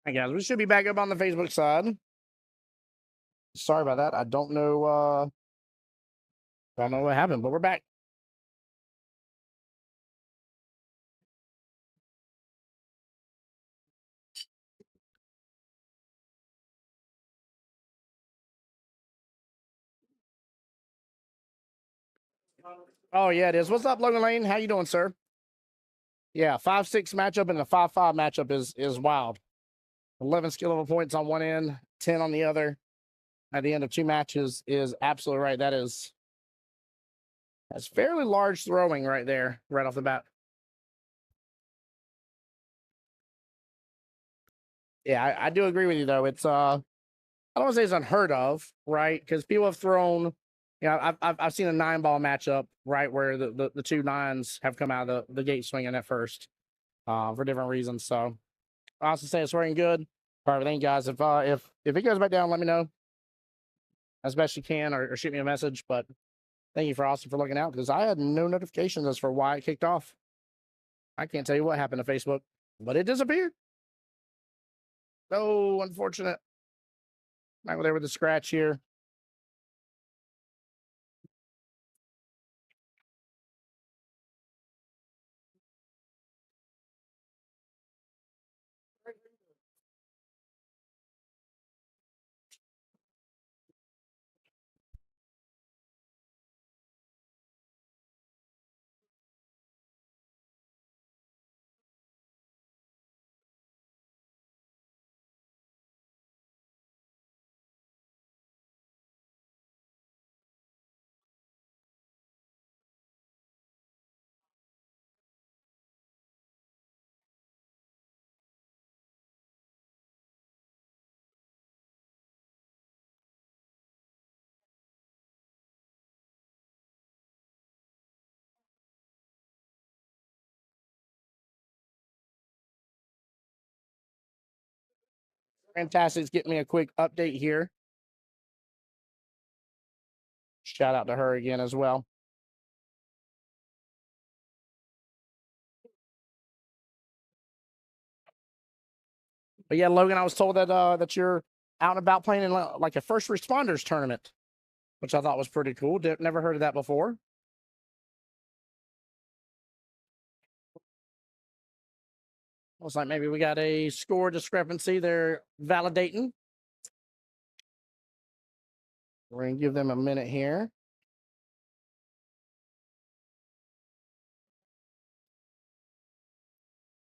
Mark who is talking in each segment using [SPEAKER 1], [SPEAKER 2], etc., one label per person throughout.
[SPEAKER 1] Hi guys, we should be back up on the Facebook side. Sorry about that. I don't know what happened, but we're back. Oh yeah, it is. What's up, Logan Lane? How you doing, sir? Yeah, 5-6 matchup and the 5-5 matchup is wild. 11 skill level points on one end, 10 on the other. At the end of two matches is absolutely right. That's fairly large throwing right there, right off the bat. Yeah, I do agree with you though. It's I don't want to say it's unheard of, right? Because people have thrown, I've seen a 9-ball matchup, right, where the two nines have come out of the gate swinging at first, for different reasons. So I also say it's working good. All right, thank you guys. If it goes back down, let me know as best you can, or shoot me a message. But thank you for Austin for looking out, because I had no notifications as for why it kicked off. I can't tell you what happened to Facebook, but it disappeared. So unfortunate. Not there with the scratch here. Fantastic's getting me a quick update here. Shout out to her again as well. But yeah, Logan, I was told that you're out and about playing in like a first responders tournament, which I thought was pretty cool. Never heard of that before. Looks like maybe we got a score discrepancy. They're validating. We're gonna give them a minute here.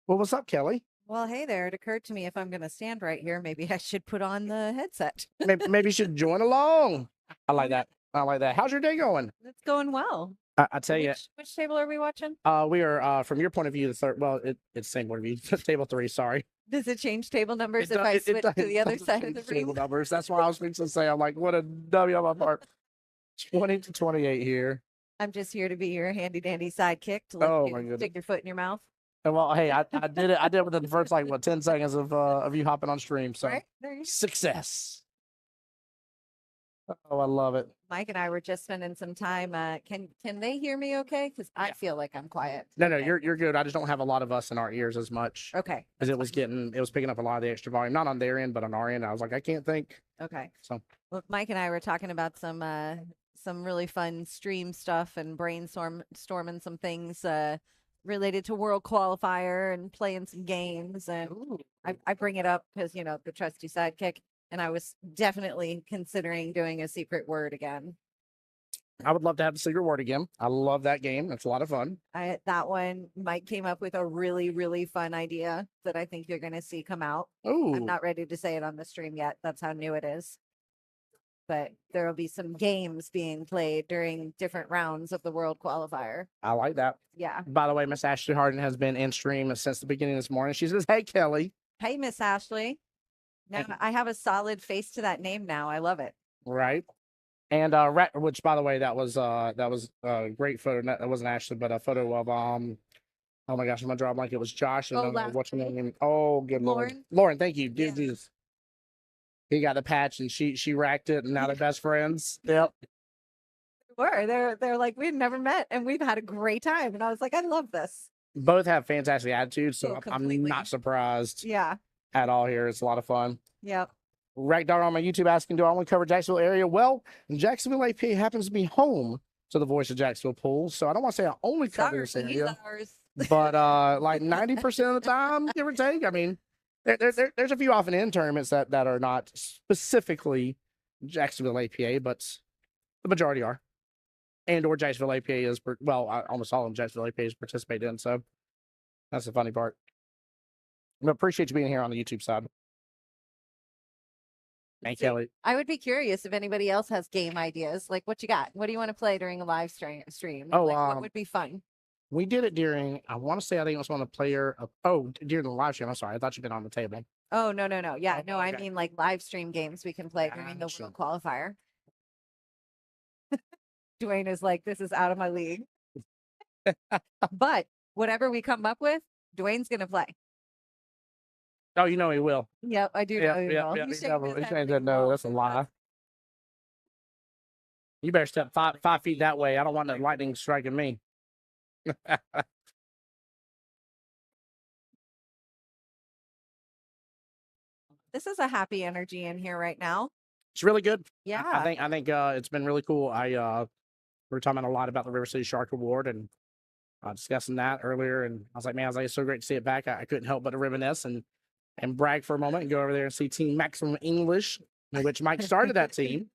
[SPEAKER 1] Well, what's up, Kelly?
[SPEAKER 2] Well, hey there. It occurred to me if I'm going to stand right here, maybe I should put on the headset.
[SPEAKER 1] Maybe you should join along. I like that. I like that. How's your day going?
[SPEAKER 2] It's going well.
[SPEAKER 1] I tell you,
[SPEAKER 2] Which table are we watching?
[SPEAKER 1] we are from your point of view the third. Well, it's the same point of view. Table 3. Sorry.
[SPEAKER 2] Does it change table numbers if I switch to the other side of the
[SPEAKER 1] table
[SPEAKER 2] room?
[SPEAKER 1] numbers. That's why I was fixing to say. I'm like, what a W on my part. 20-28 here.
[SPEAKER 2] I'm just here to be your handy dandy sidekick to let you stick your foot in your mouth.
[SPEAKER 1] And well, hey, I did it. I did it within the first 10 seconds of you hopping on stream. So
[SPEAKER 2] right? There you go.
[SPEAKER 1] Success. Oh, I love it.
[SPEAKER 2] Mike and I were just spending some time. Can they hear me okay? Because I feel like I'm quiet.
[SPEAKER 1] No, you're good. I just don't have a lot of us in our ears as much.
[SPEAKER 2] Okay.
[SPEAKER 1] Because it was picking up a lot of the extra volume, not on their end, but on our end. I was like, I can't think.
[SPEAKER 2] Okay.
[SPEAKER 1] So
[SPEAKER 2] well, Mike and I were talking about some really fun stream stuff and storming some things related to World Qualifier and playing some games. And I bring it up because, the trusty sidekick. And I was definitely considering doing a secret word again.
[SPEAKER 1] I would love to have the secret word again. I love that game. It's a lot of fun.
[SPEAKER 2] That one, Mike came up with a really, really fun idea that I think you're going to see come out.
[SPEAKER 1] Oh,
[SPEAKER 2] I'm not ready to say it on the stream yet. That's how new it is. But there will be some games being played during different rounds of the World Qualifier.
[SPEAKER 1] I like that.
[SPEAKER 2] Yeah.
[SPEAKER 1] By the way, Miss Ashley Harden has been in stream since the beginning this morning. She says, "Hey, Kelly."
[SPEAKER 2] Hey, Miss Ashley. Now I have a solid face to that name now. I love it.
[SPEAKER 1] Right. And which, by the way, that was a great photo. That wasn't Ashley, but a photo of oh my gosh, I'm gonna draw a blank. It was Josh and what's her name? Oh, good Lord. Lauren, thank you. Yeah. Jesus. He got the patch and she racked it, and now they're best friends. Yep.
[SPEAKER 2] They're like, we've never met and we've had a great time. And I was like, I love this.
[SPEAKER 1] Both have fantastic attitudes, so I'm not surprised.
[SPEAKER 2] Yeah.
[SPEAKER 1] at all here. It's a lot of fun.
[SPEAKER 2] Yep.
[SPEAKER 1] Rackdog on my YouTube asking, do I want to cover Jacksonville area? Well, Jacksonville APA happens to be home to the Voice of Jacksonville Pool. So I don't want to say I only cover this
[SPEAKER 2] Sorry,
[SPEAKER 1] area,
[SPEAKER 2] ours.
[SPEAKER 1] but like 90% of the time, give or take. I mean, there's a few off and in tournaments that are not specifically Jacksonville APA, but the majority are. And or Jacksonville APA is, almost all of them Jacksonville APA is participated in. So that's the funny part. I appreciate you being here on the YouTube side. And Kelly.
[SPEAKER 2] I would be curious if anybody else has game ideas. Like, what you got? What do you want to play during a live stream?
[SPEAKER 1] Oh,
[SPEAKER 2] like, what would be fun?
[SPEAKER 1] We did it during, I want to say, I think it was on the player. During the live stream. I'm sorry. I thought you'd been on the table.
[SPEAKER 2] Oh, no. Yeah,
[SPEAKER 1] Oh,
[SPEAKER 2] no,
[SPEAKER 1] okay.
[SPEAKER 2] I mean like live stream games we can play during the World Qualifier. Dwayne is like, this is out of my league. But whatever we come up with, Dwayne's going to play.
[SPEAKER 1] Oh, you know he will.
[SPEAKER 2] Yep, I do know he will.
[SPEAKER 1] Yeah,
[SPEAKER 2] He's
[SPEAKER 1] no, that's a lie. You better step 5 feet that way. I don't want the lightning striking me.
[SPEAKER 2] This is a happy energy in here right now.
[SPEAKER 1] It's really good.
[SPEAKER 2] Yeah.
[SPEAKER 1] I think it's been really cool. We were talking a lot about the River City Shark Award and discussing that earlier. And I was like, it's so great to see it back. I couldn't help but to reminisce and brag for a moment and go over there and see Team Maximum English, in which Mike started that team.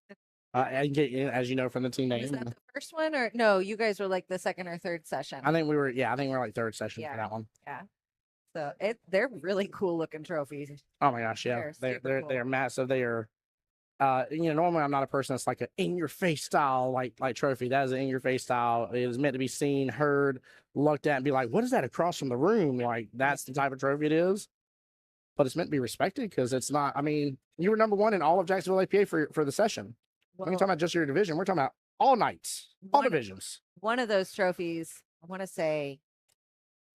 [SPEAKER 1] And get, as you know from the team name.
[SPEAKER 2] Was that the first one, or no? You guys were like the second or third session.
[SPEAKER 1] I think we were like third session for that one.
[SPEAKER 2] Yeah. So they're really cool looking trophies.
[SPEAKER 1] Oh my gosh, yeah, they're massive. They are. Normally I'm not a person that's like an in your face style like trophy. That is an in your face style. It is meant to be seen, heard, looked at, and be like, what is that across from the room? Like that's the type of trophy it is. But it's meant to be respected because it's not. I mean, you were number one in all of Jacksonville APA for the session. We're talking about just your division. We're talking about all nights, all divisions.
[SPEAKER 2] One of those trophies, I want to say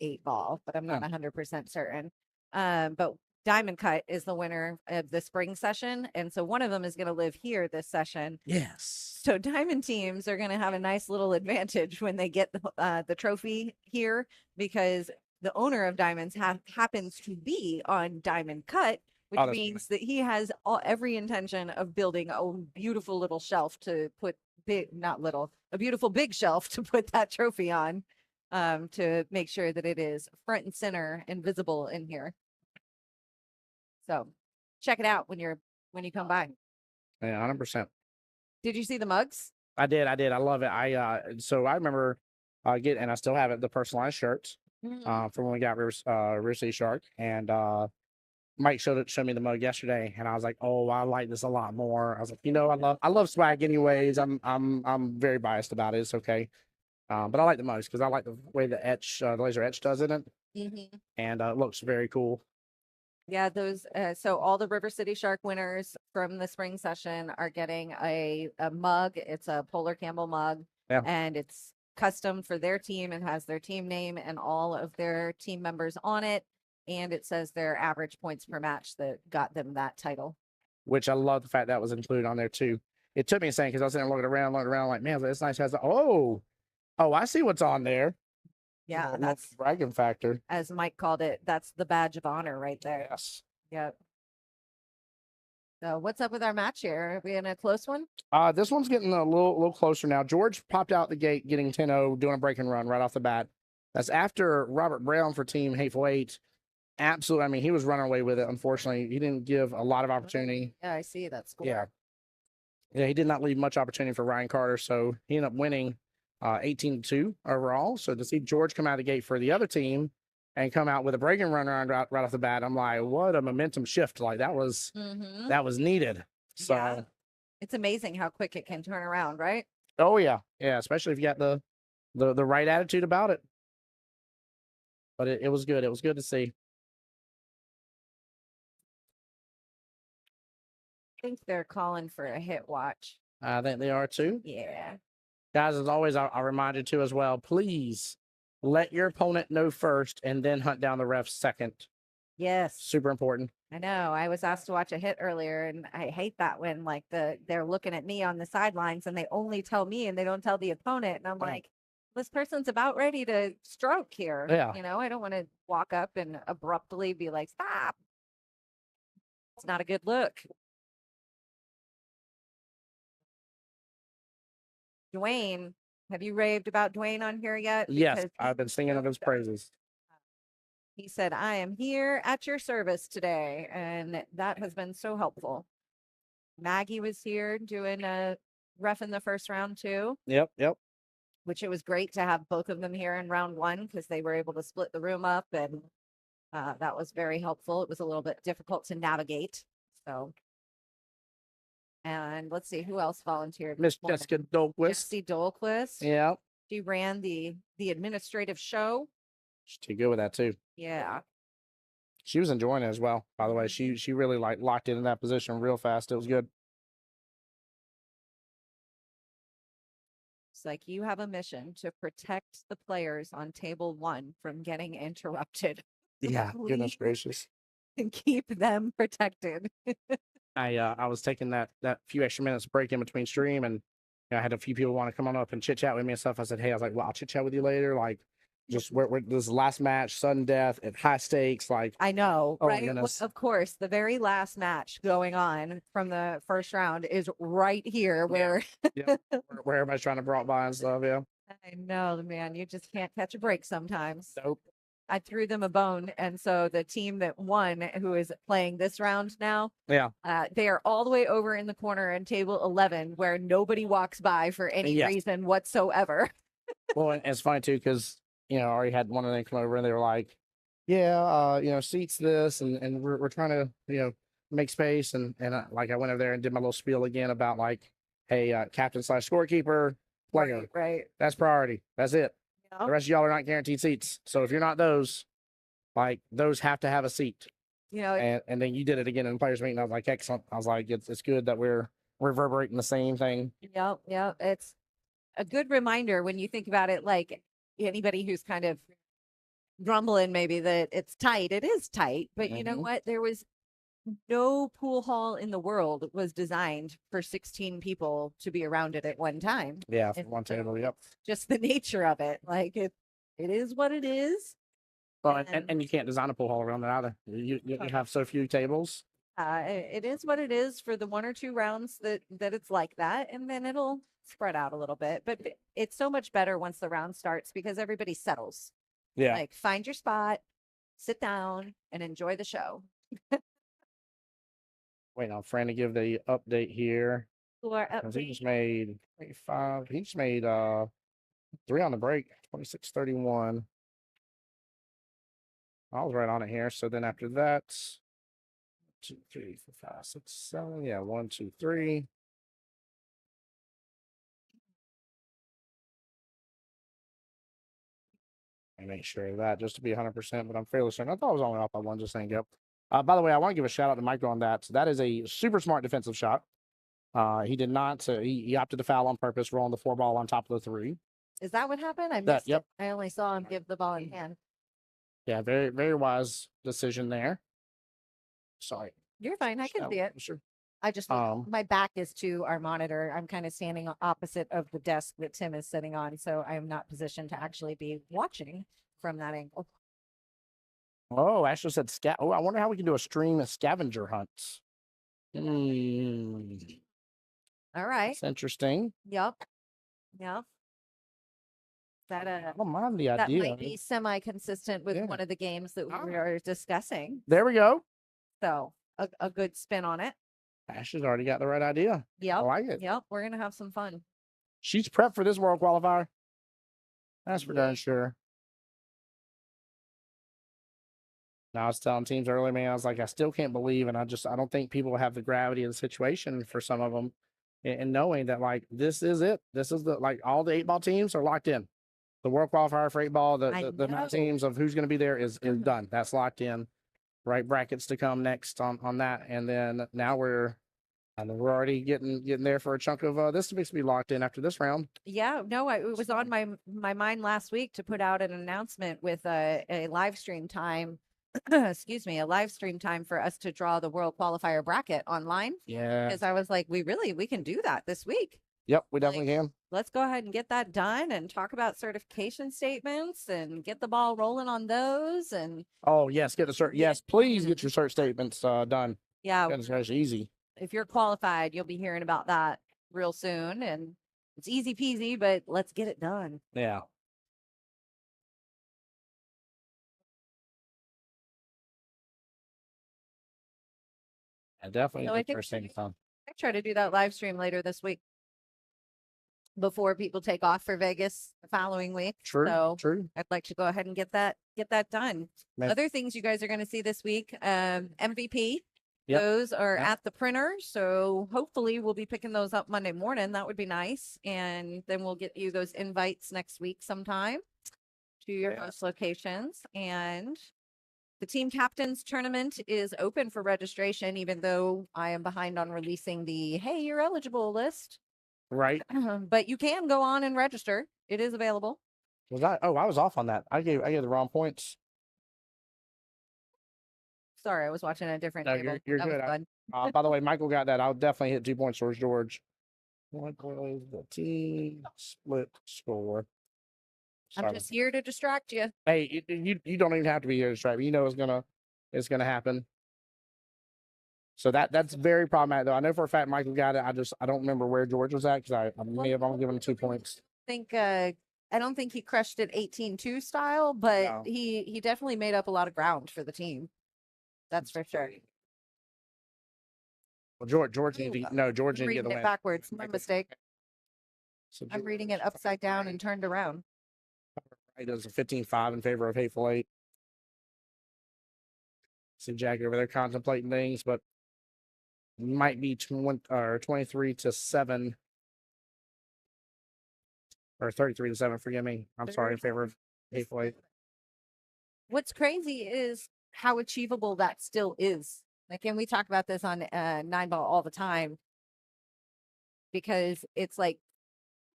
[SPEAKER 2] 8-ball, but I'm not 100% certain. But Diamond Cut is the winner of the spring session. And so one of them is going to live here this session.
[SPEAKER 1] Yes.
[SPEAKER 2] So Diamond teams are going to have a nice little advantage when they get the trophy here, because the owner of Diamonds happens to be on Diamond Cut, which means that he has every intention of building a beautiful little shelf to put a beautiful big shelf to put that trophy on, to make sure that it is front and center and visible in here. So check it out when you come by.
[SPEAKER 1] Yeah, 100%.
[SPEAKER 2] Did you see the mugs?
[SPEAKER 1] I did. I love it. So I remember and I still have it, the personalized shirts from when we got River City Shark, and Mike showed me the mug yesterday, and I was like, oh, I like this a lot more. I was like, I love swag anyways. I'm very biased about it. It's okay. But I like the mugs because I like the way the laser etch does in it. And it looks very cool.
[SPEAKER 2] Yeah, those so all the River City Shark winners from the spring session are getting a mug. It's a Polar Campbell mug, and it's custom for their team and has their team name and all of their team members on it. And it says their average points per match that got them that title. Which
[SPEAKER 1] I love the fact that was included on there too. It took me a second because I was sitting there looking around like, man, it's nice. Oh, I see what's on there.
[SPEAKER 2] Yeah,
[SPEAKER 1] that's bragging factor.
[SPEAKER 2] As Mike called it, that's the badge of honor right there.
[SPEAKER 1] Yes.
[SPEAKER 2] Yep. So what's up with our match here? Are we in a close one?
[SPEAKER 1] This one's getting a little closer now. George popped out the gate getting 10-0, doing a break and run right off the bat. That's after Robert Brown for Team Hateful Eight. Absolutely. I mean, he was running away with it. Unfortunately, he didn't give a lot of opportunity.
[SPEAKER 2] Yeah, I see that score.
[SPEAKER 1] Yeah, he did not leave much opportunity for Ryan Carter, so he ended up winning 18-2 overall. So to see George come out of the gate for the other team and come out with a break and run around right off the bat, I'm like, what a momentum shift! Like that was needed. So yeah.
[SPEAKER 2] It's amazing how quick it can turn around, right?
[SPEAKER 1] Oh yeah, especially if you got the right attitude about it. But it was good. It was good to see.
[SPEAKER 2] I think they're calling for a hit watch.
[SPEAKER 1] I think they are too.
[SPEAKER 2] Yeah.
[SPEAKER 1] Guys, as always, I'll remind you too as well, please let your opponent know first and then hunt down the ref second.
[SPEAKER 2] Yes.
[SPEAKER 1] Super important.
[SPEAKER 2] I know. I was asked to watch a hit earlier, and I hate that when like they're looking at me on the sidelines and they only tell me and they don't tell the opponent. And I'm like, this person's about ready to stroke here.
[SPEAKER 1] Yeah.
[SPEAKER 2] I don't want to walk up and abruptly be like, stop. It's not a good look. Dwayne, have you raved about Dwayne on here yet?
[SPEAKER 1] Yes,
[SPEAKER 2] Because
[SPEAKER 1] I've been singing of his praises.
[SPEAKER 2] he said, I am here at your service today. And that has been so helpful. Maggie was here doing a ref in the first round too,
[SPEAKER 1] Yep.
[SPEAKER 2] which it was great to have both of them here in round one because they were able to split the room up, and that was very helpful. It was a little bit difficult to navigate. So, and let's see who else volunteered.
[SPEAKER 1] Miss
[SPEAKER 2] this morning.
[SPEAKER 1] Jessica Dolquist.
[SPEAKER 2] Jesse Dolquist.
[SPEAKER 1] Yeah.
[SPEAKER 2] She ran the administrative show.
[SPEAKER 1] She's too good with that too.
[SPEAKER 2] Yeah.
[SPEAKER 1] She was enjoying it as well. By the way, she really like locked in that position real fast. It was good.
[SPEAKER 2] It's like you have a mission to protect the players on table one from getting interrupted.
[SPEAKER 1] Yeah, goodness gracious.
[SPEAKER 2] And keep them protected.
[SPEAKER 1] I was taking that few extra minutes break in between stream, and I had a few people want to come on up and chit chat with me and stuff. I said, hey, I was like, well, I'll chit chat with you later. Like, just we're this last match, sudden death at high stakes. Like,
[SPEAKER 2] I know,
[SPEAKER 1] oh my
[SPEAKER 2] right?
[SPEAKER 1] goodness.
[SPEAKER 2] Of course, the very last match going on from the first round is right here where
[SPEAKER 1] where everybody's trying to brought by and stuff. Yeah.
[SPEAKER 2] I know, man, you just can't catch a break sometimes.
[SPEAKER 1] Nope.
[SPEAKER 2] I threw them a bone, and so the team that won, who is playing this round now, they are all the way over in the corner in table 11, where nobody walks by for any reason whatsoever.
[SPEAKER 1] Well, and it's funny too because I already had one of them come over and they were like, seats this, and we're trying to make space, and I went over there and did my little spiel again about like, hey, captain / scorekeeper player,
[SPEAKER 2] right,
[SPEAKER 1] that's priority, that's it.
[SPEAKER 2] Yeah.
[SPEAKER 1] The rest of y'all are not guaranteed seats, so if you're not those, like those have to have a seat. And then you did it again in the players meeting. I was like, excellent. I was like, it's good that we're reverberating the same thing.
[SPEAKER 2] Yep. It's a good reminder when you think about it, like anybody who's kind of grumbling maybe that it's tight. It is tight, but you know what? There was no pool hall in the world was designed for 16 people to be around it at one time.
[SPEAKER 1] Yeah, for one table. Yep.
[SPEAKER 2] Just the nature of it. Like it is what it is.
[SPEAKER 1] Well, and you can't design a pool hall around it either. You have so few tables.
[SPEAKER 2] It is what it is for the 1 or 2 rounds that it's like that, and then it'll spread out a little bit. But it's so much better once the round starts because everybody settles.
[SPEAKER 1] Yeah.
[SPEAKER 2] Like find your spot, sit down, and enjoy the show.
[SPEAKER 1] Wait, I'm trying to give the update here.
[SPEAKER 2] Update.
[SPEAKER 1] He just made 5. He just made 3 on the break, 26-31. I was right on it here. So then after that, 2, 3, 4, 5, 6, 7. Yeah, 1, 2, 3. I make sure of that just to be 100%, but I'm fairly certain. I thought I was only off by 1, just saying. Yep. By the way, I want to give a shout out to Michael on that. So that is a super smart defensive shot. He did not. He opted to foul on purpose, rolling the 4 ball on top of the 3.
[SPEAKER 2] Is that what happened? I missed
[SPEAKER 1] Yep.
[SPEAKER 2] it. I only saw him give the ball in hand.
[SPEAKER 1] Yeah, very, very wise decision there. Sorry.
[SPEAKER 2] You're fine. I can see it.
[SPEAKER 1] Sure.
[SPEAKER 2] I just my back is to our monitor. I'm kind of standing opposite of the desk that Tim is sitting on, so I'm not positioned to actually be watching from that angle.
[SPEAKER 1] Oh, Ashley said I wonder how we can do a stream of scavenger hunts.
[SPEAKER 2] All right.
[SPEAKER 1] That's interesting.
[SPEAKER 2] Yep. That
[SPEAKER 1] I don't mind the
[SPEAKER 2] that
[SPEAKER 1] idea.
[SPEAKER 2] might be semi-consistent with one of the games that we are discussing.
[SPEAKER 1] There we go.
[SPEAKER 2] So a good spin on it.
[SPEAKER 1] Ashley's already got the right idea.
[SPEAKER 2] Yep.
[SPEAKER 1] I like it.
[SPEAKER 2] Yep. We're gonna have some fun.
[SPEAKER 1] She's prepped for this World Qualifier. That's for darn sure. Now I was telling teams earlier, man, I was like, I still can't believe, and I don't think people have the gravity of the situation for some of them, and knowing that like this is it. This is all the 8-ball teams are locked in. The World Qualifier for 8-ball, the 9 teams of who's going to be there is done. That's locked in. Right, brackets to come next on that, and then now we're already getting there for a chunk of this needs to be locked in after this round.
[SPEAKER 2] Yeah, no, it was on my mind last week to put out an announcement with a live stream time. Excuse me, a live stream time for us to draw the World Qualifier bracket online.
[SPEAKER 1] Yeah,
[SPEAKER 2] because I was like, we can do that this week.
[SPEAKER 1] Yep, we definitely can.
[SPEAKER 2] Let's go ahead and get that done and talk about certification statements and get the ball rolling on those. And
[SPEAKER 1] oh yes, get the cert. Yes, please get your cert statements done.
[SPEAKER 2] Yeah,
[SPEAKER 1] That's easy.
[SPEAKER 2] if you're qualified, you'll be hearing about that real soon. And it's easy peasy, but let's get it done.
[SPEAKER 1] Yeah. Definitely
[SPEAKER 2] So I think
[SPEAKER 1] interesting.
[SPEAKER 2] I try to do that live stream later this week before people take off for Vegas the following week.
[SPEAKER 1] True.
[SPEAKER 2] So I'd like to go ahead and get that done.
[SPEAKER 1] Man.
[SPEAKER 2] Other things you guys are going to see this week, MVP.
[SPEAKER 1] Yep.
[SPEAKER 2] Those are at the printer. So hopefully we'll be picking those up Monday morning. That would be nice. And then we'll get you those invites next week sometime to your host locations. And the team captains tournament is open for registration, even though I am behind on releasing the, hey, you're eligible list.
[SPEAKER 1] Right.
[SPEAKER 2] But you can go on and register. It is available.
[SPEAKER 1] Was I? Oh, I was off on that. I gave the wrong points.
[SPEAKER 2] Sorry, I was watching a different
[SPEAKER 1] No,
[SPEAKER 2] table.
[SPEAKER 1] you're
[SPEAKER 2] That
[SPEAKER 1] good.
[SPEAKER 2] was fun.
[SPEAKER 1] By the way, Michael got that. I'll definitely hit 2 points towards George. What was the team split score?
[SPEAKER 2] I'm
[SPEAKER 1] Sorry.
[SPEAKER 2] just here to distract you.
[SPEAKER 1] Hey, you don't even have to be here to distract me. You know it's gonna happen. So that's very problematic though. I know for a fact Michael got it. I don't remember where George was at because I may have only given him 2 points.
[SPEAKER 2] I don't think he crushed it 18-2 style, but
[SPEAKER 1] No.
[SPEAKER 2] he definitely made up a lot of ground for the team. That's for sure.
[SPEAKER 1] Well, George needed to, no, George
[SPEAKER 2] I'm
[SPEAKER 1] didn't get
[SPEAKER 2] reading
[SPEAKER 1] the
[SPEAKER 2] it
[SPEAKER 1] win.
[SPEAKER 2] backwards. My mistake.
[SPEAKER 1] So
[SPEAKER 2] I'm reading it upside down and turned around.
[SPEAKER 1] He does a 15-5 in favor of Hateful Eight. See Jack over there contemplating things, but might be 23-7 or 33-7. Forgive me. I'm sorry, in favor of Hateful Eight.
[SPEAKER 2] What's crazy is how achievable that still is. Like, and we talk about this on 9-ball all the time because it's like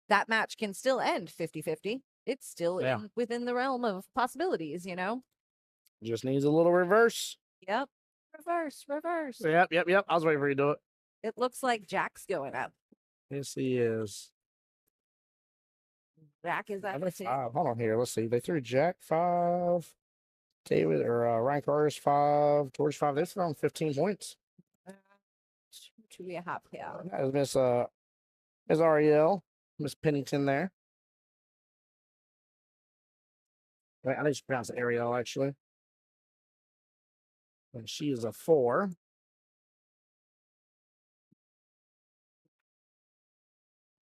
[SPEAKER 2] that match can still end 50-50. It's still within the realm of possibilities, you know?
[SPEAKER 1] Just needs a little reverse.
[SPEAKER 2] Yep. Reverse.
[SPEAKER 1] Yep. I was waiting for you to do it.
[SPEAKER 2] It looks like Jack's going up.
[SPEAKER 1] Yes, he is.
[SPEAKER 2] Jack is at
[SPEAKER 1] 5. Hold on here. Let's see. They threw Jack 5, David or Ryan Carter's 5, George 5. They're throwing 15 points.
[SPEAKER 2] 2.5. Yeah.
[SPEAKER 1] That was Miss Ariel, Miss Pennington there. I think she pronounced it Ariel actually. And she is a 4.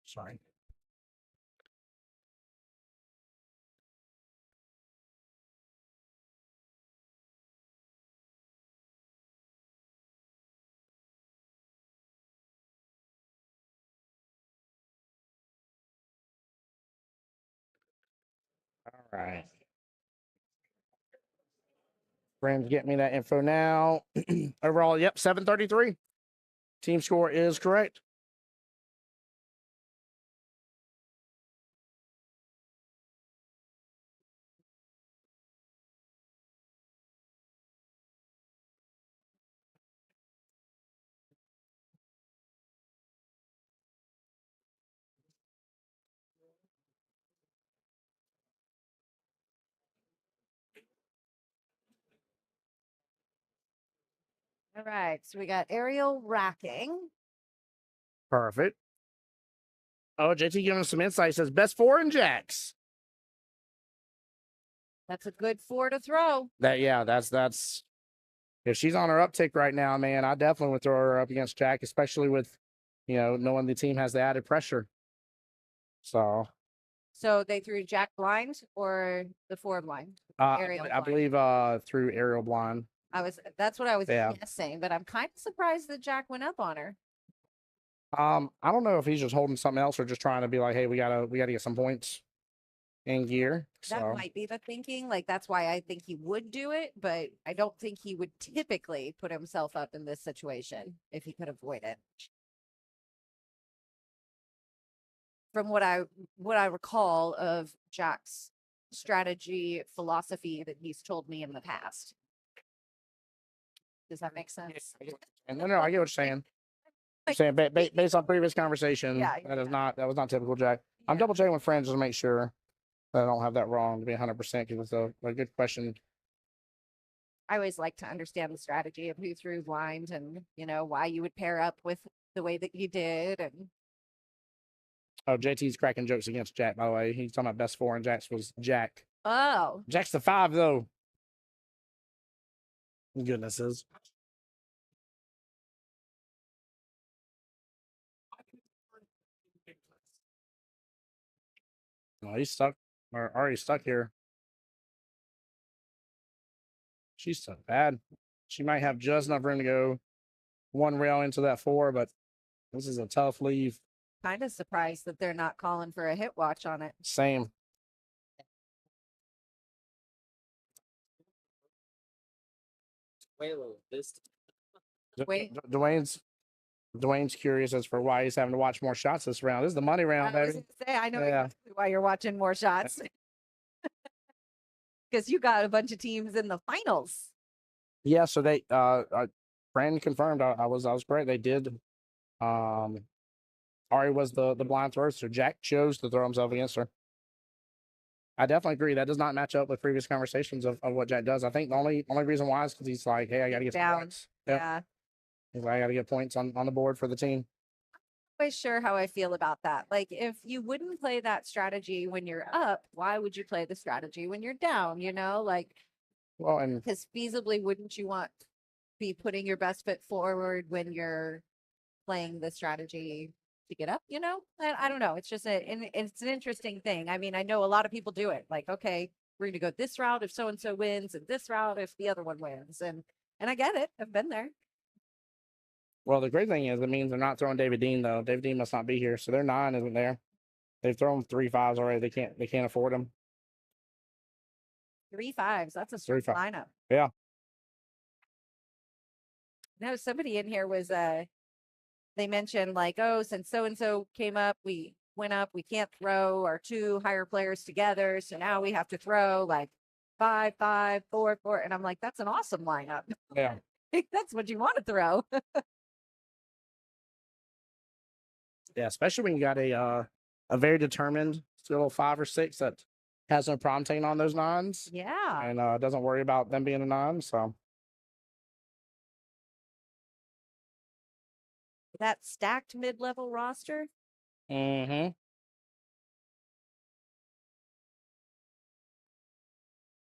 [SPEAKER 1] Sorry. All right. Brand's getting me that info now. Overall, yep, 733. Team score is correct.
[SPEAKER 2] All right. So we got Ariel racking.
[SPEAKER 1] Perfect. Oh, JT giving us some insight. Says best 4 in jacks.
[SPEAKER 2] That's a good 4 to throw.
[SPEAKER 1] That's if she's on her uptick right now, man, I definitely would throw her up against Jack, especially with, knowing the team has the added pressure. So
[SPEAKER 2] they threw Jack blind or the 4 blind?
[SPEAKER 1] I believe through Ariel blind.
[SPEAKER 2] That's what I was guessing, but I'm kind of surprised that Jack went up on her.
[SPEAKER 1] I don't know if he's just holding something else or just trying to be like, hey, we gotta get some points in gear.
[SPEAKER 2] That might be the thinking. Like, that's why I think he would do it, but I don't think he would typically put himself up in this situation if he could avoid it. From what I recall of Jack's strategy philosophy that he's told me in the past. Does that make sense?
[SPEAKER 1] No, I get what you're saying. I'm saying based on previous conversation, that was not typical Jack. I'm double checking with friends just to make sure that I don't have that wrong to be 100% because it's a good question.
[SPEAKER 2] I always like to understand the strategy of who threw blind and, why you would pair up with the way that you did. And
[SPEAKER 1] Oh, JT's cracking jokes against Jack, by the way. He's talking about best four, and Jack's was Jack.
[SPEAKER 2] oh,
[SPEAKER 1] Jack's the 5, though. Goodnesses. Oh, he's stuck, or already stuck here. She's stuck bad. She might have just enough room to go one rail into that 4, but this is a tough leave.
[SPEAKER 2] kind of surprised that they're not calling for a hit watch on it.
[SPEAKER 1] Same.
[SPEAKER 2] Wait.
[SPEAKER 1] Dwayne's curious as for why he's having to watch more shots this round. This is the money round,
[SPEAKER 2] I was
[SPEAKER 1] baby.
[SPEAKER 2] gonna say, I know
[SPEAKER 1] Yeah.
[SPEAKER 2] exactly why you're watching more shots. Because you got a bunch of teams in the finals.
[SPEAKER 1] Yeah, so they Brandon confirmed I was correct. They did. Ari was the blind thrower, so Jack chose to throw himself against her. I definitely agree. That does not match up with previous conversations of what Jack does. I think the only reason why is because he's like, hey, I gotta get some
[SPEAKER 2] Down.
[SPEAKER 1] points. Yep.
[SPEAKER 2] Yeah.
[SPEAKER 1] He's like, I gotta get points on the board for the team.
[SPEAKER 2] Quite sure how I feel about that. Like, if you wouldn't play that strategy when you're up, why would you play the strategy when you're down? Like,
[SPEAKER 1] Well, and
[SPEAKER 2] because feasibly, wouldn't you want to be putting your best foot forward when you're playing the strategy to get up? I don't know. It's just it's an interesting thing. I mean, I know a lot of people do it. Like, okay, we're going to go this route if so and so wins, and this route if the other one wins, and I get it. I've been there.
[SPEAKER 1] well, the great thing is it means they're not throwing David Dean though. David Dean must not be here, so their 9 isn't there. They've thrown 3 5s already. They can't afford them.
[SPEAKER 2] 3 5s. That's a strong
[SPEAKER 1] 3 5.
[SPEAKER 2] lineup.
[SPEAKER 1] Yeah.
[SPEAKER 2] No, somebody in here was they mentioned like, oh, since so and so came up, we went up, we can't throw our 2 higher players together, so now we have to throw like 5 5 4 4, and I'm like, that's an awesome lineup.
[SPEAKER 1] Yeah.
[SPEAKER 2] That's what you want to throw.
[SPEAKER 1] Yeah, especially when you got a very determined little 5 or 6 that has no problem taking on those 9s
[SPEAKER 2] Yeah.
[SPEAKER 1] and doesn't worry about them being a 9. So
[SPEAKER 2] That stacked mid-level roster.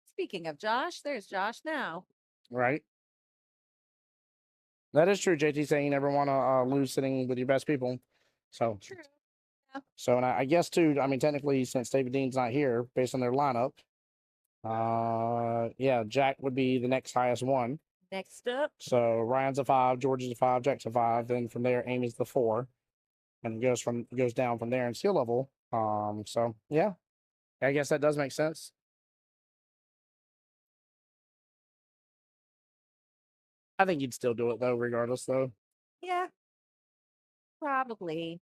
[SPEAKER 2] Speaking of Josh, there's Josh now.
[SPEAKER 1] Right. That is true. JT saying you never want to lose sitting with your best people. So
[SPEAKER 2] True.
[SPEAKER 1] So, and I guess too, I mean, technically, since David Dean's not here, based on their lineup, yeah, Jack would be the next highest one.
[SPEAKER 2] Next up.
[SPEAKER 1] So Ryan's a 5, George is a 5, Jack's a 5. Then from there, Amy's the 4, and it goes down from there in skill level. So yeah, I guess that does make sense. I think you'd still do it though, regardless though.
[SPEAKER 2] Yeah. Probably.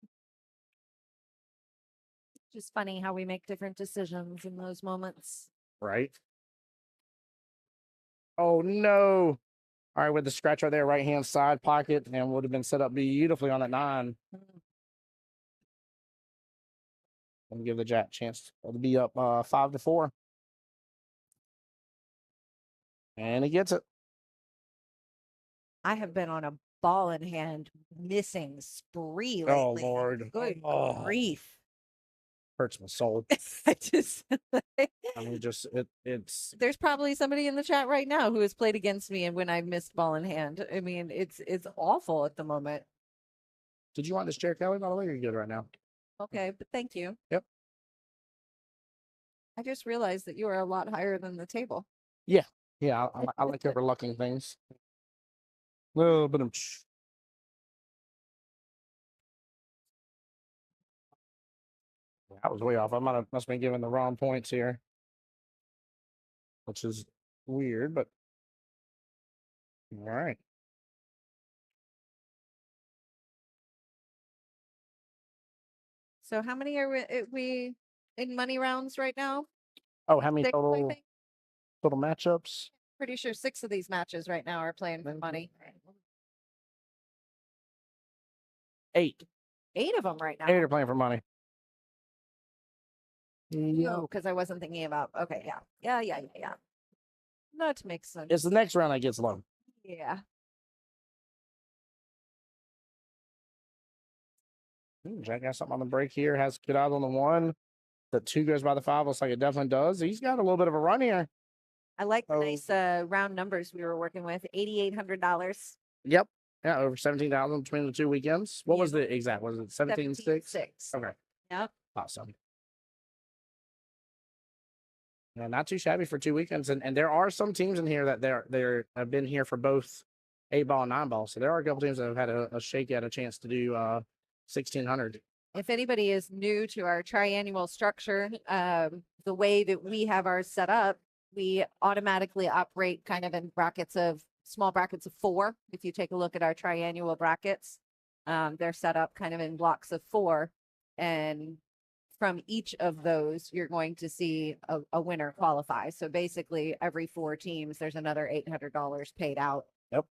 [SPEAKER 2] Just funny how we make different decisions in those moments.
[SPEAKER 1] Right. Oh no. All right, with the scratch right there, right hand side pocket, and would have been set up beautifully on that 9. And give the Jack a chance to be up 5 to 4. And he gets it.
[SPEAKER 2] I have been on a ball in hand missing spree lately.
[SPEAKER 1] Oh Lord.
[SPEAKER 2] Good
[SPEAKER 1] Oh,
[SPEAKER 2] grief.
[SPEAKER 1] hurts my soul.
[SPEAKER 2] I just
[SPEAKER 1] I mean, just it's
[SPEAKER 2] there's probably somebody in the chat right now who has played against me and when I missed ball in hand. I mean, it's awful at the moment.
[SPEAKER 1] Did you want this chair, Kelly? By the way, you're good right now.
[SPEAKER 2] Okay, but thank you.
[SPEAKER 1] Yep.
[SPEAKER 2] I just realized that you are a lot higher than the table.
[SPEAKER 1] Yeah, I like overlooking things. Well, but that was way off. Must have been given the wrong points here, which is weird, but all right.
[SPEAKER 2] So how many are we in money rounds right now?
[SPEAKER 1] Oh, how many
[SPEAKER 2] 6, I
[SPEAKER 1] total
[SPEAKER 2] think.
[SPEAKER 1] matchups?
[SPEAKER 2] Pretty sure 6 of these matches right now are playing for money.
[SPEAKER 1] 8.
[SPEAKER 2] 8 of them right now.
[SPEAKER 1] 8 are playing for money.
[SPEAKER 2] No, because I wasn't thinking about. Okay, yeah. That makes sense.
[SPEAKER 1] It's the next round that gets low.
[SPEAKER 2] Yeah.
[SPEAKER 1] Jack got something on the break here. Has good out on the 1. The 2 goes by the 5. Looks like it definitely does. He's got a little bit of a run here.
[SPEAKER 2] I like the nice round numbers we were working with. $8,800.
[SPEAKER 1] Yep. Yeah, over 17,000 between the 2 weekends. What was the exact? Was it 17.6? Okay.
[SPEAKER 2] Yep.
[SPEAKER 1] Awesome. Yeah, not too shabby for 2 weekends. And there are some teams in here that they're have been here for both 8-ball and 9-ball. So there are a couple teams that have had a shake at a chance to do 1,600.
[SPEAKER 2] If anybody is new to our triannual structure, the way that we have ours set up, we automatically operate kind of in small brackets of 4. If you take a look at our triannual brackets, they're set up kind of in blocks of 4. And from each of those, you're going to see a winner qualify. So basically, every 4 teams, there's another $800 paid out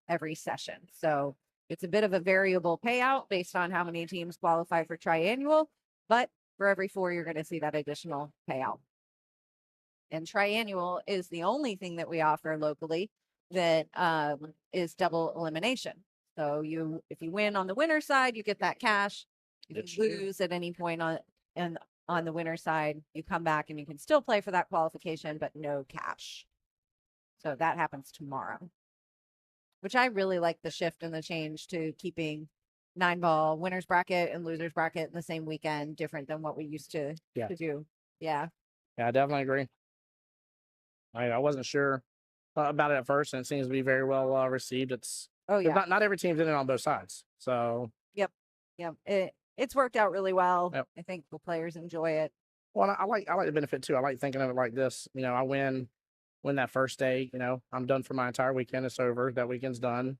[SPEAKER 2] every session. So it's a bit of a variable payout based on how many teams qualify for triannual, but for every 4, you're going to see that additional payout. And triannual is the only thing that we offer locally that is double elimination. So if you win on the winner side, you get that cash. If you lose at any point on the winner side, you come back and you can still play for that qualification, but no cash. So that happens tomorrow, which I really like the shift and the change to keeping 9-ball winners bracket and losers bracket in the same weekend, different than what we used to do. Yeah.
[SPEAKER 1] Yeah, I definitely agree. I wasn't sure about it at first, and it seems to be very well received. Not every team's in it on both sides. So
[SPEAKER 2] yep. It's worked out really well. Yep. I think the players enjoy it.
[SPEAKER 1] Well, I like the benefit too. I like thinking of it like this. I win that first day. I'm done for my entire weekend. It's over. That weekend's done,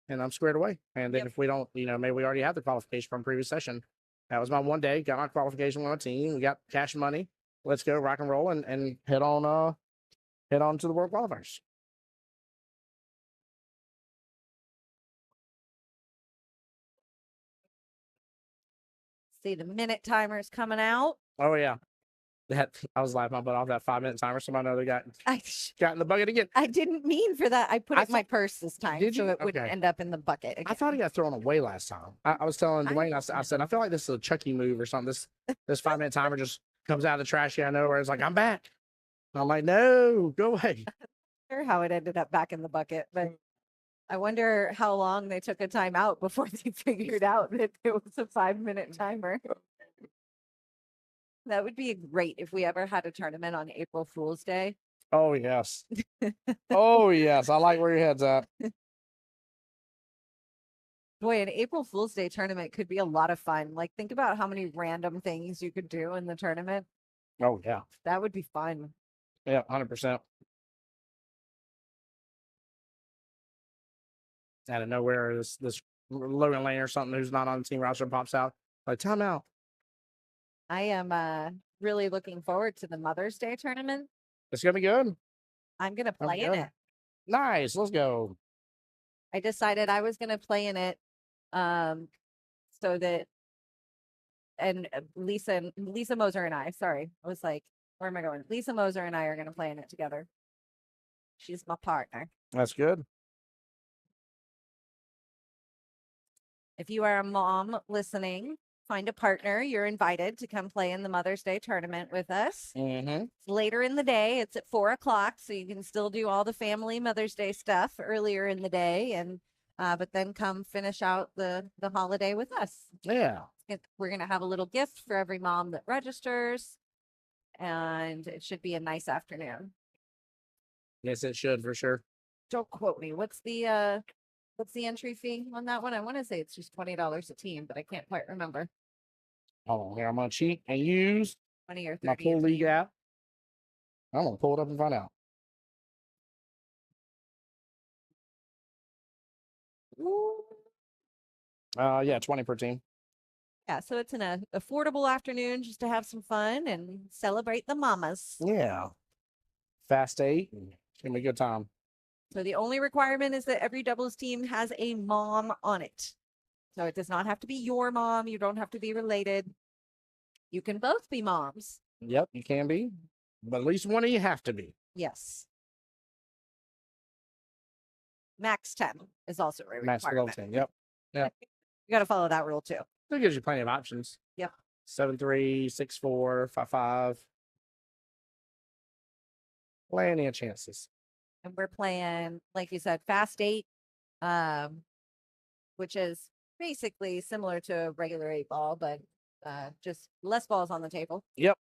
[SPEAKER 1] and I'm squared away. And then if we don't, maybe we already have the qualification from previous session. That was my one day. Got my qualification with my team. We got cash and money. Let's go rock and roll and head on to the World Qualifiers.
[SPEAKER 2] See the minute timers coming out.
[SPEAKER 1] Oh yeah. I was laughing my butt off that 5-minute timer. Somebody know they got in the bucket again.
[SPEAKER 2] I didn't mean for that. I put it in my purse this time, so it wouldn't
[SPEAKER 1] Okay.
[SPEAKER 2] end up in the bucket again.
[SPEAKER 1] I thought he got thrown away last time. I was telling Dwayne, I said, I feel like this is a Chucky move or something. This 5-minute timer just comes out of the trash can nowhere. It's like, I'm back. I'm like, no, go away.
[SPEAKER 2] Sure how it ended up back in the bucket, but I wonder how long they took a time out before they figured out that it was a 5-minute timer. That would be great if we ever had a tournament on April Fool's Day.
[SPEAKER 1] Oh, yes. Oh, yes. I like where your head's at.
[SPEAKER 2] Boy, an April Fool's Day tournament could be a lot of fun. Like, think about how many random things you could do in the tournament.
[SPEAKER 1] Oh, yeah.
[SPEAKER 2] That would be fun.
[SPEAKER 1] Yeah, 100%. Out of nowhere, this Logan Lane or something who's not on the team roster pops out. Like, time out.
[SPEAKER 2] I am really looking forward to the Mother's Day tournament.
[SPEAKER 1] It's going to be good.
[SPEAKER 2] I'm going to play in it.
[SPEAKER 1] Nice. Let's go.
[SPEAKER 2] I decided I was going to play in it so that, and Lisa Moser and I, sorry, I was like, where am I going? Lisa Moser and I are going to play in it together. She's my partner.
[SPEAKER 1] That's good.
[SPEAKER 2] If you are a mom listening, find a partner. You're invited to come play in the Mother's Day tournament with us.
[SPEAKER 1] Mm-hmm.
[SPEAKER 2] It's later in the day. It's at 4:00, so you can still do all the family Mother's Day stuff earlier in the day, and but then come finish out the holiday with us.
[SPEAKER 1] Yeah.
[SPEAKER 2] We're gonna have a little gift for every mom that registers, and it should be a nice afternoon.
[SPEAKER 1] Yes, it should for sure.
[SPEAKER 2] Don't quote me. What's the entry fee on that one? I want to say it's just $20 a team, but I can't quite remember.
[SPEAKER 1] Hold on here. I'm going to cheat and use
[SPEAKER 2] 20 or 30
[SPEAKER 1] my Pool League app. I'm going to pull it up and find out. Yeah, 20 per team.
[SPEAKER 2] Yeah, so it's an affordable afternoon just to have some fun and celebrate the mamas.
[SPEAKER 1] Yeah. Fast 8. It's going to be a good time.
[SPEAKER 2] So the only requirement is that every doubles team has a mom on it. So it does not have to be your mom. You don't have to be related. You can both be moms.
[SPEAKER 1] Yep, you can be. But at least one of you have to be.
[SPEAKER 2] Yes. max 10 is also a
[SPEAKER 1] Max below
[SPEAKER 2] requirement.
[SPEAKER 1] 10. Yep.
[SPEAKER 2] You got to follow that rule too.
[SPEAKER 1] It gives you plenty of options.
[SPEAKER 2] Yep.
[SPEAKER 1] 7-3, 6-4, 5-5. Plenty of chances.
[SPEAKER 2] And we're playing, like you said, fast 8, which is basically similar to a regular 8-ball, but just less balls on the table.
[SPEAKER 1] Yep.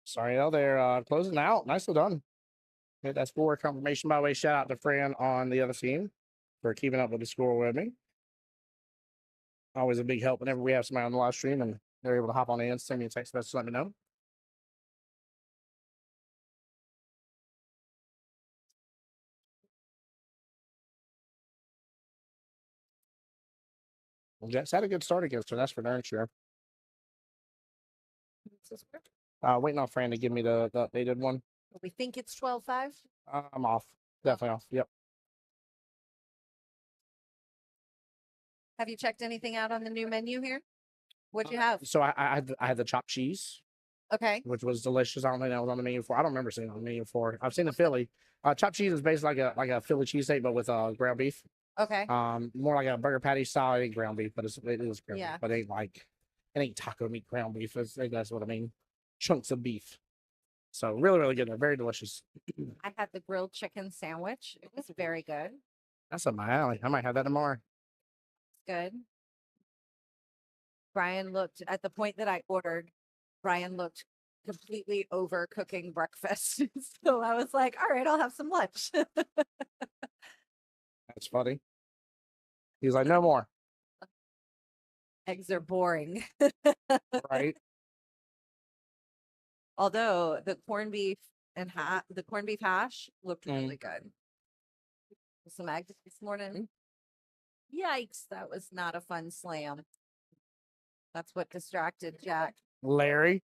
[SPEAKER 1] Sorry, they're closing out. Nicely done. Get that score confirmation. By the way, shout out to Fran on the other team for keeping up with the score with me. Always a big help whenever we have somebody on the live stream and they're able to hop on in, send me a text message, let me know. Well, Jets had a good start against her. That's for darn sure. Waiting on Fran to give me the updated one.
[SPEAKER 2] We think it's 12-5.
[SPEAKER 1] I'm off. Definitely off. Yep.
[SPEAKER 2] Have you checked anything out on the new menu here? What'd you have?
[SPEAKER 1] So I had the chopped cheese,
[SPEAKER 2] Okay.
[SPEAKER 1] which was delicious. I don't think that was on the menu before. I don't remember seeing it on the menu before. I've seen the Philly. Chopped cheese is basically like a Philly cheesesteak, but with ground beef.
[SPEAKER 2] Okay.
[SPEAKER 1] More like a burger patty style. It ain't ground beef, but it is ground
[SPEAKER 2] Yeah.
[SPEAKER 1] beef. But it ain't taco meat ground beef. That's what I mean. Chunks of beef. So really, really good. They're very delicious.
[SPEAKER 2] I had the grilled chicken sandwich. It was very good.
[SPEAKER 1] That's up my alley. I might have that tomorrow.
[SPEAKER 2] Good. Brian looked at the point that I ordered. Brian looked completely over cooking breakfast. So I was like, all right, I'll have some lunch.
[SPEAKER 1] That's funny. He's like, no more.
[SPEAKER 2] Eggs are boring.
[SPEAKER 1] Right.
[SPEAKER 2] Although the corned beef and the corned beef hash looked really good. Some eggs this morning. Yikes, that was not a fun slam. That's what distracted Jack.
[SPEAKER 1] Larry.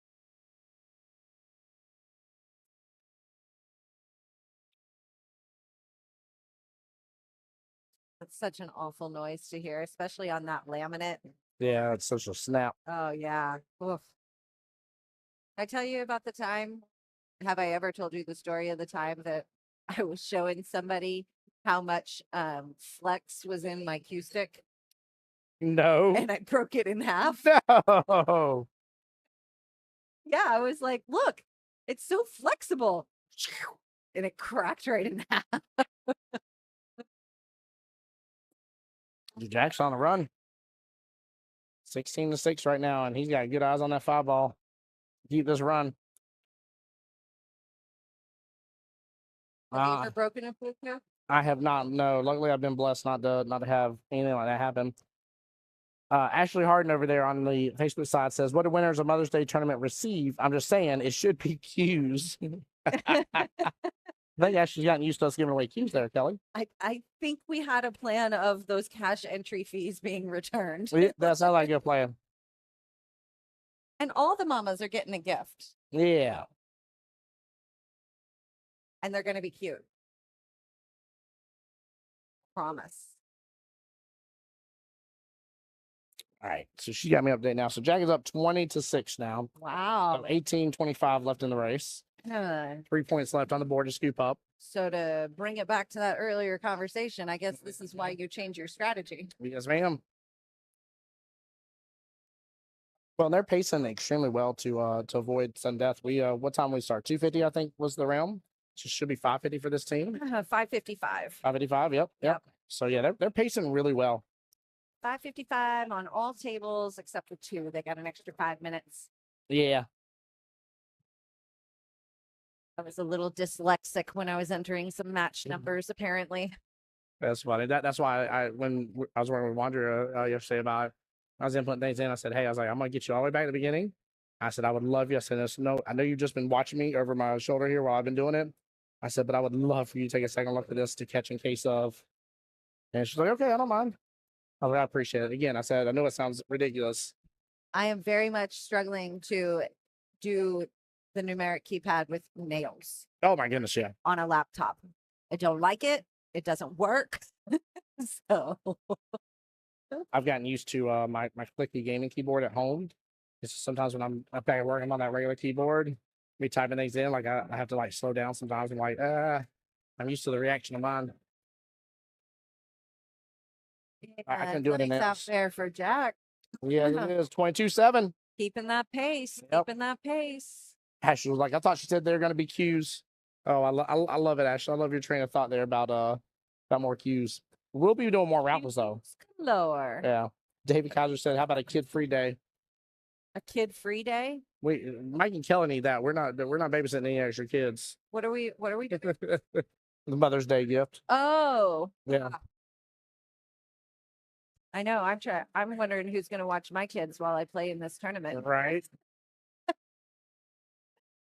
[SPEAKER 2] That's such an awful noise to hear, especially on that laminate.
[SPEAKER 1] Yeah, it's such a snap.
[SPEAKER 2] Oh, yeah. Oof. I tell you about the time. Have I ever told you the story of the time that I was showing somebody how much flex was in my cue stick?
[SPEAKER 1] No.
[SPEAKER 2] And I broke it in half.
[SPEAKER 1] No.
[SPEAKER 2] Yeah, I was like, look, it's so flexible. And it cracked right in half.
[SPEAKER 1] Jack's on the run. 16-6 right now, and he's got good eyes on that 5-ball. Keep this run.
[SPEAKER 2] Have you ever broken a fluke now?
[SPEAKER 1] I have not. No, luckily I've been blessed not to have anything like that happen. Ashley Harden over there on the Facebook side says, "What do winners of Mother's Day tournament receive?" I'm just saying it should be cues. I think Ashley's gotten used to us giving away cues there, Kelly.
[SPEAKER 2] I think we had a plan of those cash entry fees being returned.
[SPEAKER 1] That's not like a good plan.
[SPEAKER 2] And all the mamas are getting a gift.
[SPEAKER 1] Yeah.
[SPEAKER 2] And they're going to be cute. Promise.
[SPEAKER 1] All right. So she got me update now. So Jack is up 20-6 now.
[SPEAKER 2] Wow.
[SPEAKER 1] 18-25 left in the race. 3 points left on the board to scoop up.
[SPEAKER 2] So to bring it back to that earlier conversation, I guess this is why you change your strategy.
[SPEAKER 1] Yes, ma'am. Well, they're pacing extremely well to avoid sudden death. We what time we start? 2:50, I think, was the round. So it should be 5:50 for this team.
[SPEAKER 2] 5:55.
[SPEAKER 1] 5:55. Yep. So yeah, they're pacing really well.
[SPEAKER 2] 5:55 on all tables except for 2. They got an extra 5 minutes.
[SPEAKER 1] Yeah.
[SPEAKER 2] I was a little dyslexic when I was entering some match numbers, apparently.
[SPEAKER 1] That's funny. That's why when I was working with Wanderer yesterday about it, I was inputting things in. I said, hey, I was like, I'm gonna get you all the way back to the beginning. I said, I would love you. I said, no, I know you've just been watching me over my shoulder here while I've been doing it. I said, but I would love for you to take a second look at this to catch in case of. And she's like, okay, I don't mind. I was like, I appreciate it. Again, I said, I know it sounds ridiculous.
[SPEAKER 2] I am very much struggling to do the numeric keypad with nails.
[SPEAKER 1] Oh my goodness, yeah.
[SPEAKER 2] On a laptop. I don't like it. It doesn't work. So
[SPEAKER 1] I've gotten used to my clicky gaming keyboard at home. It's sometimes when I'm back at work, I'm on that regular keyboard. Me typing things in, like I have to like slow down sometimes. I'm like, I I'm used to the reaction of mine. I couldn't do it in
[SPEAKER 2] Nice out
[SPEAKER 1] theirs.
[SPEAKER 2] there for Jack.
[SPEAKER 1] Yeah,
[SPEAKER 2] Yeah.
[SPEAKER 1] it is 22-7.
[SPEAKER 2] Keeping that pace.
[SPEAKER 1] Yep.
[SPEAKER 2] Keeping that pace.
[SPEAKER 1] Ashley was like, I thought she said they're going to be cues. Oh, I love it, Ashley. I love your train of thought there about more cues. We'll be doing more raffles though.
[SPEAKER 2] Lower.
[SPEAKER 1] Yeah. David Kaiser said, "How about a kid-free day?"
[SPEAKER 2] A kid-free day?
[SPEAKER 1] Mike and Kelly need that. We're not babysitting any extra kids.
[SPEAKER 2] What are we doing?
[SPEAKER 1] The Mother's Day gift.
[SPEAKER 2] Oh.
[SPEAKER 1] Yeah.
[SPEAKER 2] I know. I'm wondering who's going to watch my kids while I play in this tournament.
[SPEAKER 1] Right.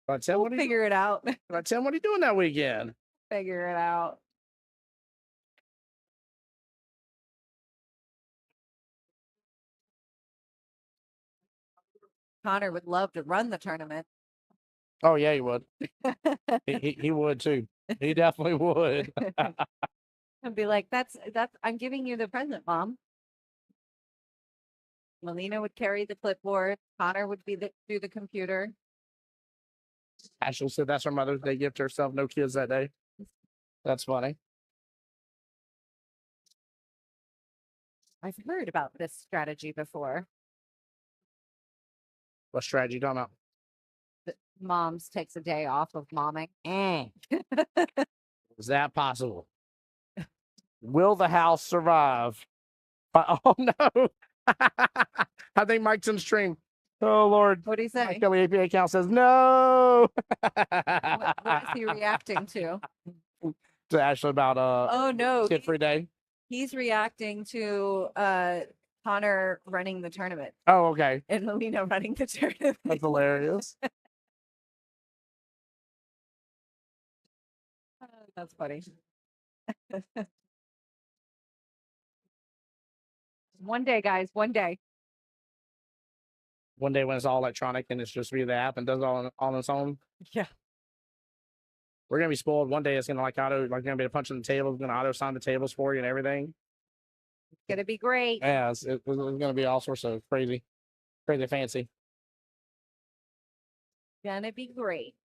[SPEAKER 1] But Tim,
[SPEAKER 2] We'll figure it out.
[SPEAKER 1] Tim, what are you doing that weekend?
[SPEAKER 2] Figure it out. Connor would love to run the tournament.
[SPEAKER 1] Oh yeah, he would. he would too. He definitely would.
[SPEAKER 2] I'd be like, that's I'm giving you the present, Mom. Melina would carry the clipboard. Connor would be do the computer.
[SPEAKER 1] Ashley said that's her Mother's Day gift to herself. No kids that day. That's funny.
[SPEAKER 2] I've heard about this strategy before.
[SPEAKER 1] What strategy you talking about?
[SPEAKER 2] Moms takes a day off of momming.
[SPEAKER 1] Is that possible? Will the house survive? Oh no! I think Mike's in the stream. Oh Lord!
[SPEAKER 2] What do you say?
[SPEAKER 1] Mike Kelly APA account says no.
[SPEAKER 2] What is he reacting to?
[SPEAKER 1] To Ashley about
[SPEAKER 2] Oh no,
[SPEAKER 1] kid-free day.
[SPEAKER 2] he's reacting to Connor running the tournament
[SPEAKER 1] Oh, okay.
[SPEAKER 2] and Melina running the tournament.
[SPEAKER 1] That's hilarious.
[SPEAKER 2] That's funny. One day, guys. One day.
[SPEAKER 1] One day when it's all electronic and it's just via the app and does it all on its own.
[SPEAKER 2] Yeah.
[SPEAKER 1] We're gonna be spoiled. One day it's gonna gonna be a punch on the table. It's gonna auto sign the tables for you and everything.
[SPEAKER 2] It's gonna be great.
[SPEAKER 1] Yeah, it's gonna be all sorts of crazy fancy.
[SPEAKER 2] Gonna be great.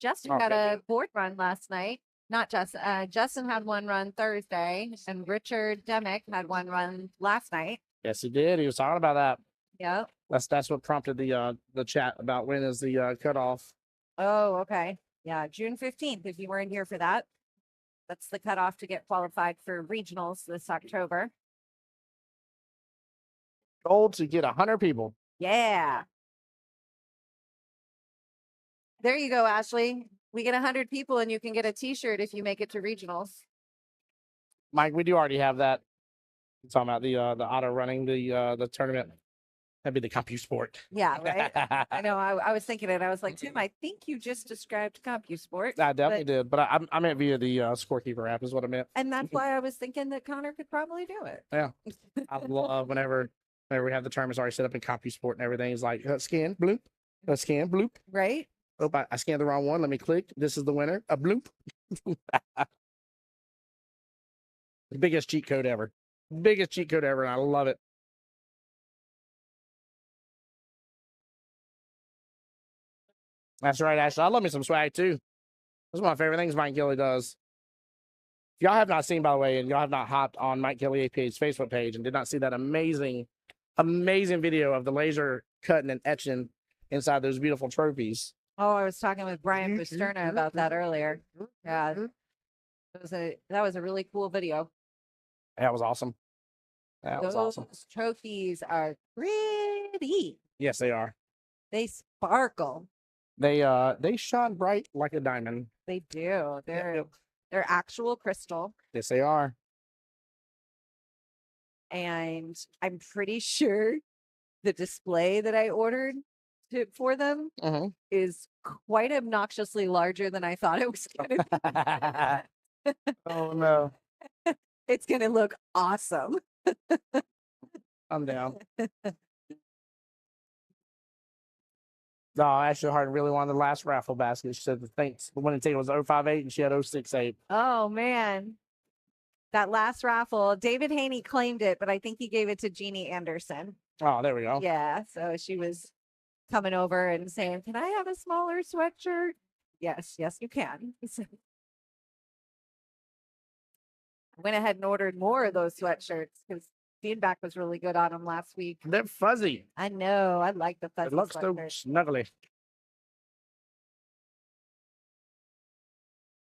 [SPEAKER 2] Justin had a board run last night. Not Justin. Justin had one run Thursday, and Richard Demick had one run last night.
[SPEAKER 1] Yes, he did. He was talking about that.
[SPEAKER 2] Yep.
[SPEAKER 1] That's what prompted the chat about when is the cutoff.
[SPEAKER 2] Oh, okay. Yeah, June 15th. If you weren't here for that, that's the cutoff to get qualified for regionals this October.
[SPEAKER 1] Goal to get 100 people.
[SPEAKER 2] Yeah. There you go, Ashley. We get 100 people and you can get a t-shirt if you make it to regionals.
[SPEAKER 1] Mike, we do already have that. I'm talking about the auto running the tournament. That'd be the CompuSport.
[SPEAKER 2] Yeah, right. I know. I was thinking it. I was like, Tim, I think you just described CompuSport.
[SPEAKER 1] I definitely did, but I meant via the Scorekeeper app is what I meant.
[SPEAKER 2] And that's why I was thinking that Connor could probably do it.
[SPEAKER 1] Yeah. I love whenever we have the tournaments already set up in CompuSport and everything. It's like scan, bloop, scan, bloop.
[SPEAKER 2] Right?
[SPEAKER 1] Oh, I scanned the wrong one. Let me click. This is the winner. A bloop. The biggest cheat code ever. Biggest cheat code ever, and I love it. That's right, Ashley. I love me some swag too. That's one of my favorite things Mike Kelly does. If y'all have not seen, by the way, and y'all have not hopped on Mike Kelly APA's Facebook page and did not see that amazing video of the laser cutting and etching inside those beautiful trophies.
[SPEAKER 2] Oh, I was talking with Brian Busterna about that earlier. Yeah. That was a really cool video.
[SPEAKER 1] That was awesome. That was awesome.
[SPEAKER 2] Those trophies are pretty.
[SPEAKER 1] Yes, they are.
[SPEAKER 2] They sparkle.
[SPEAKER 1] They shine bright like a diamond.
[SPEAKER 2] They do. They're actual crystal.
[SPEAKER 1] Yes, they are.
[SPEAKER 2] And I'm pretty sure the display that I ordered for them is quite obnoxiously larger than I thought it was going to
[SPEAKER 1] be. Oh no.
[SPEAKER 2] It's going to look awesome.
[SPEAKER 1] I'm down. No, Ashley Harden really wanted the last raffle basket. She said the winning ticket was 058 and she had 068.
[SPEAKER 2] Oh man. That last raffle, David Haney claimed it, but I think he gave it to Jeannie Anderson.
[SPEAKER 1] Oh, there we go.
[SPEAKER 2] Yeah, so she was coming over and saying, "Can I have a smaller sweatshirt?" Yes, you can. I went ahead and ordered more of those sweatshirts because feedback was really good on them last week.
[SPEAKER 1] They're fuzzy.
[SPEAKER 2] I know. I like the fuzzy
[SPEAKER 1] It looks so
[SPEAKER 2] sweatshirts.
[SPEAKER 1] snuggly.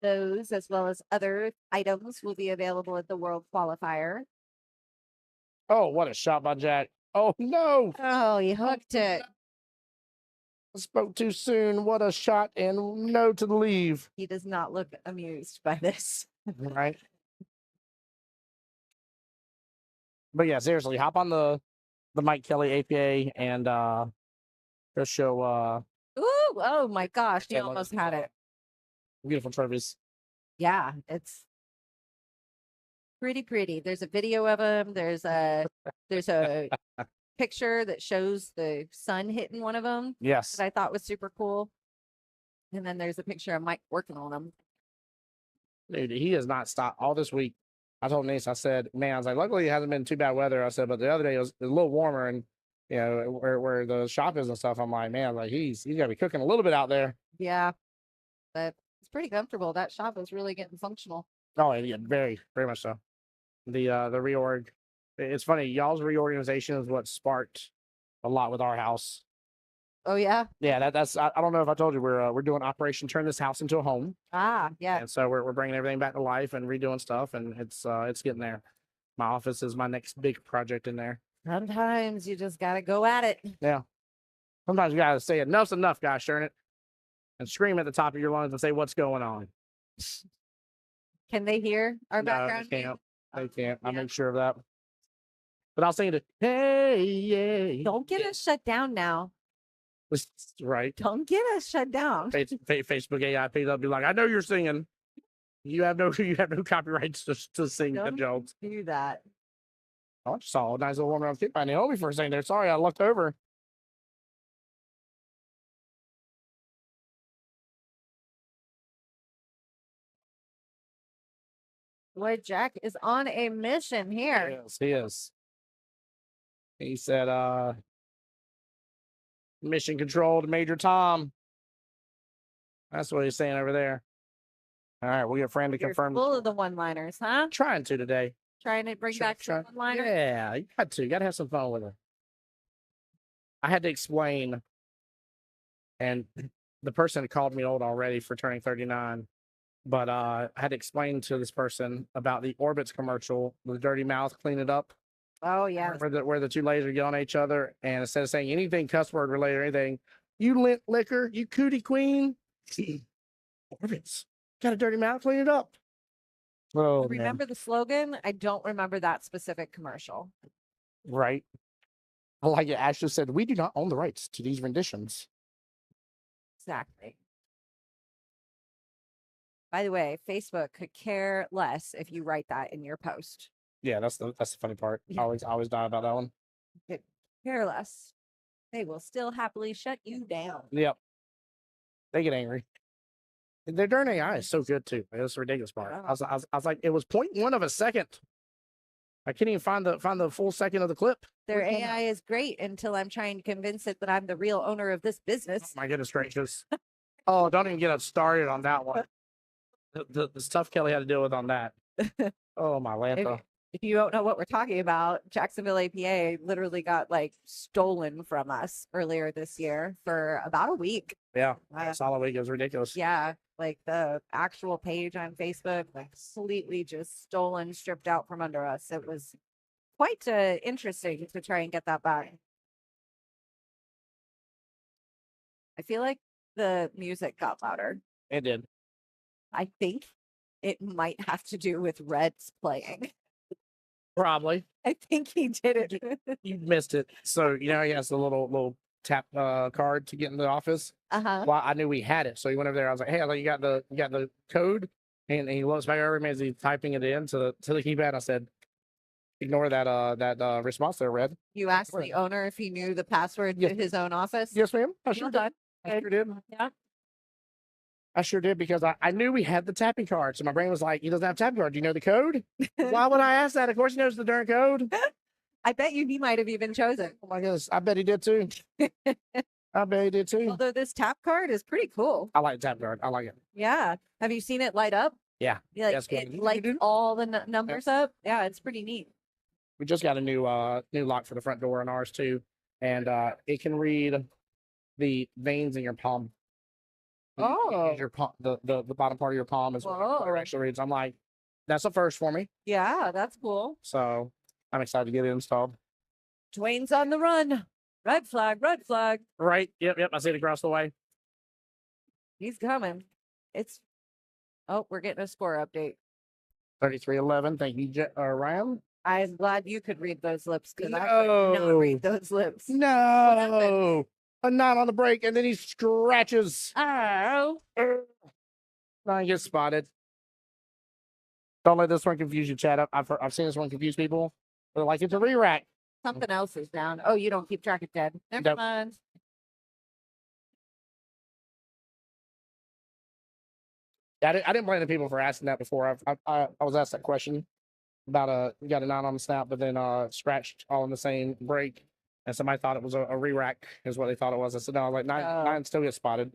[SPEAKER 2] Those, as well as other items, will be available at the World Qualifier.
[SPEAKER 1] Oh, what a shot by Jack. Oh, no.
[SPEAKER 2] Oh, he hooked it.
[SPEAKER 1] I spoke too soon. What a shot and no to the leave.
[SPEAKER 2] He does not look amused by this.
[SPEAKER 1] Right. But yeah, seriously, hop on the Mike Kelly APA and just show
[SPEAKER 2] Ooh, oh my gosh, he
[SPEAKER 1] Yeah,
[SPEAKER 2] almost had it.
[SPEAKER 1] beautiful trophies.
[SPEAKER 2] Yeah, it's pretty. There's a video of him. There's a picture that shows the sun hitting one of them
[SPEAKER 1] Yes.
[SPEAKER 2] that I thought was super cool. And then there's a picture of Mike working on them.
[SPEAKER 1] Dude, he has not stopped all this week. I told Nice, I said, man, I was like, luckily it hasn't been too bad weather. I said, but the other day it was a little warmer and you know, where the shop is and stuff. I'm like, man, like he's gotta be cooking a little bit out there.
[SPEAKER 2] Yeah, but it's pretty comfortable. That shop is really getting functional.
[SPEAKER 1] Oh, yeah, very much so. The reorg. It's funny, y'all's reorganization is what sparked a lot with our house.
[SPEAKER 2] Oh yeah.
[SPEAKER 1] Yeah, that's I don't know if I told you we're doing Operation Turn This House into a Home.
[SPEAKER 2] Ah, yeah.
[SPEAKER 1] And so we're bringing everything back to life and redoing stuff, and it's getting there. My office is my next big project in there.
[SPEAKER 2] Sometimes you just gotta go at it.
[SPEAKER 1] Yeah. Sometimes you gotta say enough's enough, guys, Sharon it, and scream at the top of your lungs and say what's going on.
[SPEAKER 2] Can they hear our
[SPEAKER 1] No,
[SPEAKER 2] background?
[SPEAKER 1] they can't. They
[SPEAKER 2] Oh,
[SPEAKER 1] can't. I
[SPEAKER 2] yeah.
[SPEAKER 1] make sure of that. But I'll sing it. Hey, yeah.
[SPEAKER 2] Don't get us shut down now.
[SPEAKER 1] Right.
[SPEAKER 2] Don't get us shut down.
[SPEAKER 1] Facebook AI they'll be like, I know you're singing. You have no copyrights to sing the
[SPEAKER 2] Don't
[SPEAKER 1] jokes.
[SPEAKER 2] do that.
[SPEAKER 1] I just saw a nice little one round kick by Naomi for a second there. Sorry, I looked over.
[SPEAKER 2] Boy, Jack is on a mission here.
[SPEAKER 1] Yes, he is. He said, mission control to Major Tom. That's what he's saying over there. All right, we'll get Fran to
[SPEAKER 2] You're
[SPEAKER 1] confirm.
[SPEAKER 2] full of the one-liners, huh?
[SPEAKER 1] Trying to today.
[SPEAKER 2] Trying to bring back some one-liners.
[SPEAKER 1] Yeah, you got to. You got to have some fun with it. I had to explain, and the person called me old already for turning 39. But I had to explain to this person about the Orbitz commercial, the dirty mouth, clean it up.
[SPEAKER 2] Oh yeah.
[SPEAKER 1] Where the two ladies are yelling at each other, and instead of saying anything cuss word related or anything, you lint liquor, you cootie queen, Orbitz got a dirty mouth, clean it up. Oh,
[SPEAKER 2] Remember the slogan? I don't remember that specific commercial.
[SPEAKER 1] Right. I like it. Ashley said, we do not own the rights to these renditions.
[SPEAKER 2] Exactly. By the way, Facebook could care less if you write that in your post.
[SPEAKER 1] Yeah, that's the funny part.
[SPEAKER 2] Yeah.
[SPEAKER 1] I always die about that one.
[SPEAKER 2] Could care less. They will still happily shut you down.
[SPEAKER 1] Yep. They get angry. Their darn AI is so good too. It's a ridiculous part. I was like, it was 0.1 of a second. I can't even find the full second of the clip.
[SPEAKER 2] Their AI is great until I'm trying to convince it that I'm the real owner of this business.
[SPEAKER 1] Oh, my goodness gracious. Oh, don't even get us started on that one. The stuff Kelly had to deal with on that. Oh, my Lanta.
[SPEAKER 2] If you don't know what we're talking about, Jacksonville APA literally got like stolen from us earlier this year for about a week.
[SPEAKER 1] Yeah, solid week. It was ridiculous.
[SPEAKER 2] Yeah, like the actual page on Facebook, like completely just stolen, stripped out from under us. It was quite interesting to try and get that back. I feel like the music got louder.
[SPEAKER 1] It did.
[SPEAKER 2] I think it might have to do with Red's playing.
[SPEAKER 1] Probably.
[SPEAKER 2] I think he did it.
[SPEAKER 1] You missed it. So, you know, he has the little tap card to get in the office.
[SPEAKER 2] Uh-huh.
[SPEAKER 1] Well, I knew we had it. So he went over there. I was like, hey, I thought you got the code. And he looks back over me as he's typing it in to the keypad. I said, ignore that response there, Red.
[SPEAKER 2] You asked the owner if he knew the password to his own office?
[SPEAKER 1] Yes, ma'am. I sure
[SPEAKER 2] Well
[SPEAKER 1] did.
[SPEAKER 2] done.
[SPEAKER 1] I sure did.
[SPEAKER 2] Yeah.
[SPEAKER 1] I sure did because I knew we had the tapping card. So my brain was like, he doesn't have a tapping card. Do you know the code? Why would I ask that? Of course he knows the darn code.
[SPEAKER 2] I bet you he might have even chosen.
[SPEAKER 1] Oh my goodness. I bet he did too. I bet he did too.
[SPEAKER 2] Although this tap card is pretty cool.
[SPEAKER 1] I like tap guard. I like it.
[SPEAKER 2] Yeah. Have you seen it light up?
[SPEAKER 1] Yeah.
[SPEAKER 2] Yeah, like
[SPEAKER 1] Yes,
[SPEAKER 2] it
[SPEAKER 1] good.
[SPEAKER 2] lights all the numbers up. Yeah, it's pretty neat.
[SPEAKER 1] We just got a new lock for the front door on ours too, and it can read the veins in your palm.
[SPEAKER 2] Oh.
[SPEAKER 1] Your palm, the bottom part of your palm is what
[SPEAKER 2] Whoa.
[SPEAKER 1] it actually reads. I'm like, that's a first for me.
[SPEAKER 2] Yeah, that's cool.
[SPEAKER 1] So I'm excited to get it installed.
[SPEAKER 2] Dwayne's on the run. Red flag, red flag.
[SPEAKER 1] Right. Yep. I see it across the way.
[SPEAKER 2] He's coming. Oh, we're getting a score update.
[SPEAKER 1] 33-11. Thank you, Ryan.
[SPEAKER 2] I'm glad you could read those lips because I could not read those lips.
[SPEAKER 1] No. A 9 on the break, and then he scratches.
[SPEAKER 2] Oh.
[SPEAKER 1] 9 gets spotted. Don't let this one confuse you, Chad. I've seen this one confuse people. They're like, it's a re-rack.
[SPEAKER 2] Something else is down. Oh, you don't keep track of dead. Never
[SPEAKER 1] Nope.
[SPEAKER 2] mind.
[SPEAKER 1] I didn't blame the people for asking that before. I was asked that question about you got a 9 on the snap, but then scratched all in the same break, and somebody thought it was a re-rack is what they thought it was. I said no, like nine still gets spotted.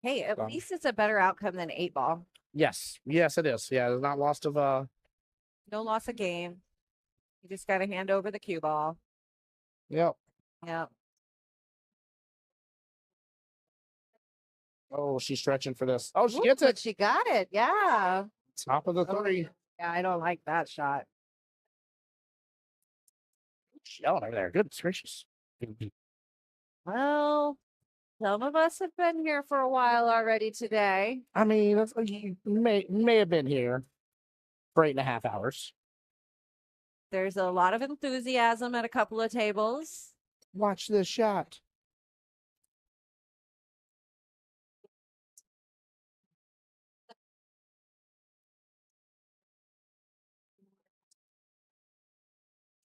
[SPEAKER 2] Hey, at least it's a better outcome than 8-ball.
[SPEAKER 1] Yes, it is. Yeah, there's not lost of
[SPEAKER 2] No loss of game. You just got to hand over the cue ball.
[SPEAKER 1] Yep.
[SPEAKER 2] Yep.
[SPEAKER 1] Oh, she's stretching for this. Oh, she
[SPEAKER 2] Ooh,
[SPEAKER 1] gets
[SPEAKER 2] but
[SPEAKER 1] it.
[SPEAKER 2] she got it. Yeah.
[SPEAKER 1] Top of the 3.
[SPEAKER 2] Yeah, I don't like that shot.
[SPEAKER 1] She's yelling over there. Goodness gracious.
[SPEAKER 2] Well, some of us have been here for a while already today.
[SPEAKER 1] I mean, that's you may have been here for 8.5 hours.
[SPEAKER 2] There's a lot of enthusiasm at a couple of tables.
[SPEAKER 1] Watch this shot.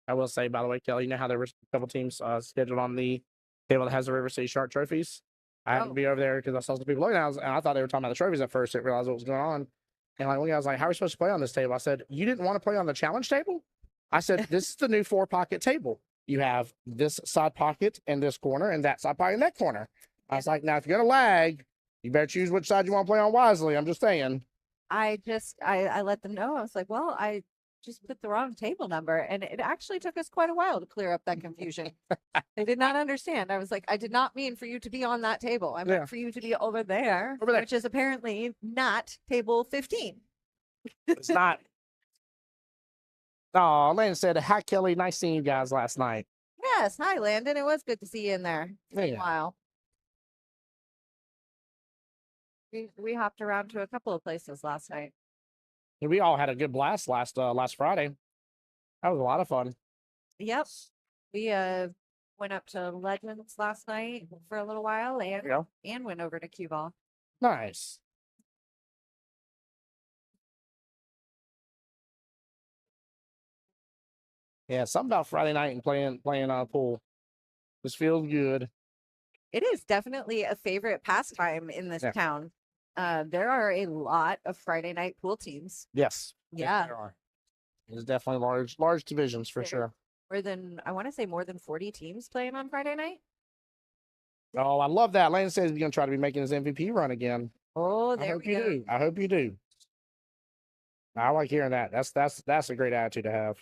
[SPEAKER 1] I will say, by the way, Kelly, you know how there were a couple teams scheduled on the table that has the River City Shark trophies? I happened to be over there because I saw some people looking at it, and I thought they were talking about the trophies at first. I didn't realize what was going on. And like one guy was like, how are we supposed to play on this table? I said, you didn't want to play on the challenge table? I said, this is the new 4-pocket table. You have this side pocket in this corner and that side pocket in that corner. I was like, now, if you're going to lag, you better choose which side you want to play on wisely. I'm just saying.
[SPEAKER 2] I let them know. I was like, well, I just put the wrong table number. And it actually took us quite a while to clear up that confusion. They did not understand. I was like, I did not mean for you to be on that table. I meant for you to be over there, which is apparently not table 15.
[SPEAKER 1] It's not. Oh, Landon said, hi, Kelly. Nice seeing you guys last night.
[SPEAKER 2] Yes. Hi, Landon. It was good to see you in there. It's been a
[SPEAKER 1] Yeah.
[SPEAKER 2] while. We hopped around to a couple of places last night.
[SPEAKER 1] We all had a good blast last Friday. That was a lot of fun.
[SPEAKER 2] Yep. We went up to Legends last night for a little while and went over to Cue Ball.
[SPEAKER 1] Nice. Yeah, something about Friday night and playing pool. This feels good.
[SPEAKER 2] It is definitely a favorite pastime in this town. There are a lot of Friday night pool teams.
[SPEAKER 1] Yes.
[SPEAKER 2] Yeah.
[SPEAKER 1] There are. There's definitely large divisions for sure.
[SPEAKER 2] I want to say more than 40 teams playing on Friday night.
[SPEAKER 1] Oh, I love that. Lane says he's going to try to be making his MVP run again.
[SPEAKER 2] Oh, there we go.
[SPEAKER 1] I hope you do. I like hearing that. That's a great attitude to have.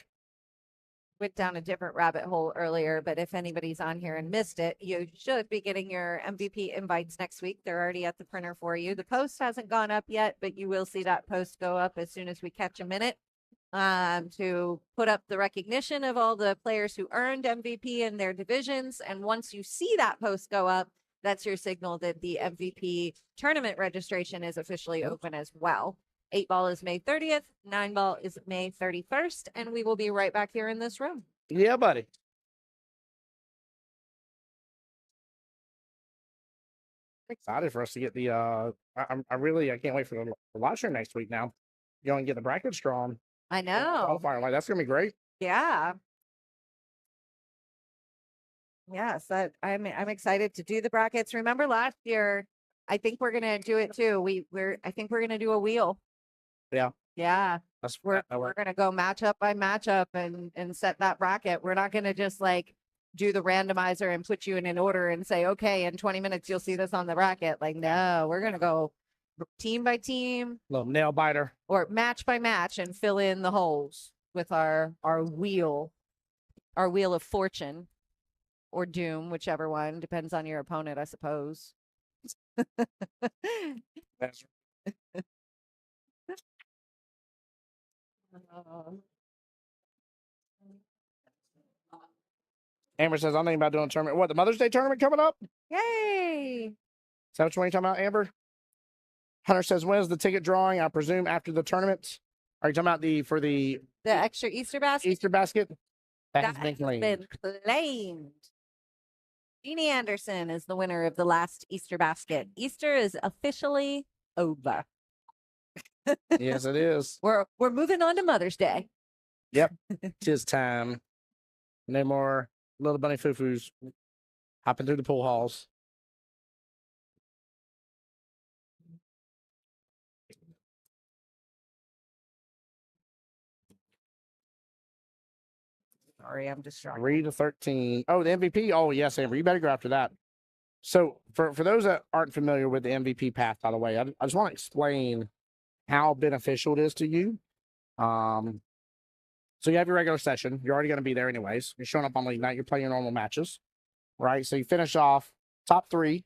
[SPEAKER 2] Went down a different rabbit hole earlier, but if anybody's on here and missed it, you should be getting your MVP invites next week. They're already at the printer for you. The post hasn't gone up yet, but you will see that post go up as soon as we catch a minute to put up the recognition of all the players who earned MVP in their divisions. And once you see that post go up, that's your signal that the MVP tournament registration is officially open as well. 8-ball is May 30th, 9-ball is May 31st, and we will be right back here in this room.
[SPEAKER 1] Yeah, buddy. Excited for us to get the I can't wait for the live stream next week now. Go and get the brackets drawn.
[SPEAKER 2] I know.
[SPEAKER 1] Like that's gonna be great.
[SPEAKER 2] Yeah. Yes, I'm excited to do the brackets. Remember last year, I think we're gonna do it too. I think we're gonna do a wheel.
[SPEAKER 1] Yeah.
[SPEAKER 2] Yeah. We're gonna go matchup by matchup and set that bracket. We're not gonna just like do the randomizer and put you in an order and say, okay, in 20 minutes, you'll see this on the bracket. Like, no, we're going to go team by team,
[SPEAKER 1] Little nail biter.
[SPEAKER 2] or match by match, and fill in the holes with our wheel of fortune or doom, whichever one depends on your opponent, I suppose.
[SPEAKER 1] That's Amber says, I'm thinking about doing a tournament. What, the Mother's Day tournament coming up?
[SPEAKER 2] Yay!
[SPEAKER 1] Is that what you're talking about, Amber? Hunter says, when is the ticket drawing? I presume after the tournament. Are you talking about the
[SPEAKER 2] extra Easter basket?
[SPEAKER 1] Easter basket? That has
[SPEAKER 2] That
[SPEAKER 1] been
[SPEAKER 2] has
[SPEAKER 1] claimed.
[SPEAKER 2] been claimed. Jeannie Anderson is the winner of the last Easter basket. Easter is officially over.
[SPEAKER 1] Yes, it is.
[SPEAKER 2] We're moving on to Mother's Day.
[SPEAKER 1] Yep. Tis time. No more little bunny foo-foos hopping through the pool halls.
[SPEAKER 2] Sorry, I'm distracted.
[SPEAKER 1] 3-13. Oh, the MVP. Oh, yes, Amber. You better go after that. So, for those that aren't familiar with the MVP path, by the way, I just want to explain how beneficial it is to you. So you have your regular session. You're already going to be there anyways. You're showing up on league night. You're playing your normal matches, right? So you finish off top 3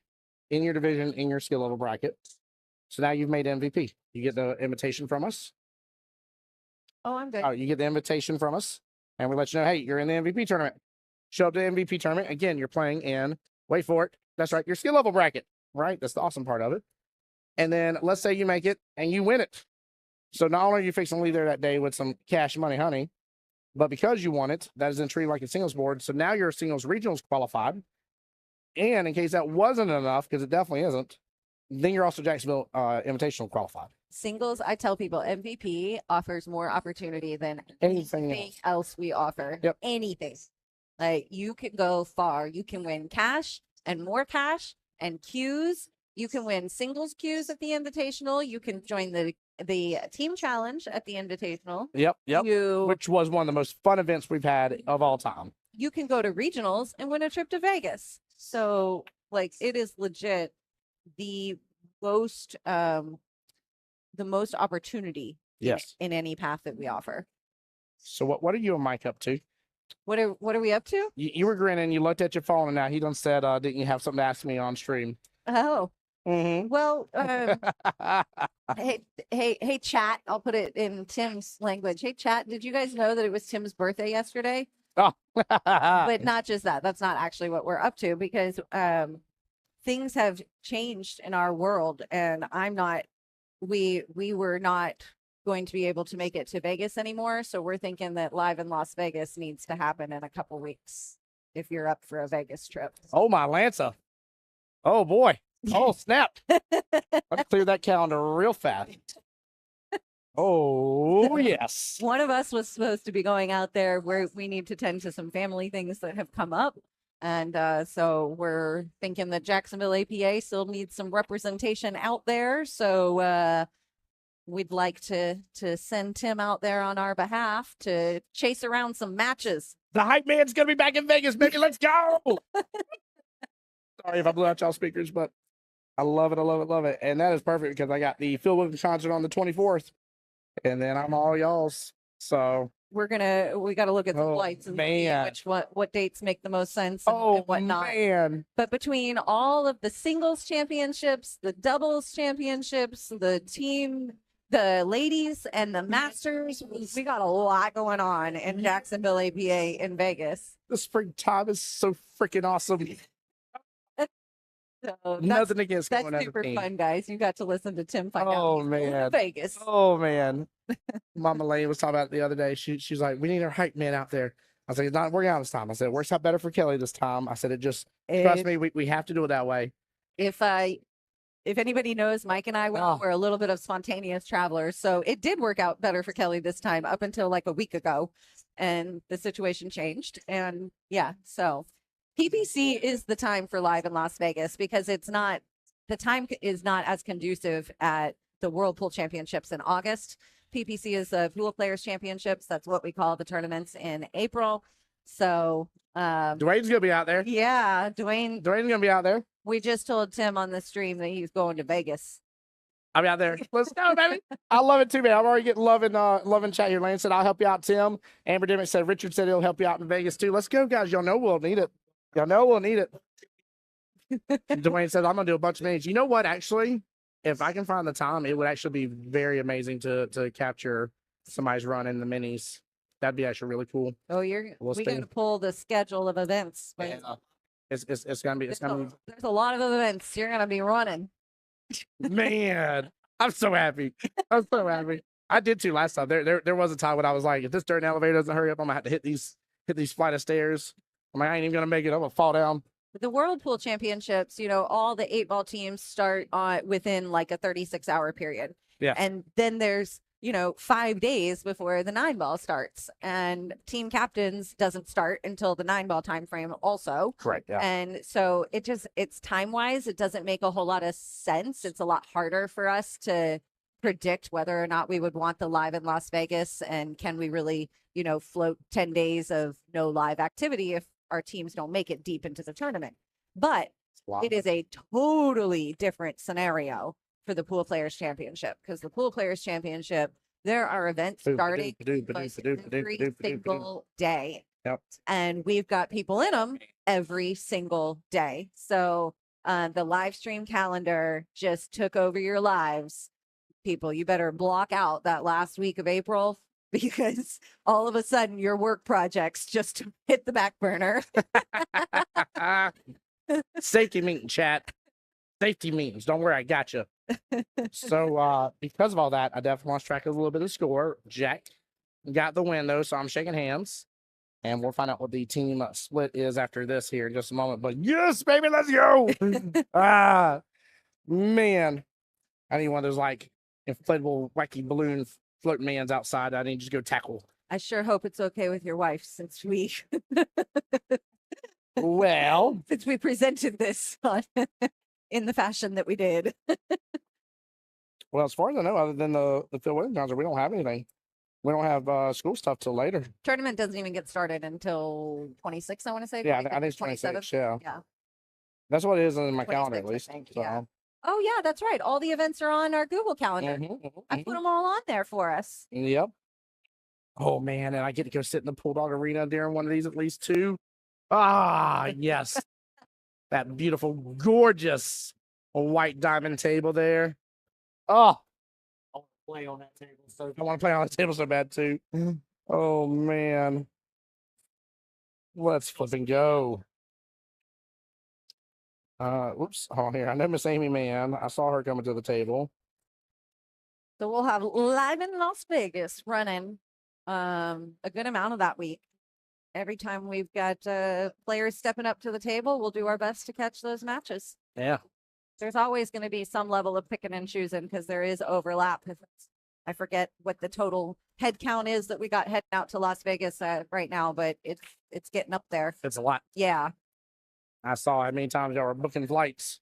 [SPEAKER 1] in your division in your skill level bracket. So now you've made MVP. You get the invitation from us.
[SPEAKER 2] Oh, I'm good.
[SPEAKER 1] Oh, you get the invitation from us, and we let you know, hey, you're in the MVP tournament. Show up to the MVP tournament. Again, you're playing in, wait for it. That's right, your skill level bracket, right? That's the awesome part of it. And then let's say you make it and you win it. So not only are you fixing to leave there that day with some cash money, honey, but because you won it, that is then treated like a singles board. So now you're singles regionals qualified. And in case that wasn't enough, because it definitely isn't, then you're also Jacksonville Invitational qualified.
[SPEAKER 2] Singles, I tell people MVP offers more opportunity than
[SPEAKER 1] Anything
[SPEAKER 2] anything else we offer.
[SPEAKER 1] Yep.
[SPEAKER 2] Anything. Like, you can go far. You can win cash and more cash and queues. You can win singles queues at the Invitational. You can join the team challenge at the Invitational.
[SPEAKER 1] Yep.
[SPEAKER 2] You
[SPEAKER 1] Which was one of the most fun events we've had of all time.
[SPEAKER 2] you can go to regionals and win a trip to Vegas. So, like, it is legit the most opportunity
[SPEAKER 1] Yes.
[SPEAKER 2] in any path that we offer.
[SPEAKER 1] So what are you and Mike up to?
[SPEAKER 2] What are we up to?
[SPEAKER 1] You were grinning. You looked at your phone, and now he done said, "Didn't you have something to ask me on stream?"
[SPEAKER 2] Oh,
[SPEAKER 1] Mm-hmm.
[SPEAKER 2] well, hey, chat. I'll put it in Tim's language. Hey, chat. Did you guys know that it was Tim's birthday yesterday?
[SPEAKER 1] Oh,
[SPEAKER 2] But not just that. That's not actually what we're up to, because things have changed in our world, and we were not going to be able to make it to Vegas anymore. So we're thinking that Live in Las Vegas needs to happen in a couple weeks if you're up for a Vegas trip.
[SPEAKER 1] oh my Lanza! Oh boy! Oh snap! Let's clear that calendar real fast. Oh yes.
[SPEAKER 2] One of us was supposed to be going out there where we need to tend to some family things that have come up. And so we're thinking that Jacksonville APA still needs some representation out there. So we'd like to send Tim out there on our behalf to chase around some matches.
[SPEAKER 1] The hype man's gonna be back in Vegas, baby. Let's go! Sorry if I blew out y'all speakers, but I love it. I love it. Love it. And that is perfect because I got the Phil Williams concert on the 24th, and then I'm all y'all's. So
[SPEAKER 2] We got to look at the flights and see
[SPEAKER 1] man.
[SPEAKER 2] what dates make the most sense and whatnot.
[SPEAKER 1] Man.
[SPEAKER 2] But between all of the singles championships, the doubles championships, the team, the ladies, and the masters, we got a lot going on in Jacksonville APA in Vegas.
[SPEAKER 1] The springtime is so freaking awesome.
[SPEAKER 2] So
[SPEAKER 1] Nothing against
[SPEAKER 2] that's
[SPEAKER 1] going out of
[SPEAKER 2] super
[SPEAKER 1] team.
[SPEAKER 2] fun, guys. You got to listen to Tim find out.
[SPEAKER 1] Oh
[SPEAKER 2] he's going to
[SPEAKER 1] man.
[SPEAKER 2] Vegas.
[SPEAKER 1] Oh man. Mama Lane was talking about it the other day. She's like, we need our hype man out there. I was like, it's not working out this time. I said, it works out better for Kelly this time. I said, trust me, we have to do it that way.
[SPEAKER 2] If anybody knows, Mike and I were a little bit of spontaneous travelers. So it did work out better for Kelly this time up until like a week ago. And the situation changed. And yeah, so PPC is the time for Live in Las Vegas, because the time is not as conducive at the World Pool Championships in August. PPC is the Pool Players Championships. That's what we call the tournaments in April. So,
[SPEAKER 1] Dwayne's gonna be out there.
[SPEAKER 2] yeah, Dwayne's
[SPEAKER 1] gonna be out there.
[SPEAKER 2] We just told Tim on the stream that he's going to Vegas.
[SPEAKER 1] I'll be out there. Let's go, baby. I love it too, man. I'm already getting loving chat here. Lane said I'll help you out, Tim. Amber Dimmick said Richard said he'll help you out in Vegas too. Let's go, guys. Y'all know we'll need it. Dwayne said I'm gonna do a bunch of minis. You know what? Actually, if I can find the time, it would actually be very amazing to capture somebody's run in the minis. That'd be actually really cool.
[SPEAKER 2] Oh, we got to pull the schedule of events.
[SPEAKER 1] Yeah. It's gonna be.
[SPEAKER 2] There's a lot of events you're gonna be running.
[SPEAKER 1] Man, I'm so happy. I did too last time. There was a time when I was like, if this dirt elevator doesn't hurry up, I'm gonna have to hit these flight of stairs. I'm like, I ain't even gonna make it. I'm gonna fall down.
[SPEAKER 2] The World Pool Championships, all the 8-ball teams start within like a 36-hour period.
[SPEAKER 1] Yeah.
[SPEAKER 2] And then there's 5 days before the 9-ball starts, and team captains doesn't start until the 9-ball time frame also.
[SPEAKER 1] Correct. Yeah.
[SPEAKER 2] And so it's time wise, it doesn't make a whole lot of sense. It's a lot harder for us to predict whether or not we would want the live in Las Vegas, and can we really float 10 days of no live activity if our teams don't make it deep into the tournament. But it is a totally different scenario for the Pool Players Championship, because the Pool Players Championship, there are events starting every single day.
[SPEAKER 1] Yep.
[SPEAKER 2] And we've got people in them every single day. So the live stream calendar just took over your lives. People, you better block out that last week of April, because all of a sudden your work projects just hit the back burner.
[SPEAKER 1] Safety meeting, chat. Safety meetings. Don't worry, I got you. So because of all that, I definitely lost track of a little bit of score. Jack got the win though, so I'm shaking hands, and we'll find out what the team split is after this here in just a moment. But yes, baby, let's go. Man, I need one of those like inflatable wacky balloon floating mans outside. I need to just go tackle.
[SPEAKER 2] I sure hope it's okay with your wife, since we since we presented this in the fashion that we did.
[SPEAKER 1] Well, as far as I know, other than the Phil Williams concert, we don't have anything. We don't have school stuff till later.
[SPEAKER 2] Tournament doesn't even get started until 26, I want to say.
[SPEAKER 1] Yeah, I think it's 26. Yeah.
[SPEAKER 2] Yeah.
[SPEAKER 1] That's what it is in my calendar, at least. So.
[SPEAKER 2] Yeah. Oh, yeah, that's right. All the events are on our Google Calendar. I put them all on there for us.
[SPEAKER 1] Yep. Oh, man, and I get to go sit in the Pool Dog Arena during one of these at least too. Ah, yes. That beautiful, gorgeous white diamond table there. Oh, I want to play on that table. So I want to play on the table so bad too. Oh, man. Let's flip and go. Whoops. Hold on here. I know Miss Amy Man. I saw her coming to the table.
[SPEAKER 2] So we'll have live in Las Vegas running a good amount of that week. Every time we've got players stepping up to the table, we'll do our best to catch those matches.
[SPEAKER 1] Yeah.
[SPEAKER 2] There's always going to be some level of picking and choosing, because there is overlap. I forget what the total head count is that we got heading out to Las Vegas right now, but it's getting up there.
[SPEAKER 1] It's a lot.
[SPEAKER 2] Yeah.
[SPEAKER 1] I saw how many times y'all were booking flights.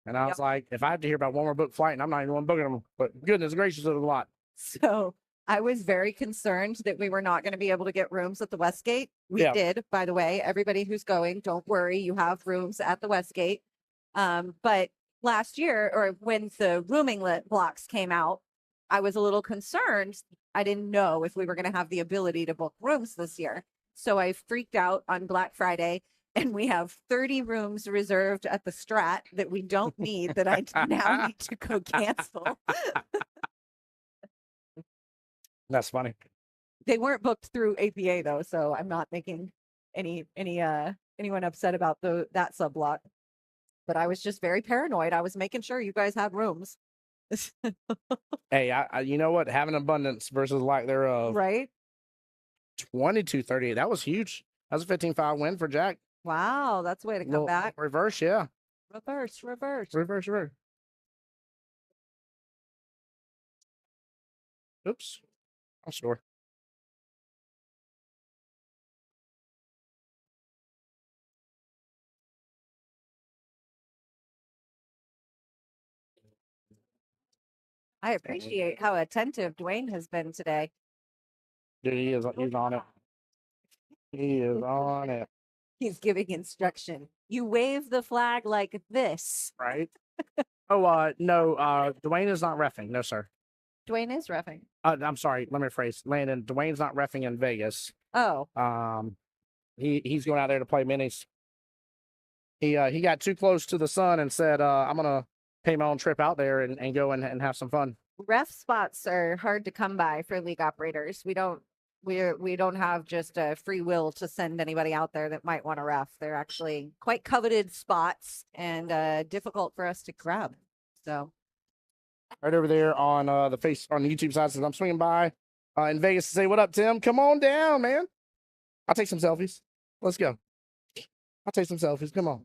[SPEAKER 1] And I was like, if I have to hear about one more booked flight, and I'm not even one booking them, but goodness gracious, it was a lot.
[SPEAKER 2] So I was very concerned that we were not going to be able to get rooms at the Westgate. We did, by the way. Everybody who's going, don't worry, you have rooms at the Westgate. But last year, or when the rooming blocks came out, I was a little concerned. I didn't know if we were going to have the ability to book rooms this year. So I freaked out on Black Friday, and we have 30 rooms reserved at the Strat that we don't need, that I now need to go cancel.
[SPEAKER 1] That's funny.
[SPEAKER 2] They weren't booked through APA though, so I'm not making anyone upset about that sub block. But I was just very paranoid. I was making sure you guys had rooms.
[SPEAKER 1] Hey, I you know what? Having abundance versus lack thereof.
[SPEAKER 2] Right.
[SPEAKER 1] 22-38. That was huge. That was a 15-5 win for Jack.
[SPEAKER 2] Wow, that's a way to come back.
[SPEAKER 1] Reverse, yeah.
[SPEAKER 2] Reverse.
[SPEAKER 1] Oops. I'm sure.
[SPEAKER 2] I appreciate how attentive Dwayne has been today.
[SPEAKER 1] Dude, he's on it. He is on it,
[SPEAKER 2] He's giving instruction. You wave the flag like this.
[SPEAKER 1] right? Oh, no, Dwayne is not reffing. No, sir.
[SPEAKER 2] Dwayne is reffing.
[SPEAKER 1] I'm sorry. Let me rephrase. Landon, Dwayne's not reffing in Vegas.
[SPEAKER 2] Oh,
[SPEAKER 1] He's going out there to play minis. He got too close to the sun and said, I'm gonna pay my own trip out there and go and have some fun.
[SPEAKER 2] ref spots are hard to come by for league operators. We don't have just a free will to send anybody out there that might want to ref. They're actually quite coveted spots and difficult for us to grab. So
[SPEAKER 1] Right over there on the YouTube side says I'm swinging by in Vegas to say what up, Tim. Come on down, man. I'll take some selfies. Let's go. I'll take some selfies. Come on.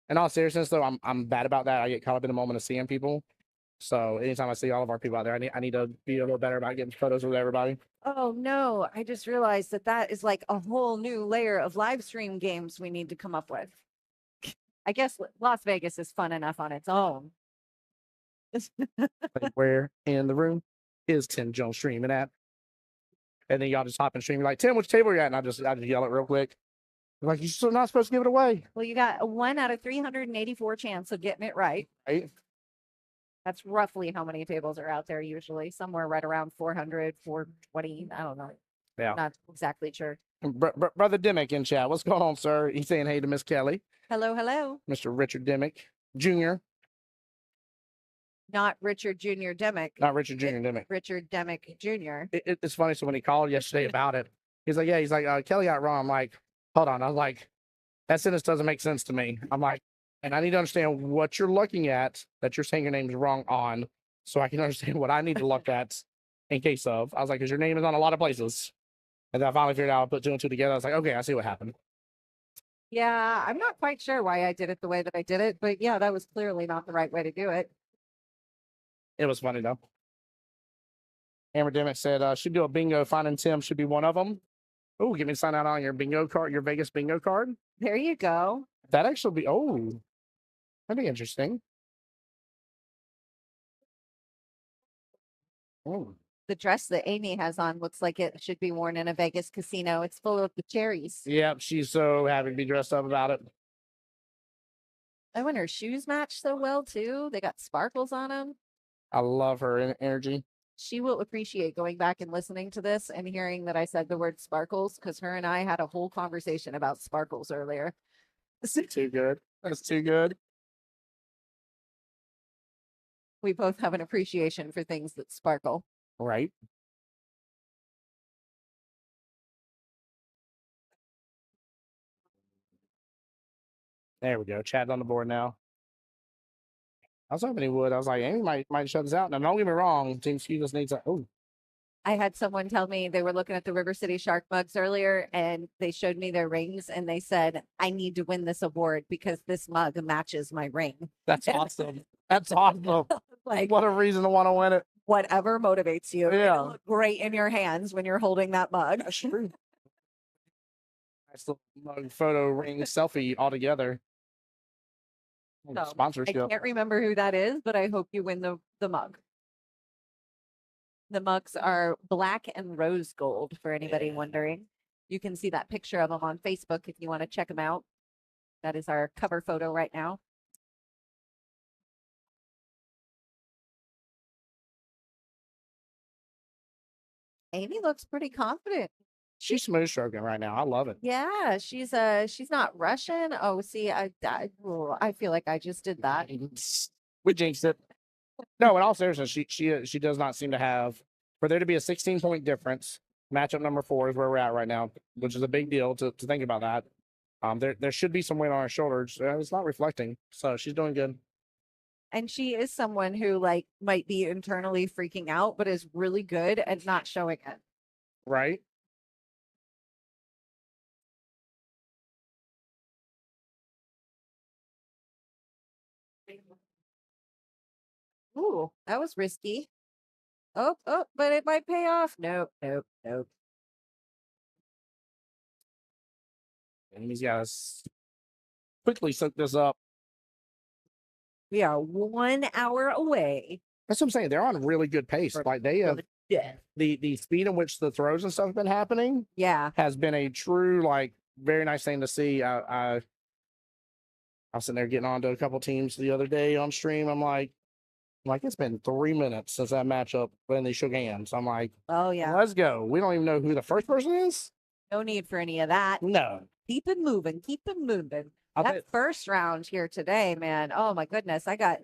[SPEAKER 1] In all seriousness, though, I'm bad about that. I get caught up in the moment of seeing people. So anytime I see all of our people out there, I need to be a little better about getting photos with everybody.
[SPEAKER 2] oh no, I just realized that is like a whole new layer of live stream games we need to come up with. I guess Las Vegas is fun enough on its own.
[SPEAKER 1] Like, where in the room is Tim Jones streaming at? And then y'all just hop and stream. You're like, Tim, which table are you at? And I just yell it real quick. I'm like, you're still not supposed to give it away.
[SPEAKER 2] Well, you got a 1 out of 384 chance of getting it right.
[SPEAKER 1] Right?
[SPEAKER 2] That's roughly how many tables are out there usually, somewhere right around 400, 420. I don't know.
[SPEAKER 1] Yeah.
[SPEAKER 2] Not exactly sure.
[SPEAKER 1] Brother Dimmick in chat. What's going on, sir? He's saying hey to Miss Kelly.
[SPEAKER 2] Hello, hello.
[SPEAKER 1] Mr. Richard Dimmick Jr.
[SPEAKER 2] Not Richard Jr. Demick.
[SPEAKER 1] Not Richard Jr. Dimmick.
[SPEAKER 2] Richard Demick Jr.
[SPEAKER 1] It's funny. So when he called yesterday about it, he's like, Kelly got it wrong. I'm like, hold on. I was like, that sentence doesn't make sense to me. I'm like, and I need to understand what you're looking at that you're saying your name's wrong on, so I can understand what I need to look at in case of. I was like, because your name is on a lot of places. And then I finally figured out, I put two and two together. I was like, okay, I see what happened.
[SPEAKER 2] Yeah, I'm not quite sure why I did it the way that I did it, but yeah, that was clearly not the right way to do it.
[SPEAKER 1] It was funny though. Amber Dimmick said, should do a bingo. Finding Tim should be one of them. Oh, give me a sign out on your bingo card, your Vegas bingo card.
[SPEAKER 2] There you go.
[SPEAKER 1] That actually be, that'd be interesting. Oh,
[SPEAKER 2] The dress that Amy has on looks like it should be worn in a Vegas casino. It's full of the cherries.
[SPEAKER 1] yep, she's so happy to be dressed up about it.
[SPEAKER 2] I wonder, her shoes match so well too. They got sparkles on them.
[SPEAKER 1] I love her energy.
[SPEAKER 2] She will appreciate going back and listening to this and hearing that I said the word sparkles, because her and I had a whole conversation about sparkles earlier.
[SPEAKER 1] Too good. That's too good.
[SPEAKER 2] We both have an appreciation for things that sparkle.
[SPEAKER 1] Right. There we go. Chat's on the board now. I was hoping he would. I was like, Amy might shut this out. Now, don't get me wrong. Team Ski just needs a. Oh,
[SPEAKER 2] I had someone tell me they were looking at the River City Shark mugs earlier and they showed me their rings and they said, I need to win this award because this mug matches my ring.
[SPEAKER 1] that's awesome. That's awesome.
[SPEAKER 2] Like,
[SPEAKER 1] What a reason to want to win it.
[SPEAKER 2] whatever motivates you.
[SPEAKER 1] Yeah.
[SPEAKER 2] It'll look great in your hands when you're holding that mug.
[SPEAKER 1] That's true. Nice little mug photo ring selfie all together.
[SPEAKER 2] So, I
[SPEAKER 1] Sponsorship.
[SPEAKER 2] can't remember who that is, but I hope you win the mug. The mugs are black and rose gold for anybody wondering. You can see that picture of them on Facebook if you want to check them out. That is our cover photo right now. Amy looks pretty confident.
[SPEAKER 1] She's smooth stroking right now. I love it.
[SPEAKER 2] Yeah, she's not Russian. Oh, see, I feel like I just did that.
[SPEAKER 1] We jinxed it. No, in all seriousness, she does not seem to have, for there to be a 16-point difference. Matchup number 4 is where we're at right now, which is a big deal to think about that. There should be some weight on her shoulders. It's not reflecting, so she's doing good.
[SPEAKER 2] And she is someone who like might be internally freaking out, but is really good at not showing it.
[SPEAKER 1] Right?
[SPEAKER 2] Ooh, that was risky. Oh, but it might pay off. Nope.
[SPEAKER 1] Amy's got to quickly soak this up.
[SPEAKER 2] We are 1 hour away.
[SPEAKER 1] That's what I'm saying. They're on really good pace. Like they have
[SPEAKER 2] Yeah.
[SPEAKER 1] The speed in which the throws and stuff have been happening
[SPEAKER 2] Yeah.
[SPEAKER 1] has been a true, like, very nice thing to see. I was sitting there getting on to a couple teams the other day on stream. I'm like, it's been 3 minutes since that matchup when they shook hands. I'm like,
[SPEAKER 2] Oh yeah.
[SPEAKER 1] let's go. We don't even know who the first person is.
[SPEAKER 2] No need for any of that.
[SPEAKER 1] No.
[SPEAKER 2] Keep it moving. Keep it moving.
[SPEAKER 1] I'll
[SPEAKER 2] That
[SPEAKER 1] bet-
[SPEAKER 2] first round here today, man. Oh my goodness. I got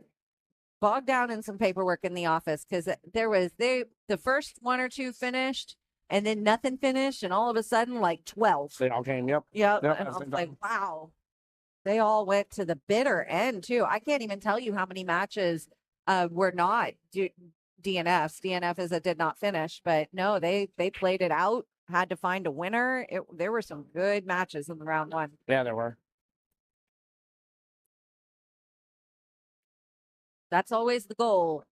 [SPEAKER 2] bogged down in some paperwork in the office because the first one or two finished and then nothing finished, and all of a sudden like 12.
[SPEAKER 1] They all came. Yep.
[SPEAKER 2] Yep.
[SPEAKER 1] Yep,
[SPEAKER 2] And
[SPEAKER 1] that's
[SPEAKER 2] I was
[SPEAKER 1] the
[SPEAKER 2] like,
[SPEAKER 1] time.
[SPEAKER 2] wow. They all went to the bitter end too. I can't even tell you how many matches were not DNFs. DNF is a did not finish, but no, they played it out, had to find a winner. There were some good matches in the round one.
[SPEAKER 1] Yeah, there were.
[SPEAKER 2] That's always the goal.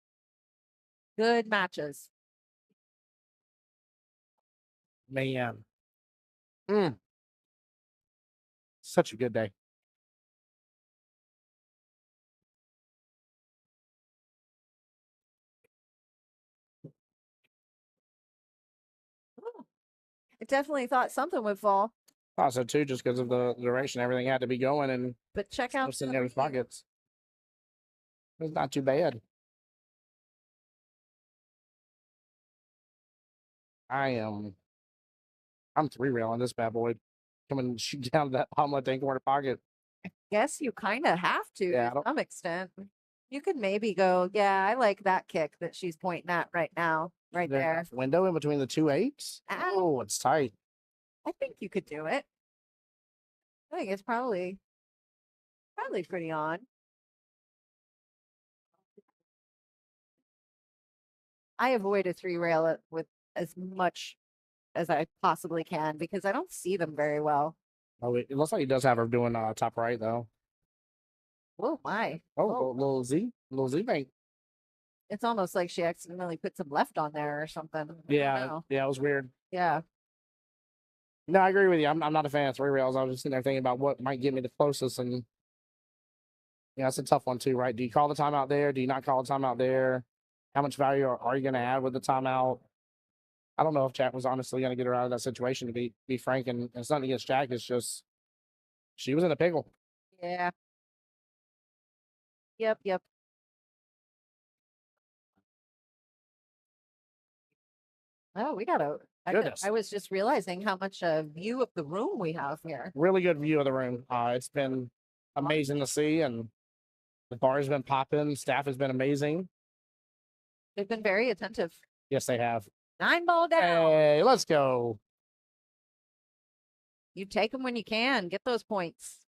[SPEAKER 2] Good matches.
[SPEAKER 1] Man. Mm. Such a good day.
[SPEAKER 2] I definitely thought something would fall,
[SPEAKER 1] Also, too, just because of the direction everything had to be going and
[SPEAKER 2] but check out
[SPEAKER 1] what's in
[SPEAKER 2] the
[SPEAKER 1] their
[SPEAKER 2] review.
[SPEAKER 1] pockets. It's not too bad. I'm 3-railing this bad boy. Coming and shoot down that bottom left-hand corner pocket.
[SPEAKER 2] Guess you kind of have to
[SPEAKER 1] Yeah, I
[SPEAKER 2] to
[SPEAKER 1] don't-
[SPEAKER 2] some extent. You could maybe go, yeah, I like that kick that she's pointing at right now, right
[SPEAKER 1] There's
[SPEAKER 2] there.
[SPEAKER 1] enough window in between the 2 8s.
[SPEAKER 2] Ah.
[SPEAKER 1] Oh, it's tight.
[SPEAKER 2] I think you could do it. I think it's probably pretty on. I avoid a 3-rail it with as much as I possibly can because I don't see them very well.
[SPEAKER 1] Oh, it looks like he does have her doing top right though.
[SPEAKER 2] Oh my.
[SPEAKER 1] Oh, little Z bank.
[SPEAKER 2] It's almost like she accidentally put some left on there or something. I don't
[SPEAKER 1] Yeah,
[SPEAKER 2] know.
[SPEAKER 1] yeah, it was weird.
[SPEAKER 2] Yeah.
[SPEAKER 1] No, I agree with you. I'm not a fan of 3-rails. I was just sitting there thinking about what might get me the closest, and yeah, it's a tough one too, right? Do you call the timeout there? Do you not call the timeout there? How much value are you going to add with the timeout? I don't know if Jack was honestly going to get her out of that situation. To be frank, and it's nothing against Jack. It's just she was in a pickle.
[SPEAKER 2] Yeah. Yep. Oh, we got a.
[SPEAKER 1] Goodness.
[SPEAKER 2] I was just realizing how much view of the room we have here.
[SPEAKER 1] Really good view of the room. It's been amazing to see, and the bar has been popping. Staff has been amazing.
[SPEAKER 2] They've been very attentive.
[SPEAKER 1] Yes, they have.
[SPEAKER 2] 9-ball down.
[SPEAKER 1] Hey, let's go.
[SPEAKER 2] You take them when you can. Get those points.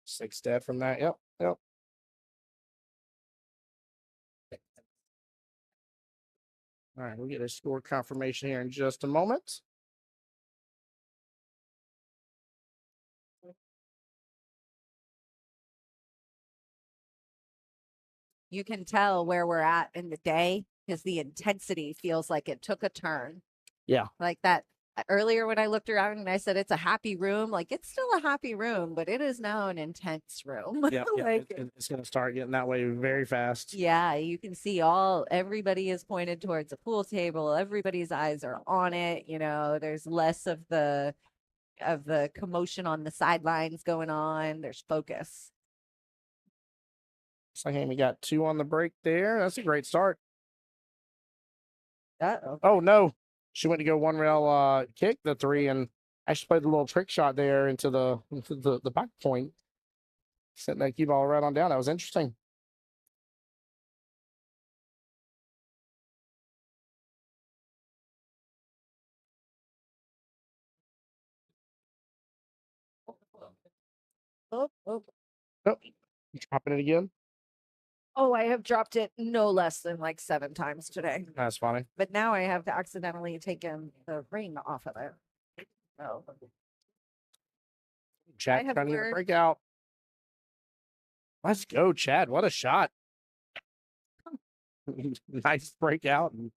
[SPEAKER 1] Six dead from that. Yep. All right, we'll get a score confirmation here in just a moment.
[SPEAKER 2] You can tell where we're at in the day because the intensity feels like it took a turn.
[SPEAKER 1] Yeah.
[SPEAKER 2] Like that earlier when I looked around and I said it's a happy room, like it's still a happy room, but it is now an intense room.
[SPEAKER 1] Yeah,
[SPEAKER 2] Like,
[SPEAKER 1] it's going to start getting that way very fast.
[SPEAKER 2] yeah, you can see everybody is pointed towards a pool table. Everybody's eyes are on it. You know, there's less of the commotion on the sidelines going on. There's focus.
[SPEAKER 1] So we got 2 on the break there. That's a great start.
[SPEAKER 2] Uh-oh.
[SPEAKER 1] Oh no, she went to go 1-rail kick the 3 and actually played a little trick shot there into the back point. Sent that cue ball right on down. That was interesting.
[SPEAKER 2] Oh,
[SPEAKER 1] Oh, dropping it again.
[SPEAKER 2] oh, I have dropped it no less than like 7 times today.
[SPEAKER 1] That's funny.
[SPEAKER 2] But now I have to accidentally taken the ring off of it. Oh.
[SPEAKER 1] Chad
[SPEAKER 2] have
[SPEAKER 1] trying to get a
[SPEAKER 2] learned-
[SPEAKER 1] breakout. Let's go, Chad. What a shot. Nice breakout. And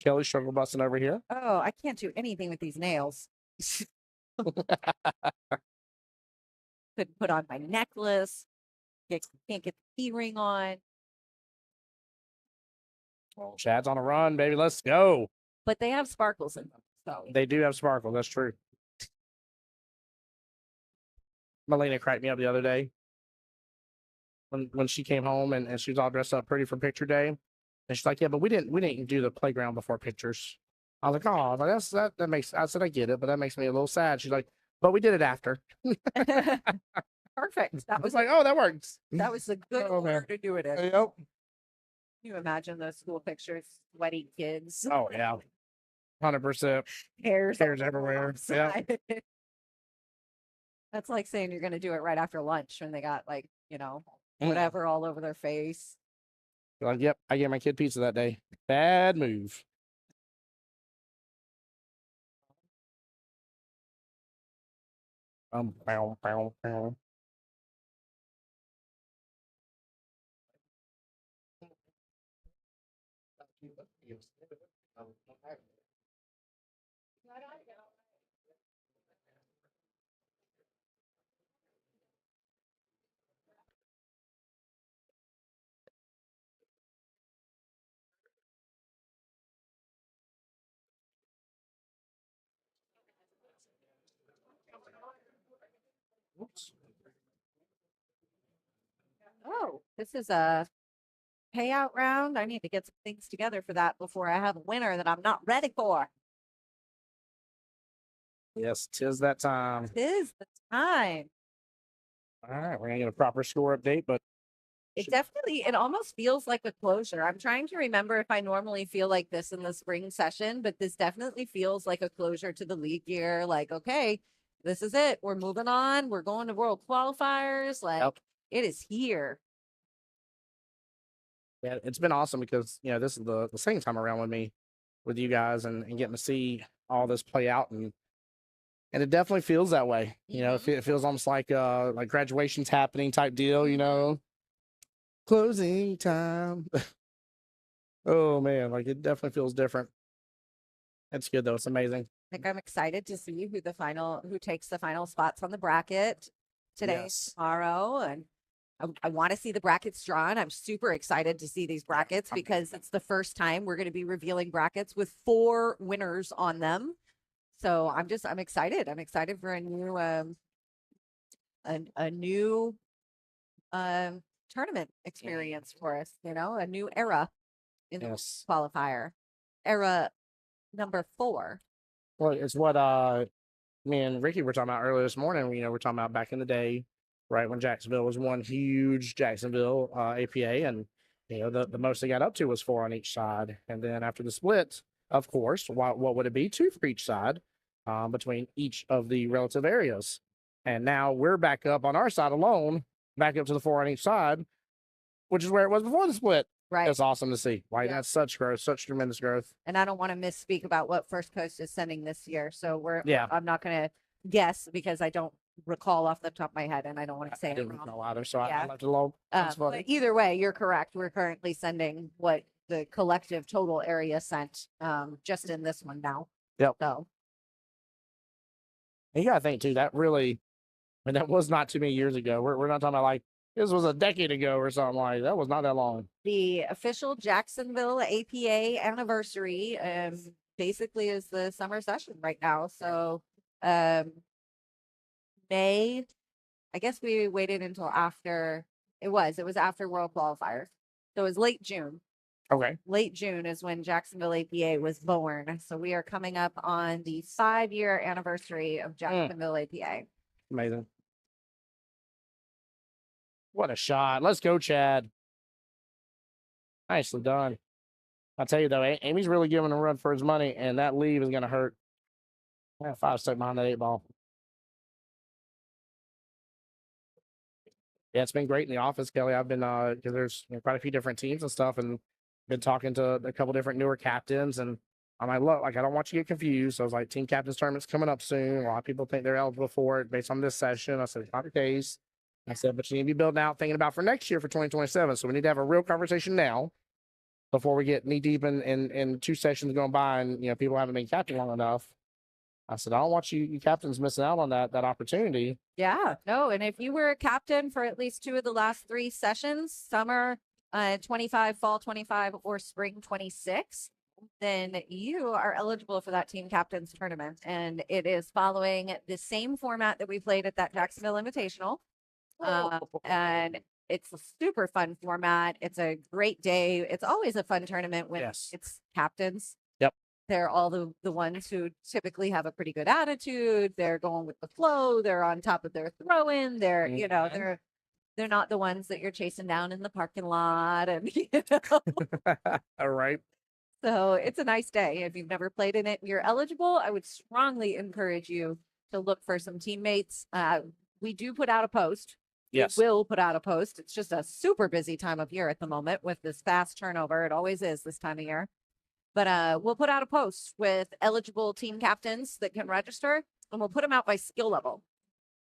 [SPEAKER 1] Kelly struggle busting over here.
[SPEAKER 2] Oh, I can't do anything with these nails. Couldn't put on my necklace. can't get the key ring on.
[SPEAKER 1] Oh, Chad's on a run, baby. Let's go.
[SPEAKER 2] But they have sparkles in them. So
[SPEAKER 1] They do have sparkle. That's true. Melina cracked me up the other day when she came home and she was all dressed up pretty for picture day. And she's like, yeah, but we didn't do the playground before pictures. I was like, oh, I was like, that makes, I said, I get it, but that makes me a little sad. She's like, but we did it after.
[SPEAKER 2] perfect.
[SPEAKER 1] I was like, oh, that works.
[SPEAKER 2] That was a good
[SPEAKER 1] Oh, man.
[SPEAKER 2] order to do it in.
[SPEAKER 1] Yep.
[SPEAKER 2] Can you imagine those school pictures? Sweaty kids.
[SPEAKER 1] Oh, yeah. 100%.
[SPEAKER 2] Hairs
[SPEAKER 1] Everywhere. Yeah.
[SPEAKER 2] That's like saying you're going to do it right after lunch when they got like, you know,
[SPEAKER 1] Mm.
[SPEAKER 2] whatever all over their face.
[SPEAKER 1] Like, yep, I gave my kid pizza that day. Bad move. Bow, bow, bow. Oops.
[SPEAKER 2] Oh, this is a payout round. I need to get some things together for that before I have a winner that I'm not ready for.
[SPEAKER 1] Yes, tis that time.
[SPEAKER 2] This the time.
[SPEAKER 1] All right, we're gonna get a proper score update, but
[SPEAKER 2] It definitely, it almost feels like a closure. I'm trying to remember if I normally feel like this in the spring session, but this definitely feels like a closure to the league year. Like, okay, this is it. We're moving on. We're going to World Qualifiers. Like,
[SPEAKER 1] Yep.
[SPEAKER 2] it is here.
[SPEAKER 1] yeah, it's been awesome because this is the second time around with you guys and getting to see all this play out and it definitely feels that way. It feels almost like graduation's happening type deal. Closing time. Oh man, like it definitely feels different. It's good though. It's amazing.
[SPEAKER 2] Like, I'm excited to see who takes the final spots on the bracket today,
[SPEAKER 1] Yes.
[SPEAKER 2] tomorrow. And I want to see the brackets drawn. I'm super excited to see these brackets because it's the first time we're going to be revealing brackets with 4 winners on them. So I'm excited. I'm excited for a new tournament experience for us, a new era in the
[SPEAKER 1] Yes.
[SPEAKER 2] qualifier. Era number 4.
[SPEAKER 1] Well, it's what me and Ricky were talking about earlier this morning. We're talking about back in the day, right when Jacksonville was one huge Jacksonville APA, and the most they got up to was 4 on each side, and then after the split, of course, what would it be? 2 for each side, between each of the relative areas, and now we're back up on our side alone, back up to the 4 on each side, which is where it was before the split.
[SPEAKER 2] Right.
[SPEAKER 1] It's awesome to see. Like
[SPEAKER 2] Yeah.
[SPEAKER 1] that's such growth, such tremendous growth.
[SPEAKER 2] And I don't want to misspeak about what First Coast is sending this year. So
[SPEAKER 1] Yeah.
[SPEAKER 2] I'm not going to guess because I don't recall off the top of my head and I don't want to
[SPEAKER 1] I
[SPEAKER 2] say it
[SPEAKER 1] didn't
[SPEAKER 2] wrong.
[SPEAKER 1] know either, so I
[SPEAKER 2] Yeah.
[SPEAKER 1] left it alone. That's
[SPEAKER 2] But
[SPEAKER 1] funny.
[SPEAKER 2] either way, you're correct. We're currently sending what the collective total area sent just in this one now.
[SPEAKER 1] Yep.
[SPEAKER 2] So
[SPEAKER 1] And you gotta think too, that really, that was not too many years ago. We're not talking about like this was a decade ago or something like that. Was not that long.
[SPEAKER 2] the official Jacksonville APA anniversary basically is the summer session right now. So May, I guess we waited until after it was after World Qualifiers. So it was late June.
[SPEAKER 1] Okay.
[SPEAKER 2] Late June is when Jacksonville APA was born. So we are coming up on the 5-year anniversary of Jacksonville APA.
[SPEAKER 1] Amazing. What a shot. Let's go, Chad. Nicely done. I'll tell you though, Amy's really giving a run for his money, and that leave is gonna hurt. I have 5 stuck behind that 8 ball. Yeah, it's been great in the office, Kelly. I've been because there's quite a few different teams and stuff, and been talking to a couple different newer captains, and I'm like, look, like I don't want you to get confused. So I was like, team captains tournament's coming up soon. A lot of people think they're eligible for it based on this session. I said, it's not the case. I said, but you need to be building out, thinking about for next year for 2027. So we need to have a real conversation now before we get knee deep in 2 sessions going by and people haven't been captain long enough. I said, I don't want you captains missing out on that opportunity.
[SPEAKER 2] Yeah, no. And if you were a captain for at least 2 of the last 3 sessions, summer 25, fall 25, or spring 26, then you are eligible for that team captains tournament. And it is following the same format that we played at that Jacksonville Invitational. And it's a super fun format. It's a great day. It's always a fun tournament when it's captains.
[SPEAKER 1] Yep.
[SPEAKER 2] They're all the ones who typically have a pretty good attitude. They're going with the flow. They're on top of their throw-in. They're, you know, they're not the ones that you're chasing down in the parking lot. And
[SPEAKER 1] All right.
[SPEAKER 2] So it's a nice day. If you've never played in it and you're eligible, I would strongly encourage you to look for some teammates. We do put out a post.
[SPEAKER 1] Yes.
[SPEAKER 2] We will put out a post. It's just a super busy time of year at the moment with this fast turnover. It always is this time of year. But we'll put out a post with eligible team captains that can register, and we'll put them out by skill level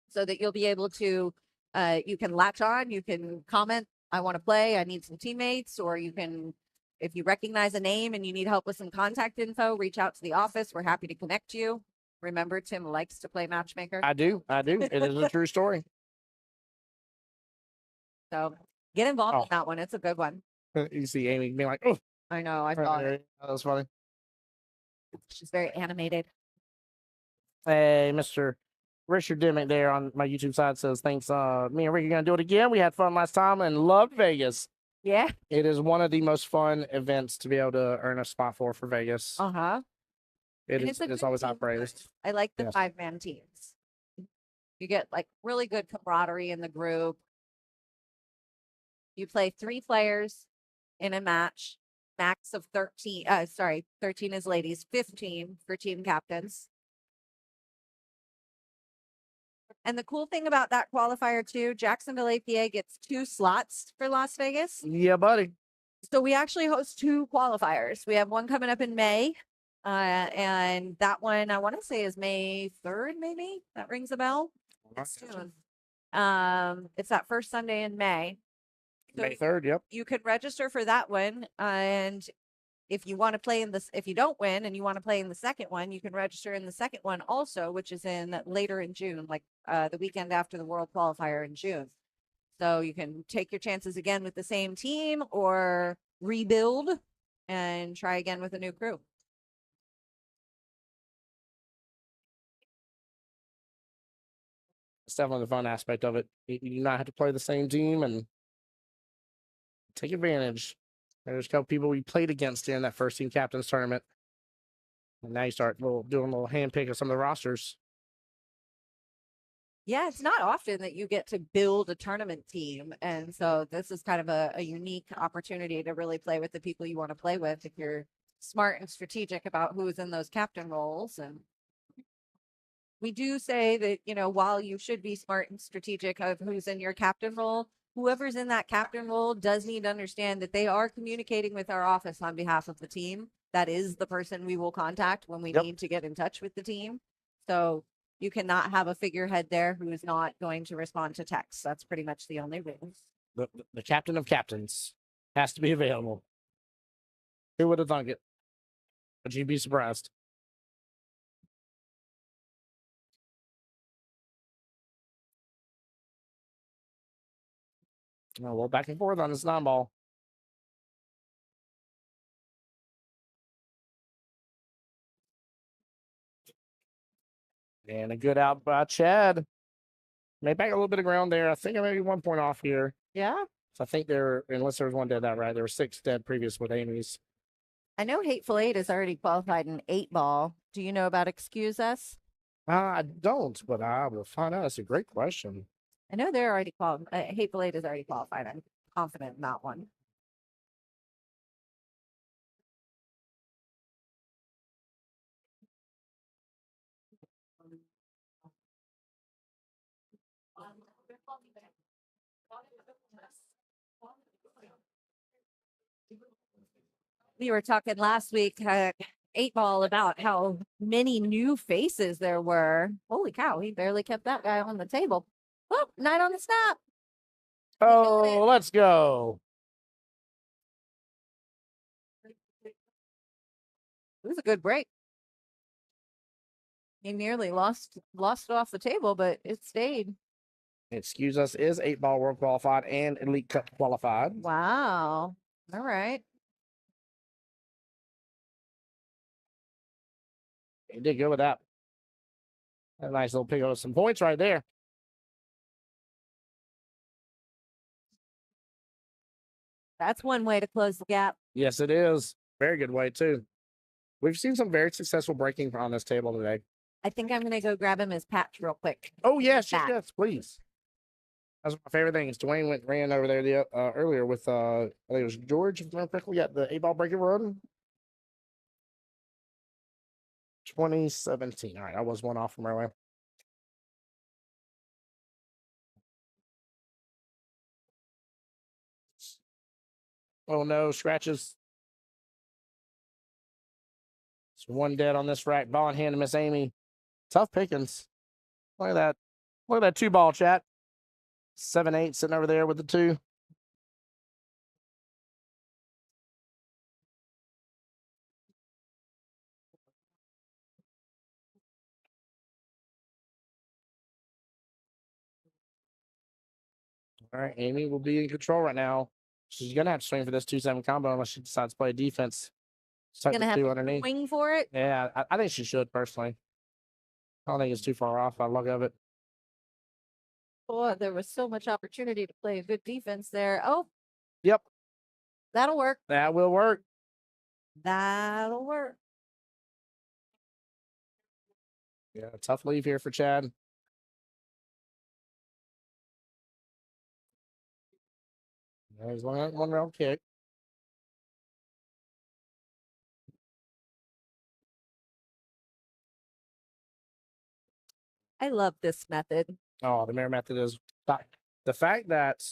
[SPEAKER 2] so that you'll be able to, you can latch on, you can comment, I want to play, I need some teammates, or you can, if you recognize a name and you need help with some contact info, reach out to the office. We're happy to connect you. Remember, Tim likes to play matchmaker.
[SPEAKER 1] I do. It is a true story.
[SPEAKER 2] So get involved in that one. It's a good one.
[SPEAKER 1] You see Amy being like, oh.
[SPEAKER 2] I know. I thought
[SPEAKER 1] that was funny.
[SPEAKER 2] She's very animated.
[SPEAKER 1] Hey, Mr. Richard Dimmick there on my YouTube side says, thanks. Me and Rick are going to do it again. We had fun last time and loved Vegas.
[SPEAKER 2] Yeah.
[SPEAKER 1] It is one of the most fun events to be able to earn a spot for Vegas.
[SPEAKER 2] Uh-huh.
[SPEAKER 1] It's always high praised.
[SPEAKER 2] I like the 5-man teams. You get like really good camaraderie in the group. You play 3 players in a match, max of 13. 13 is ladies, 15 for team captains. And the cool thing about that qualifier too, Jacksonville APA gets 2 slots for Las Vegas.
[SPEAKER 1] Yeah, buddy.
[SPEAKER 2] So we actually host 2 qualifiers. We have one coming up in May. And that one I want to say is May 3rd, maybe. That rings a bell. It's soon. It's that first Sunday in May. So
[SPEAKER 1] May 3rd, yep.
[SPEAKER 2] You can register for that one. And if you want to play in this, if you don't win and you want to play in the second one, you can register in the second one also, which is in later in June, like the weekend after the World Qualifier in June. So you can take your chances again with the same team or rebuild and try again with a new crew.
[SPEAKER 1] It's definitely the fun aspect of it. You do not have to play the same team and take advantage. There's a couple people we played against during that first team captains tournament. And now you start doing a little handpick of some of the rosters.
[SPEAKER 2] Yeah, it's not often that you get to build a tournament team. And so this is kind of a unique opportunity to really play with the people you want to play with if you're smart and strategic about who's in those captain roles. And we do say that, you know, while you should be smart and strategic of who's in your captain role, whoever's in that captain role does need to understand that they are communicating with our office on behalf of the team. That is the person we will contact when we need to get in touch with the team. So you cannot have a figurehead there who is not going to respond to text. That's pretty much the only rule.
[SPEAKER 1] The captain of captains has to be available. Who would have thunk it? But you'd be surprised. Oh, well, back and forth on this 9-ball. And a good out by Chad. Made back a little bit of ground there. I think I may be 1 point off here.
[SPEAKER 2] Yeah.
[SPEAKER 1] So I think there, unless there was one dead that right, there were 6 dead previous with Amy's.
[SPEAKER 2] I know Hateful Eight has already qualified in 8-ball. Do you know about Excuse Us?
[SPEAKER 1] I don't, but I will find out. That's a great question.
[SPEAKER 2] I know they're already qualified. Hateful Eight is already qualified. I'm confident in that one. We were talking last week, 8-ball, about how many new faces there were. Holy cow, he barely kept that guy on the table. Oh, 9 on the snap.
[SPEAKER 1] Oh, let's go.
[SPEAKER 2] It was a good break. He nearly lost it off the table, but it stayed.
[SPEAKER 1] Excuse us, is 8-ball World Qualified and Elite Cup qualified.
[SPEAKER 2] Wow. All right.
[SPEAKER 1] He did good with that. A nice little pick up some points right there.
[SPEAKER 2] That's one way to close the gap.
[SPEAKER 1] Yes, it is. Very good way, too. We've seen some very successful breaking on this table today.
[SPEAKER 2] I think I'm going to go grab him his patch real quick.
[SPEAKER 1] Oh, yes,
[SPEAKER 2] Back.
[SPEAKER 1] yes, please. That's my favorite thing. Is Dwayne ran over there earlier with, I think it was George, if I remember correctly, at the 8-ball breaking run. 2017. All right, I was one off from earlier. Oh, no, scratches. It's one dead on this rack. Ball in hand to Miss Amy. Tough pickings. Look at that. Look at that 2-ball, chat. 7-8 sitting over there with the 2. All right, Amy will be in control right now. She's gonna have to swing for this 2-7 combo unless she decides to play defense. Tuck
[SPEAKER 2] Gonna
[SPEAKER 1] the
[SPEAKER 2] have
[SPEAKER 1] 2
[SPEAKER 2] to
[SPEAKER 1] underneath.
[SPEAKER 2] swing for it.
[SPEAKER 1] Yeah, I think she should personally. I don't think it's too far off by the look of it.
[SPEAKER 2] Boy, there was so much opportunity to play a good defense there. Oh,
[SPEAKER 1] Yep,
[SPEAKER 2] that'll work.
[SPEAKER 1] that will work.
[SPEAKER 2] That'll work.
[SPEAKER 1] Yeah, tough leave here for Chad. There's one round kick.
[SPEAKER 2] I love this method.
[SPEAKER 1] Oh, the mirror method is the fact that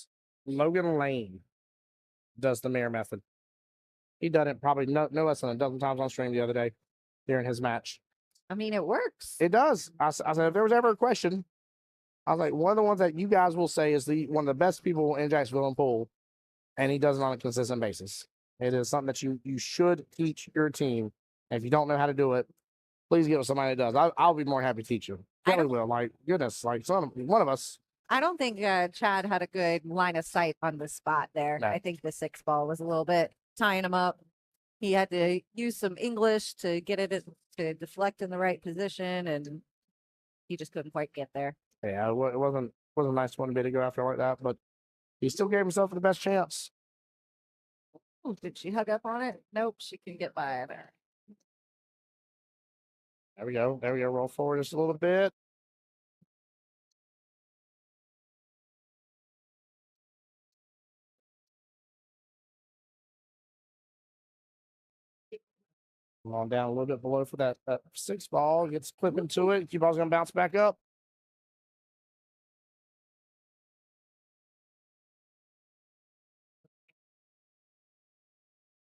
[SPEAKER 1] Logan Lane does the mirror method. He done it probably no less than a dozen times on stream the other day during his match.
[SPEAKER 2] I mean, it works.
[SPEAKER 1] It does. I said if there was ever a question, I was like, one of the ones that you guys will say is one of the best people in Jacksonville and Pool, and he does it on a consistent basis. It is something that you should teach your team. And if you don't know how to do it, please get with somebody that does. I'll be more happy to teach you. Kelly will. Like goodness, like one of us.
[SPEAKER 2] I don't think Chad had a good line of sight on the spot there.
[SPEAKER 1] No.
[SPEAKER 2] I think the 6-ball was a little bit tying him up. He had to use some English to get it to deflect in the right position, and he just couldn't quite get there.
[SPEAKER 1] Yeah, it wasn't a nice one to be to go after like that, but he still gave himself the best chance.
[SPEAKER 2] Ooh, did she hug up on it? Nope, she can get by there.
[SPEAKER 1] There we go. There we go. Roll forward just a little bit. Come on down a little bit below for that 6-ball. Gets clipping to it. Cue ball's gonna bounce back up.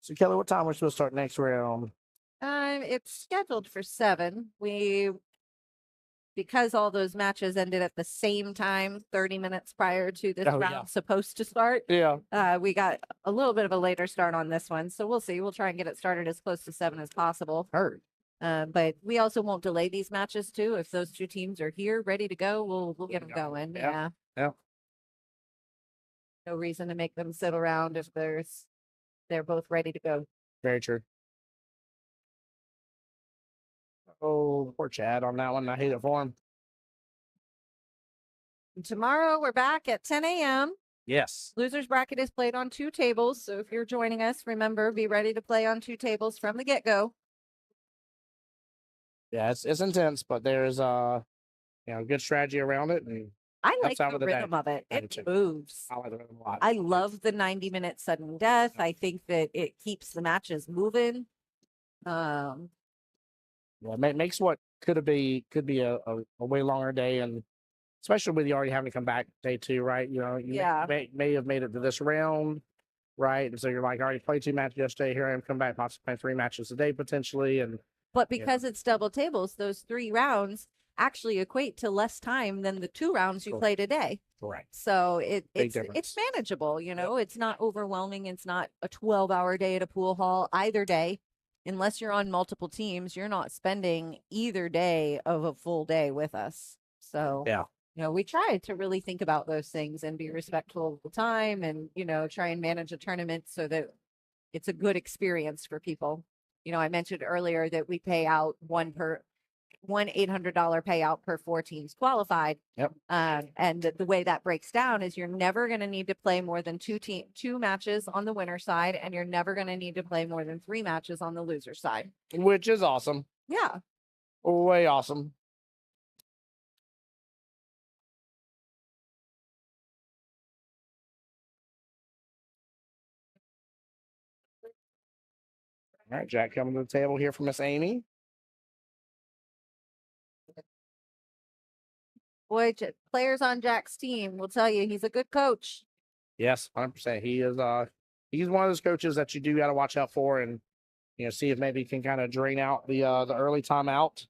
[SPEAKER 1] So Kelly, what time we're supposed to start next round?
[SPEAKER 2] It's scheduled for 7. Because all those matches ended at the same time, 30 minutes prior to this round supposed to start.
[SPEAKER 1] Yeah.
[SPEAKER 2] We got a little bit of a later start on this one, so we'll see. We'll try and get it started as close to 7 as possible.
[SPEAKER 1] Heard.
[SPEAKER 2] But we also won't delay these matches too. If those 2 teams are here, ready to go, we'll get them going.
[SPEAKER 1] Yeah.
[SPEAKER 2] No reason to make them sit around if they're both ready to go.
[SPEAKER 1] Very true. Oh, poor Chad on that one. I hate it for him.
[SPEAKER 2] And tomorrow we're back at 10 a.m.
[SPEAKER 1] Yes.
[SPEAKER 2] Losers bracket is played on 2 tables. So if you're joining us, remember, be ready to play on 2 tables from the get-go.
[SPEAKER 1] Yeah, it's intense, but there's good strategy around it, and
[SPEAKER 2] I like
[SPEAKER 1] out
[SPEAKER 2] the
[SPEAKER 1] with the
[SPEAKER 2] rhythm
[SPEAKER 1] day.
[SPEAKER 2] of it.
[SPEAKER 1] I do
[SPEAKER 2] It
[SPEAKER 1] too.
[SPEAKER 2] moves.
[SPEAKER 1] I like the rhythm a lot.
[SPEAKER 2] I love the 90-minute sudden death. I think that it keeps the matches moving.
[SPEAKER 1] Yeah, makes what could be a way longer day, and especially with you already having to come back day 2, right? You know, you may have made it to this round, right? And so you're like, all right, played 2 matches yesterday. Here I am, come back, possibly playing 3 matches a day potentially, and
[SPEAKER 2] but because it's double tables, those 3 rounds actually equate to less time than the 2 rounds you played a day.
[SPEAKER 1] Correct.
[SPEAKER 2] So it's manageable. You know, it's not overwhelming. It's not a 12-hour day at a pool hall either day. unless you're on multiple teams, you're not spending either day of a full day with us. So,
[SPEAKER 1] Yeah.
[SPEAKER 2] we try to really think about those things and be respectful of the time and, try and manage a tournament so that it's a good experience for people. I mentioned earlier that we pay out one $800 payout per 4 teams qualified.
[SPEAKER 1] Yep.
[SPEAKER 2] And the way that breaks down is you're never going to need to play more than two matches on the winner side, and you're never going to need to play more than 3 matches on the loser side.
[SPEAKER 1] Which is awesome.
[SPEAKER 2] Yeah.
[SPEAKER 1] Way awesome. All right, Jack coming to the table here for Miss Amy.
[SPEAKER 2] Boy, players on Jack's team will tell you he's a good coach.
[SPEAKER 1] Yes, 100%. He is. He's one of those coaches that you do got to watch out for, and see if maybe he can kind of drain out the early timeout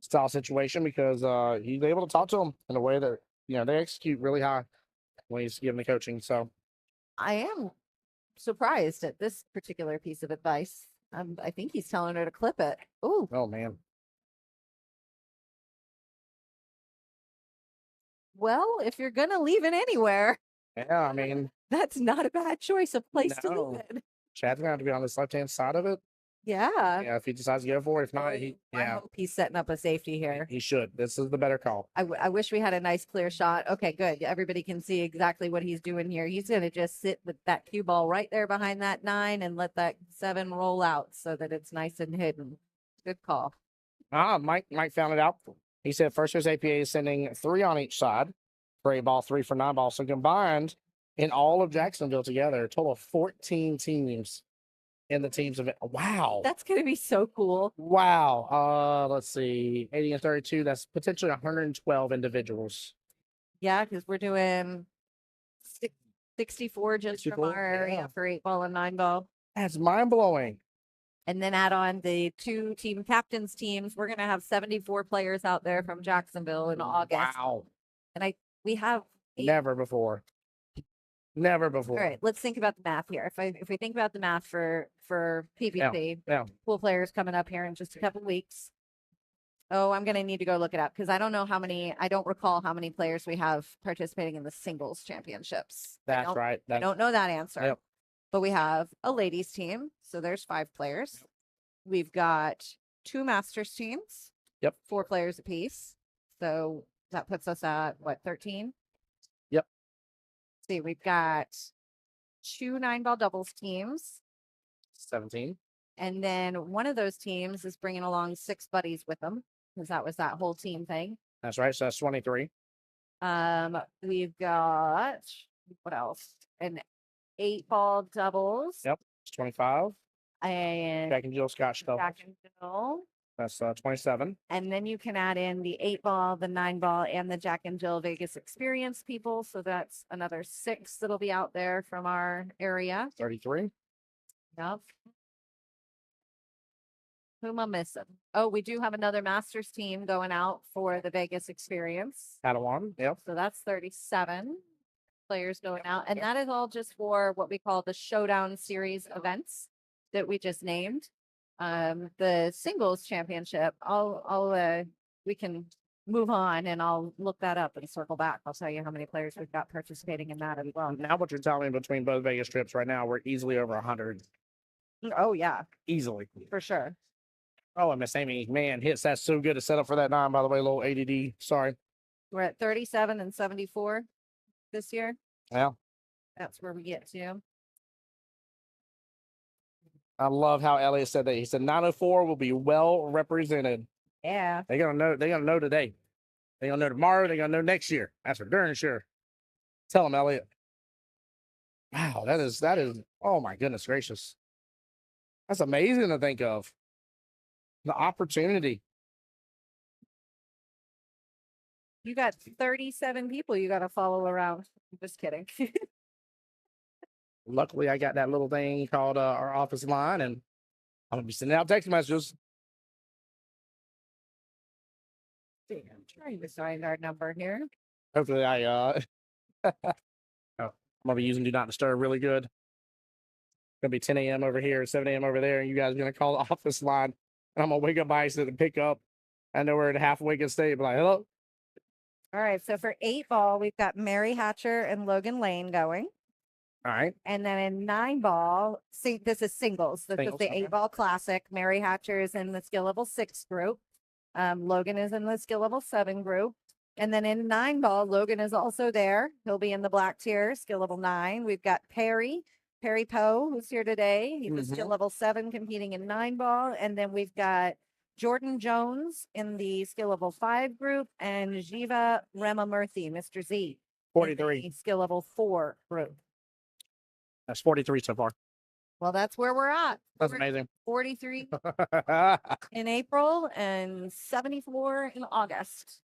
[SPEAKER 1] style situation, because he's able to talk to them in a way that they execute really high when he's giving the coaching. So
[SPEAKER 2] I am surprised at this particular piece of advice. I think he's telling her to clip it. Ooh.
[SPEAKER 1] Oh man.
[SPEAKER 2] Well, if you're gonna leave it anywhere,
[SPEAKER 1] Yeah, I mean,
[SPEAKER 2] that's not a bad choice of place to
[SPEAKER 1] no.
[SPEAKER 2] leave it.
[SPEAKER 1] Chad's gonna have to be on this left-hand side of it.
[SPEAKER 2] Yeah.
[SPEAKER 1] Yeah, if he decides to go for it. If not,
[SPEAKER 2] I hope he's setting up a safety here.
[SPEAKER 1] he should. This is the better call.
[SPEAKER 2] I wish we had a nice clear shot. Okay, good. Everybody can see exactly what he's doing here. He's going to just sit with that cue ball right there behind that 9 and let that 7 roll out so that it's nice and hidden. Good call.
[SPEAKER 1] Mike found it out. He said first year's APA is sending 3 on each side for 8 ball, 3 for 9 ball. So combined in all of Jacksonville together, a total of 14 teams in the teams event. Wow.
[SPEAKER 2] That's going to be so cool.
[SPEAKER 1] Wow. Let's see. 80 and 32. That's potentially 112 individuals.
[SPEAKER 2] Yeah, because we're doing 64 just
[SPEAKER 1] 64?
[SPEAKER 2] from our area for 8 ball and 9 ball.
[SPEAKER 1] That's mind blowing.
[SPEAKER 2] And then add on the 2 team captains teams. We're going to have 74 players out there from Jacksonville in August.
[SPEAKER 1] Wow.
[SPEAKER 2] And we have
[SPEAKER 1] Never before. Never before.
[SPEAKER 2] All right, let's think about the math here. If we think about the math for PPC,
[SPEAKER 1] Yeah.
[SPEAKER 2] pool players coming up here in just a couple weeks. Oh, I'm gonna need to go look it up because I don't recall how many players we have participating in the singles championships.
[SPEAKER 1] That's right.
[SPEAKER 2] I don't know that answer.
[SPEAKER 1] Yep.
[SPEAKER 2] But we have a ladies team, so there's 5 players. Yep. We've got 2 masters teams.
[SPEAKER 1] Yep.
[SPEAKER 2] 4 players apiece. So that puts us at what, 13?
[SPEAKER 1] Yep.
[SPEAKER 2] See, we've got 2 9-ball doubles teams.
[SPEAKER 1] 17.
[SPEAKER 2] And then one of those teams is bringing along 6 buddies with them because that was that whole team thing.
[SPEAKER 1] That's right. So that's 23.
[SPEAKER 2] We've got, what else? An 8-ball doubles.
[SPEAKER 1] Yep. It's 25.
[SPEAKER 2] And
[SPEAKER 1] Jack and Jill Scotch doubles.
[SPEAKER 2] Jack and Jill.
[SPEAKER 1] That's 27.
[SPEAKER 2] And then you can add in the 8-ball, the 9-ball, and the Jack and Jill Vegas experience people. So that's another 6 that'll be out there from our area.
[SPEAKER 1] 33.
[SPEAKER 2] Yep. Who am I missing? Oh, we do have another Masters team going out for the Vegas experience.
[SPEAKER 1] Padawan. Yep.
[SPEAKER 2] So that's 37 players going out. And that is all just for what we call the Showdown Series events that we just named. The singles championship, we can move on and I'll look that up and circle back. I'll tell you how many players we've got participating in that as well.
[SPEAKER 1] Now what you're telling me, between both Vegas trips right now, we're easily over 100.
[SPEAKER 2] Oh yeah,
[SPEAKER 1] Easily.
[SPEAKER 2] for sure.
[SPEAKER 1] Oh, and Miss Amy, man, hits that's so good to set up for that 9, by the way, little ADD. Sorry.
[SPEAKER 2] We're at 37 and 74 this year.
[SPEAKER 1] Yeah.
[SPEAKER 2] That's where we get to.
[SPEAKER 1] I love how Elliot said that. He said 904 will be well represented.
[SPEAKER 2] Yeah.
[SPEAKER 1] They're gonna know today. They're gonna know tomorrow. They're gonna know next year. That's for darn sure. Tell them, Elliot. Wow, that is oh my goodness gracious. That's amazing to think of. The opportunity.
[SPEAKER 2] You got 37 people you got to follow around. I'm just kidding.
[SPEAKER 1] Luckily, I got that little thing called our office line, and I'm gonna be sending out text messages.
[SPEAKER 2] I'm trying to find our number here.
[SPEAKER 1] Hopefully, I'm gonna be using Do Not Disturb really good. gonna be 10 a.m. over here, 7 a.m. over there, and you guys are gonna call the office line, and I'm gonna wake up by accident and pick up. I know we're at half Wigan State, but like, hello.
[SPEAKER 2] All right. So for 8-ball, we've got Mary Hatcher and Logan Lane going.
[SPEAKER 1] All right.
[SPEAKER 2] And then in 9-ball, see, this is singles. This
[SPEAKER 1] Singles,
[SPEAKER 2] is the
[SPEAKER 1] okay.
[SPEAKER 2] 8-ball classic. Mary Hatcher is in the skill level 6 group. Logan is in the skill level 7 group. And then in 9-ball, Logan is also there. He'll be in the black tier, skill level 9. We've got Perry Poe, who's here today. He's a skill level 7 competing in 9-ball. And then we've got Jordan Jones in the skill level 5 group and Jiva Ramamurthy, Mr. Z, in
[SPEAKER 1] 43.
[SPEAKER 2] the skill level 4 group.
[SPEAKER 1] That's 43 so far.
[SPEAKER 2] Well, that's where we're at.
[SPEAKER 1] That's
[SPEAKER 2] We're
[SPEAKER 1] amazing.
[SPEAKER 2] 43 in April and 74 in August.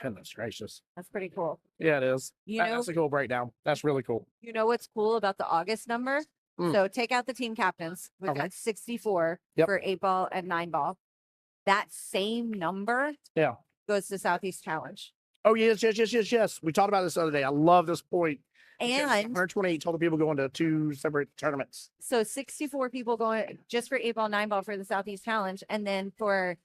[SPEAKER 1] Goodness gracious.
[SPEAKER 2] That's pretty cool.
[SPEAKER 1] Yeah, it is.
[SPEAKER 2] You know,
[SPEAKER 1] That's a cool breakdown. That's really cool.
[SPEAKER 2] you know what's cool about the August number?
[SPEAKER 1] Mm.
[SPEAKER 2] So take out the team captains. We've
[SPEAKER 1] Okay.
[SPEAKER 2] got 64
[SPEAKER 1] Yep.
[SPEAKER 2] for 8-ball and 9-ball. That same number
[SPEAKER 1] Yeah.
[SPEAKER 2] goes to Southeast Challenge.
[SPEAKER 1] Oh, yes. We talked about this the other day. I love this point.
[SPEAKER 2] And
[SPEAKER 1] 128 total people going to 2 separate tournaments.
[SPEAKER 2] so 64 people going just for 8-ball, 9-ball for the Southeast Challenge. And then for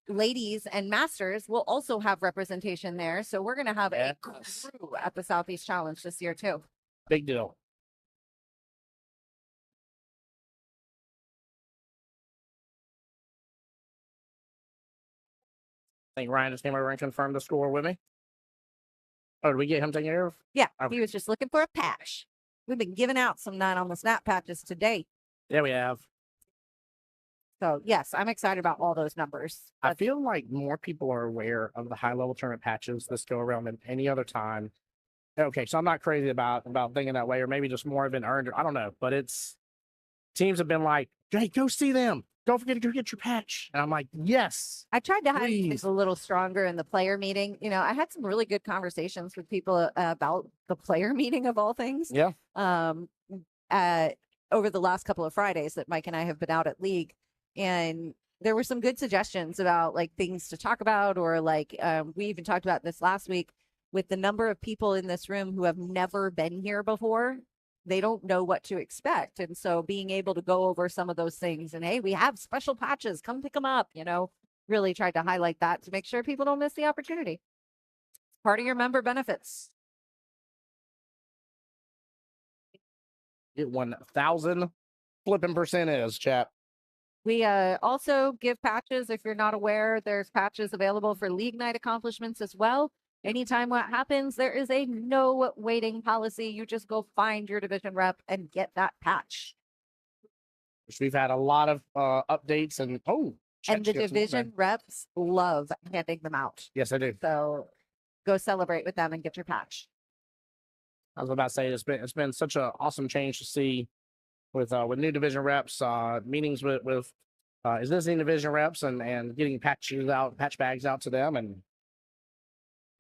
[SPEAKER 2] ladies and masters, we'll also have representation there. So we're going to have a
[SPEAKER 1] Yes.
[SPEAKER 2] crew at the Southeast Challenge this year too.
[SPEAKER 1] Big deal. I think Ryan just came over and confirmed the score with me. Oh, did we get him taken care of?
[SPEAKER 2] Yeah,
[SPEAKER 1] Okay.
[SPEAKER 2] he was just looking for a patch. We've been giving out some 9 on the snap patches today.
[SPEAKER 1] Yeah, we have.
[SPEAKER 2] So yes, I'm excited about all those numbers.
[SPEAKER 1] I feel like more people are aware of the high level tournament patches this go around than any other time. Okay, so I'm not crazy about thinking that way, or maybe just more have been earned. I don't know, but it's teams have been like, "Hey, go see them. Don't forget to go get your patch." And I'm like, "Yes."
[SPEAKER 2] I tried to highlight
[SPEAKER 1] Please.
[SPEAKER 2] this a little stronger in the player meeting. You know, I had some really good conversations with people about the player meeting of all things.
[SPEAKER 1] Yeah.
[SPEAKER 2] Over the last couple of Fridays that Mike and I have been out at league, and there were some good suggestions about like things to talk about, or like we even talked about this last week with the number of people in this room who have never been here before. They don't know what to expect. And so being able to go over some of those things and, hey, we have special patches, come pick them up, you know, really tried to highlight that to make sure people don't miss the opportunity. Part of your member benefits.
[SPEAKER 1] It 1,000 flipping percent is, chat.
[SPEAKER 2] We also give patches. If you're not aware, there's patches available for league night accomplishments as well. Anytime what happens, there is a no waiting policy. You just go find your division rep and get that patch.
[SPEAKER 1] Which we've had a lot of updates and
[SPEAKER 2] And the
[SPEAKER 1] Chet's got some
[SPEAKER 2] division reps love handing them out.
[SPEAKER 1] Yes, I do.
[SPEAKER 2] So go celebrate with them and get your patch.
[SPEAKER 1] I was about to say it's been such an awesome change to see with new division reps, meetings with existing division reps, and getting patch bags out to them. And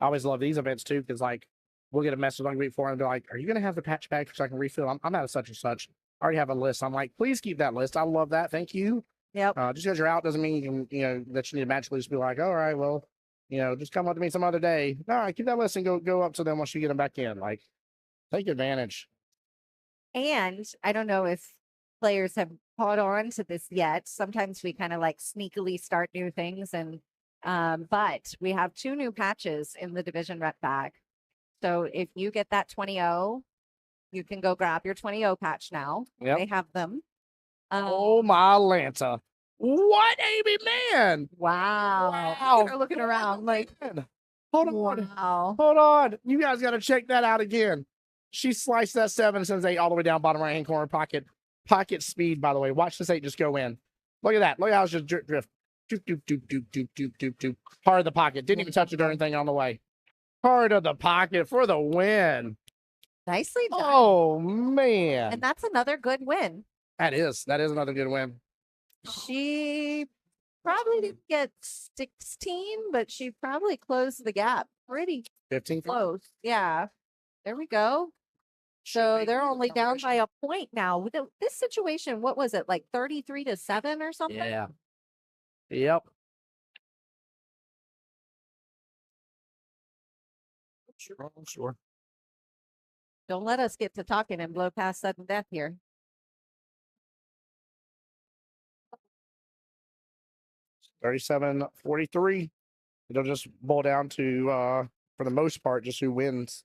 [SPEAKER 1] I always love these events too, because like we'll get a message on the week before and be like, "Are you going to have the patch bag so I can refill? I'm out of such and such. I already have a list." I'm like, "Please keep that list. I love that. Thank you."
[SPEAKER 2] Yep.
[SPEAKER 1] Just because you're out doesn't mean you know that you need to magically just be like, "All right, well, just come up to me some other day." No, keep that list and go up to them once you get them back in. Like, take advantage.
[SPEAKER 2] And I don't know if players have caught on to this yet. Sometimes we kind of like sneakily start new things, and but we have 2 new patches in the division rep bag. So if you get that 20-0, you can go grab your 20-0 patch now.
[SPEAKER 1] Yep.
[SPEAKER 2] They have them.
[SPEAKER 1] Oh my Lanta. What, Amy, man?
[SPEAKER 2] Wow.
[SPEAKER 1] Wow.
[SPEAKER 2] They're looking around like,
[SPEAKER 1] Hold on.
[SPEAKER 2] wow.
[SPEAKER 1] Hold on. You guys got to check that out again. She sliced that 7 since 8 all the way down bottom right hand corner pocket. Pocket speed, by the way. Watch this 8 just go in. Look at that. Look how it's just drift. Doop, doop, doop, doop, doop, doop, doop, doop. Part of the pocket. Didn't even touch it or anything on the way. Part of the pocket for the win.
[SPEAKER 2] Nicely done.
[SPEAKER 1] Oh, man.
[SPEAKER 2] And that's another good win.
[SPEAKER 1] That is another good win.
[SPEAKER 2] She probably didn't get 16, but she probably closed the gap pretty
[SPEAKER 1] 15.
[SPEAKER 2] close. Yeah. There we go. So they're only down by a point now. With this situation, what was it, like 33-7 or something?
[SPEAKER 1] Yeah. Yep. Sure.
[SPEAKER 2] Don't let us get to talking and blow past sudden death here.
[SPEAKER 1] 37-43. It'll just boil down to, for the most part, just who wins.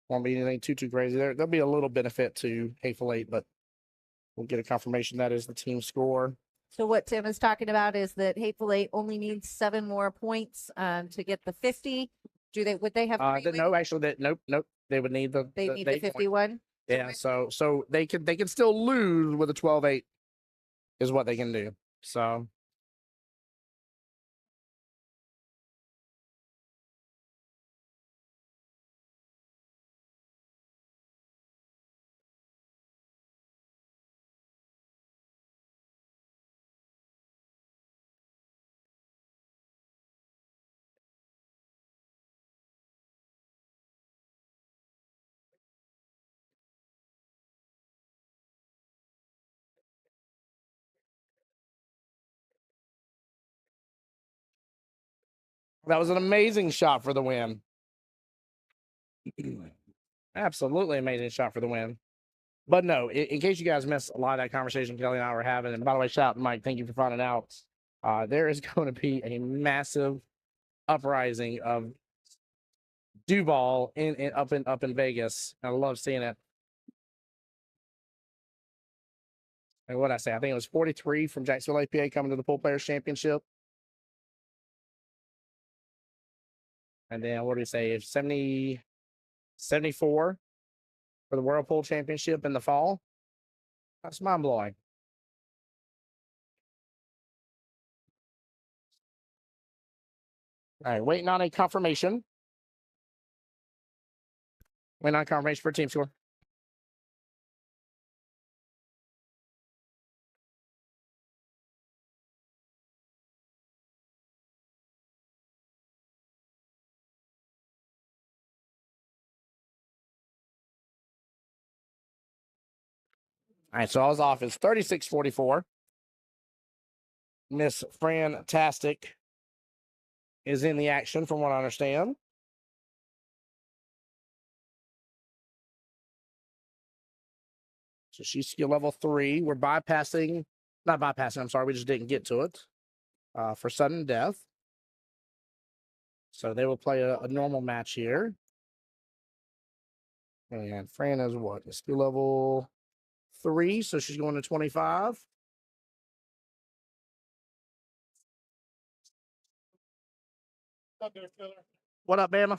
[SPEAKER 1] Won't be anything too crazy. There'll be a little benefit to Hateful Eight, but we'll get a confirmation that is the team score.
[SPEAKER 2] So what Tim is talking about is that Hateful Eight only needs 7 more points to get the 50. Would they have
[SPEAKER 1] no, actually, nope. They would need the
[SPEAKER 2] they need the 51.
[SPEAKER 1] Yeah, so they can still lose with a 12-8 is what they can do. So that was an amazing shot for the win. Absolutely amazing shot for the win. But no, in case you guys missed a lot of that conversation Kelly and I were having, and by the way, shout out to Mike, thank you for finding out. There is going to be a massive uprising of Duval up in Vegas. I love seeing it. And what I say, I think it was 43 from Jacksonville APA coming to the Pool Players Championship. And then what do we say? 74 for the World Pool Championship in the fall. That's mind blowing. All right, waiting on a confirmation. Waiting on confirmation for team score. All right, so I was off. It's 36-44. Miss Fantastic is in the action, from what I understand. So she's skill level 3. We're not bypassing, I'm sorry, we just didn't get to it for sudden death. So they will play a normal match here. And Fran is what? Skill level 3, so she's going to 25. What up, Bama?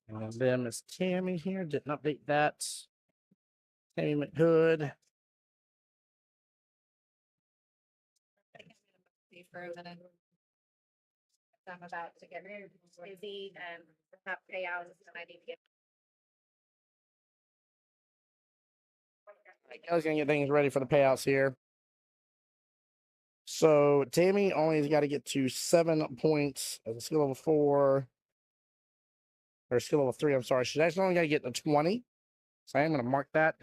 [SPEAKER 1] And then Miss Tammy here. Didn't update that. Tammy McHood.
[SPEAKER 2] For a minute. I'm about to get busy and have payouts, and I need to get.
[SPEAKER 1] I was going to get things ready for the payouts here. So Tammy only has got to get to 7 points as a skill level 4. Or skill level 3, I'm sorry. She's actually only got to get to 20. So I am going to mark that.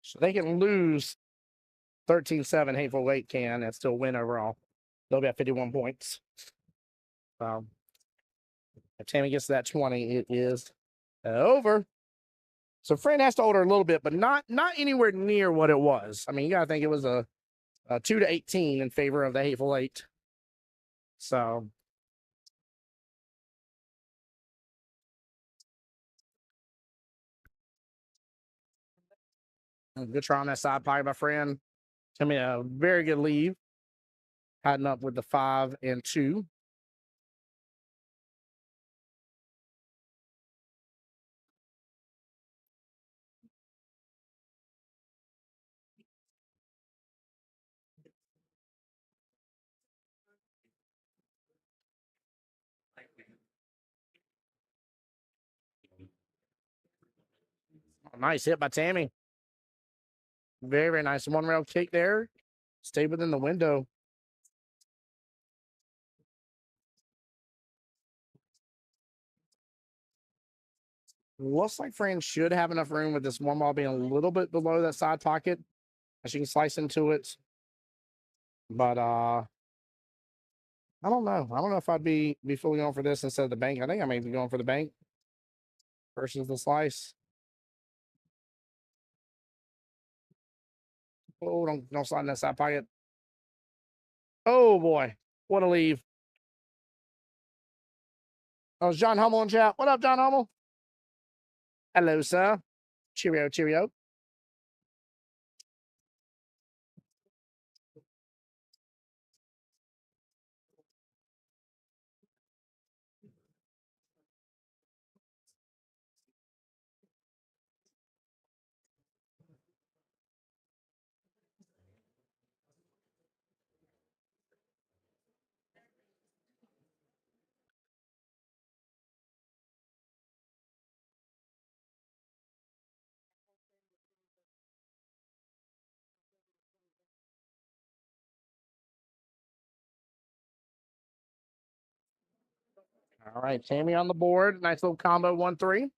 [SPEAKER 1] So they can lose 13-7, Hateful Eight can, and still win overall. They'll be at 51 points. If Tammy gets to that 20, it is over. So Fran has to hold her a little bit, but not anywhere near what it was. I mean, you got to think it was a 2-18 in favor of the Hateful Eight. So good try on that side pocket by Fran. Tammy a very good leave. Hiding up with the 5 and 2. Nice hit by Tammy. Very, very nice. One rail kick there. Stayed within the window. Looks like Fran should have enough room with this one ball being a little bit below that side pocket. She can slice into it. But I don't know. I don't know if I'd be fully going for this instead of the bank. I think I may be going for the bank versus the slice. Oh, don't slide in that side pocket. Oh boy, what a leave. Oh, it's John Hummel in chat. What up, John Hummel? Hello, sir. Cheerio, cheerio. All right, Tammy on the board. Nice little combo 1-3.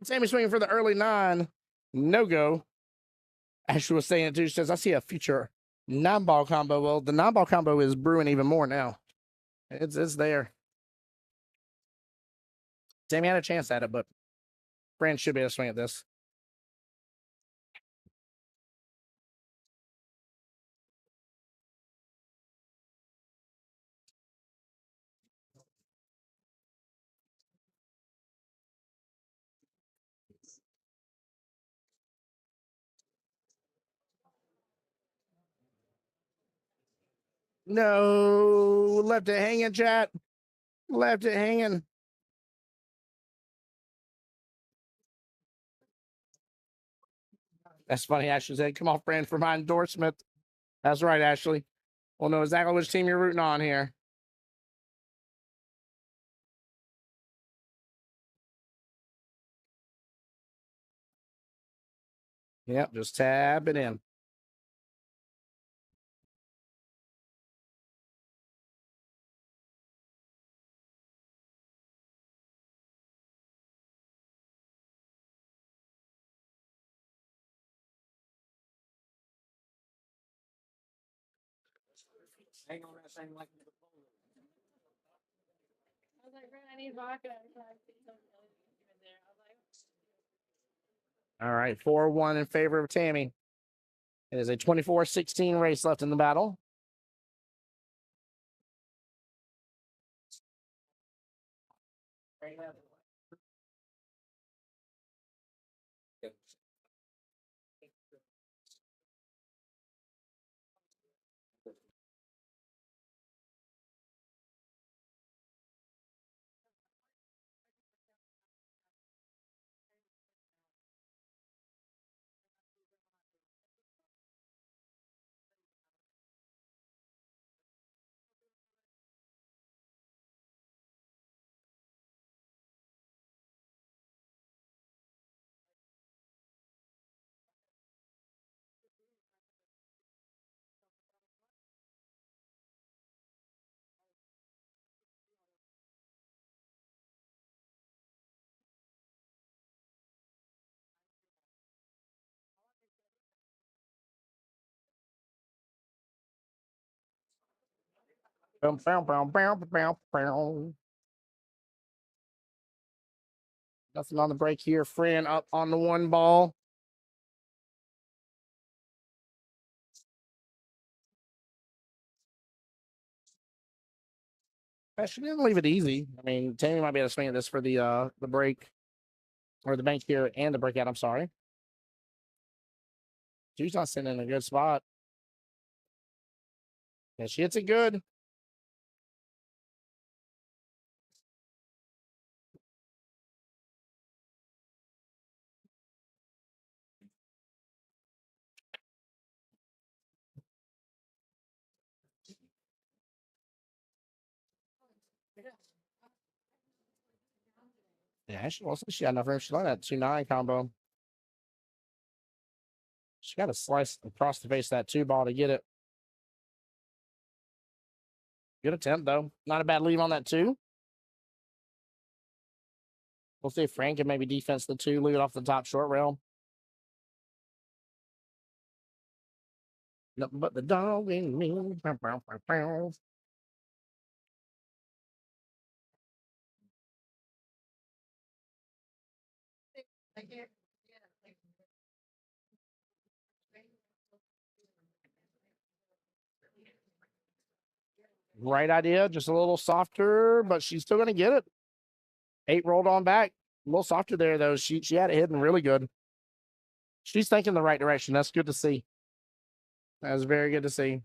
[SPEAKER 1] Tammy swinging for the early 9. No go. Ashley was saying it too. She says, I see a future 9-ball combo. Well, the 9-ball combo is brewing even more now. It's there. Tammy had a chance at it, but Fran should be able to swing at this. No, left it hanging, chat. Left it hanging. That's funny. Ashley said, come off brand for my endorsement. That's right, Ashley. We'll know exactly which team you're rooting on here. Yep, just tab it in. All right, 4-1 in favor of Tammy. It is a 24-16 race left in the battle. Nothing on the break here. Fran up on the 1 ball. She didn't leave it easy. I mean, Tammy might be able to swing at this for the break or the bank here and the breakout. I'm sorry. She's not sitting in a good spot. Yeah, she hits it good. Yeah, she got enough room. She learned that 2-9 combo. She got to slice across the face of that 2 ball to get it. Good attempt, though. Not a bad lead on that 2. We'll see if Frank can maybe defense the 2, leave it off the top short rail. Nothing but the dog in me. Right idea, just a little softer, but she's still going to get it. 8 rolled on back. A little softer there, though. She had it hidden really good. She's thinking the right direction. That's good to see. That's very good to see.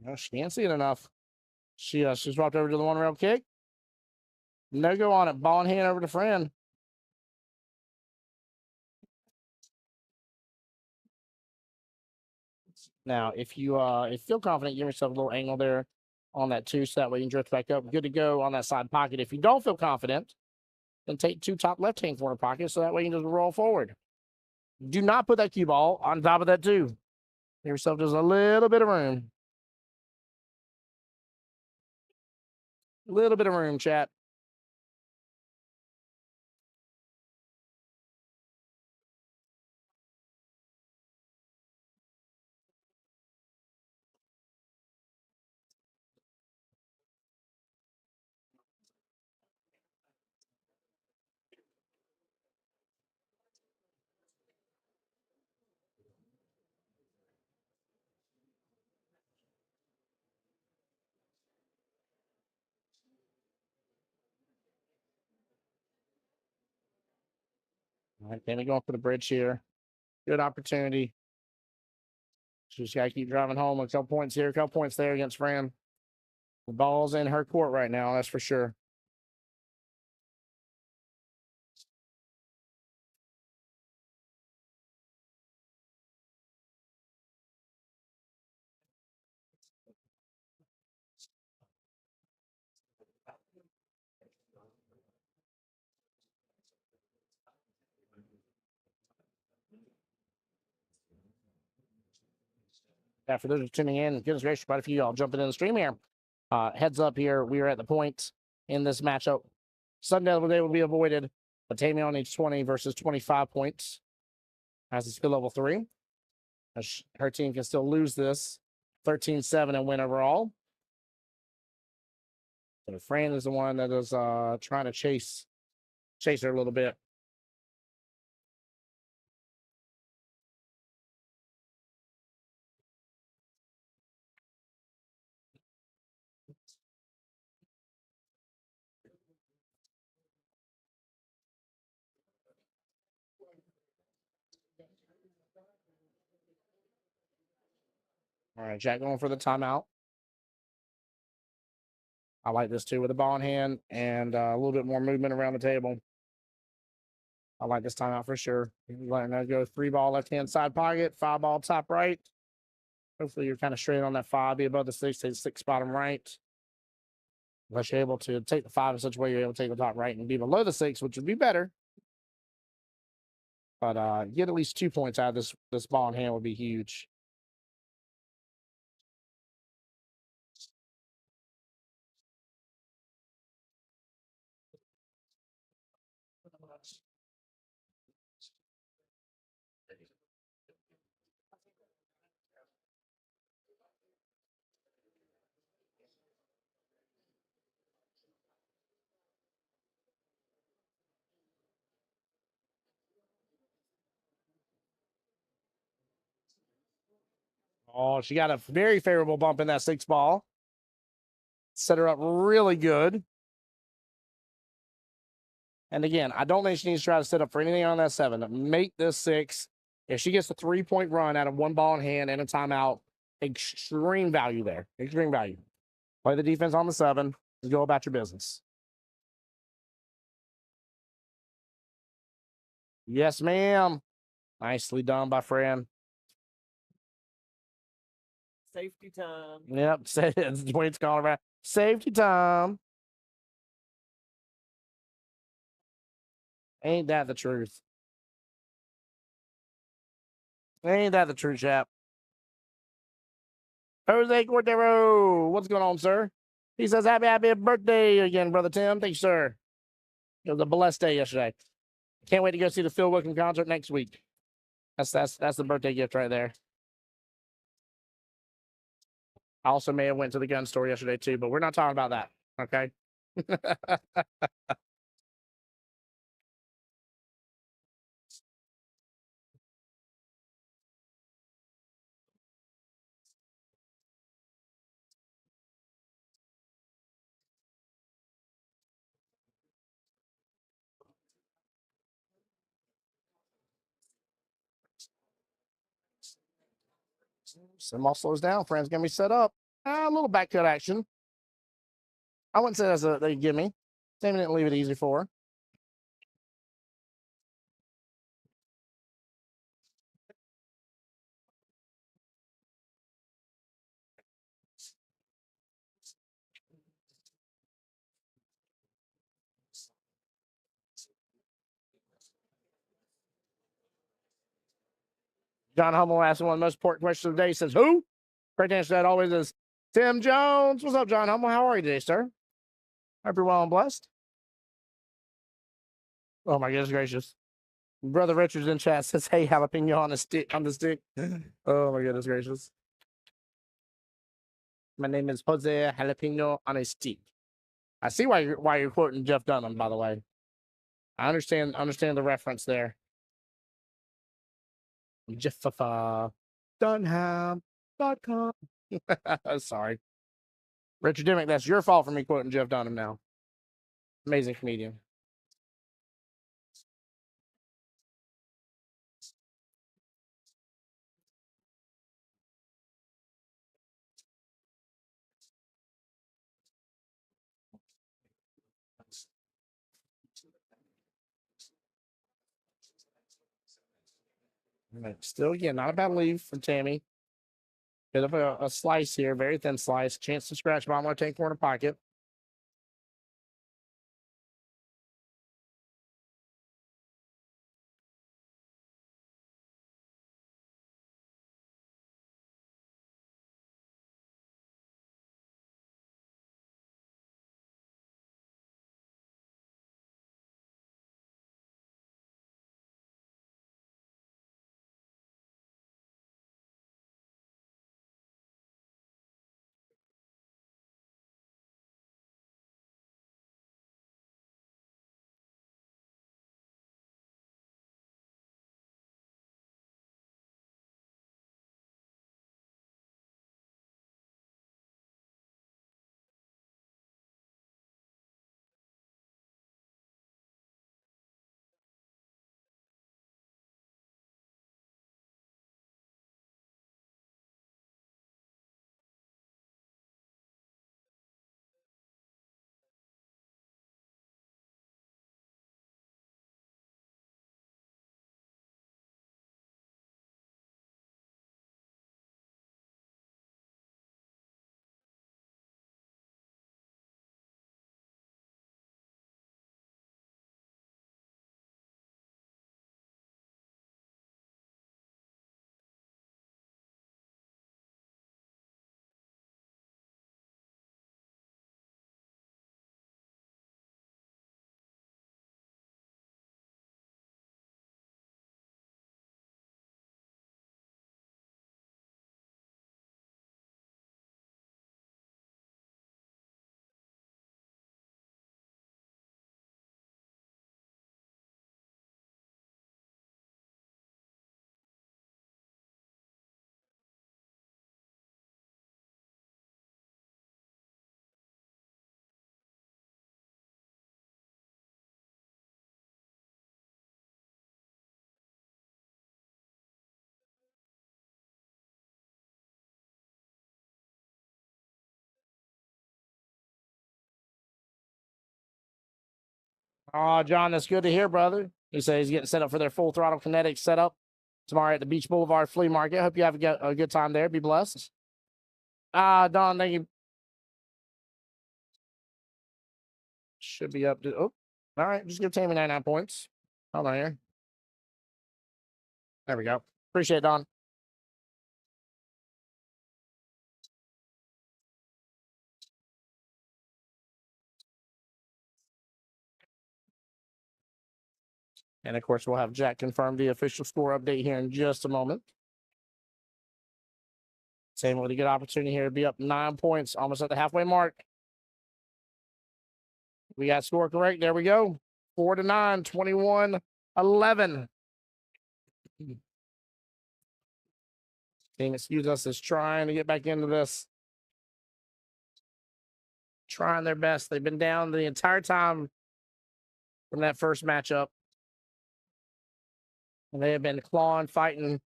[SPEAKER 1] No, she can't see it enough. She's walked over to the 1 rail kick. No go on it. Ball in hand over to Fran. Now, if you feel confident, give yourself a little angle there on that 2, so that way you can drift back up. Good to go on that side pocket. If you don't feel confident, then take 2 top left-hand corner pockets, so that way you can just roll forward. Do not put that cue ball on top of that 2. Give yourself just a little bit of room. A little bit of room, chat. All right, Tammy going for the bridge here. Good opportunity. She's got to keep driving home. A couple points here, a couple points there against Fran. The ball's in her court right now, that's for sure. Yeah, for those who are tuning in, goodness gracious, quite a few y'all jumping in the stream here. Heads up here, we are at the point in this matchup. Sun Devil Day will be avoided, but Tamion needs 20 versus 25 points as a skill level 3. Her team can still lose this 13-7 and win overall. So Fran is the one that is trying to chase her a little bit. All right, Jack going for the timeout. I like this too with the ball in hand and a little bit more movement around the table. I like this timeout for sure. Letting that go 3-ball left hand side pocket, 5-ball top right. Hopefully you're kind of straight on that 5, be above the 6, take the 6 bottom right. Unless you're able to take the 5 in such a way you're able to take the top right and be below the 6, which would be better. But get at least 2 points out of this ball in hand would be huge. Oh, she got a very favorable bump in that 6 ball. Set her up really good. And again, I don't think she needs to try to set up for anything on that 7. Make this 6. If she gets a 3-point run out of 1 ball in hand and a timeout, extreme value there. Extreme value. Play the defense on the 7. Just go about your business. Yes, ma'am. Nicely done by Fran.
[SPEAKER 3] Safety time.
[SPEAKER 1] Yep, it's Dwayne's calling around. Safety time. Ain't that the truth? Ain't that the truth, chap? Jose Cordero, what's going on, sir? He says, happy birthday again, Brother Tim. Thank you, sir. It was a blessed day yesterday. Can't wait to go see the Phil Wickham concert next week. That's the birthday gift right there. I also may have went to the gun store yesterday too, but we're not talking about that. Okay. Some all slows down. Friends gonna be set up. A little back cut action. I wouldn't say that's a they give me. Sammy didn't leave it easy for her. John Hummel asked one of the most important questions of the day. He says, who? Correct answer to that always is Tim Jones. What's up, John Hummel? How are you today, sir? Hope you're well and blessed. Oh my goodness gracious. Brother Richards in chat says, hey, jalapeno on the stick. Oh my goodness gracious. My name is Jose Jalapeno on a stick. I see why you're quoting Jeff Dunham, by the way. I understand the reference there. Jeff Dunham.com. Sorry. Richard Dimmick, that's your fault for me quoting Jeff Dunham now. Amazing comedian. Still, again, not a bad leave from Tammy. Bit of a slice here, very thin slice. Chance to scratch bottom left hand corner pocket. Oh, John, that's good to hear, brother. He says he's getting set up for their full throttle kinetic setup tomorrow at the Beach Boulevard Flea Market. Hope you have a good time there. Be blessed. Don, thank you. Should be up to. Oh, all right. Just give Tammy 99 points. Hold on here. There we go. Appreciate it, Don. And of course, we'll have Jack confirm the official score update here in just a moment. Same with a good opportunity here to be up 9 points, almost at the halfway mark. We got score correct. There we go. 4-9, 21-11. Team Excuse Us is trying to get back into this. Trying their best. They've been down the entire time from that first matchup. And they have been clawing, fighting,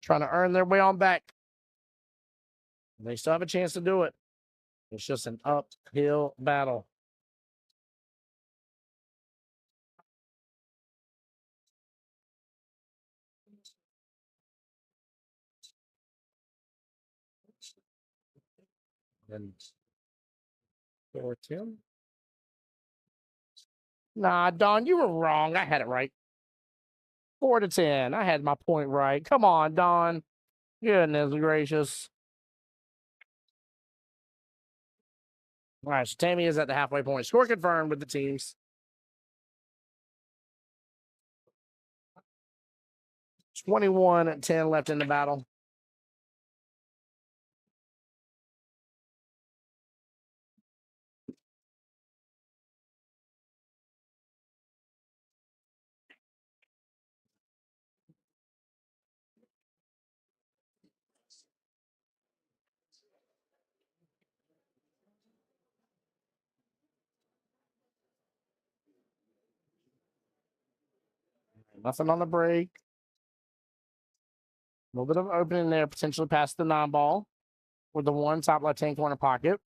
[SPEAKER 1] trying to earn their way on back. And they still have a chance to do it. It's just an uphill battle. And 4-2. Nah, Don, you were wrong. I had it right. 4-10. I had my point right. Come on, Don. Goodness gracious. All right, so Tammy is at the halfway point. Score confirmed with the teams. 21-10 left in the battle. Nothing on the break. A little bit of opening there, potentially past the 9-ball with the 1 top left-hand corner pocket.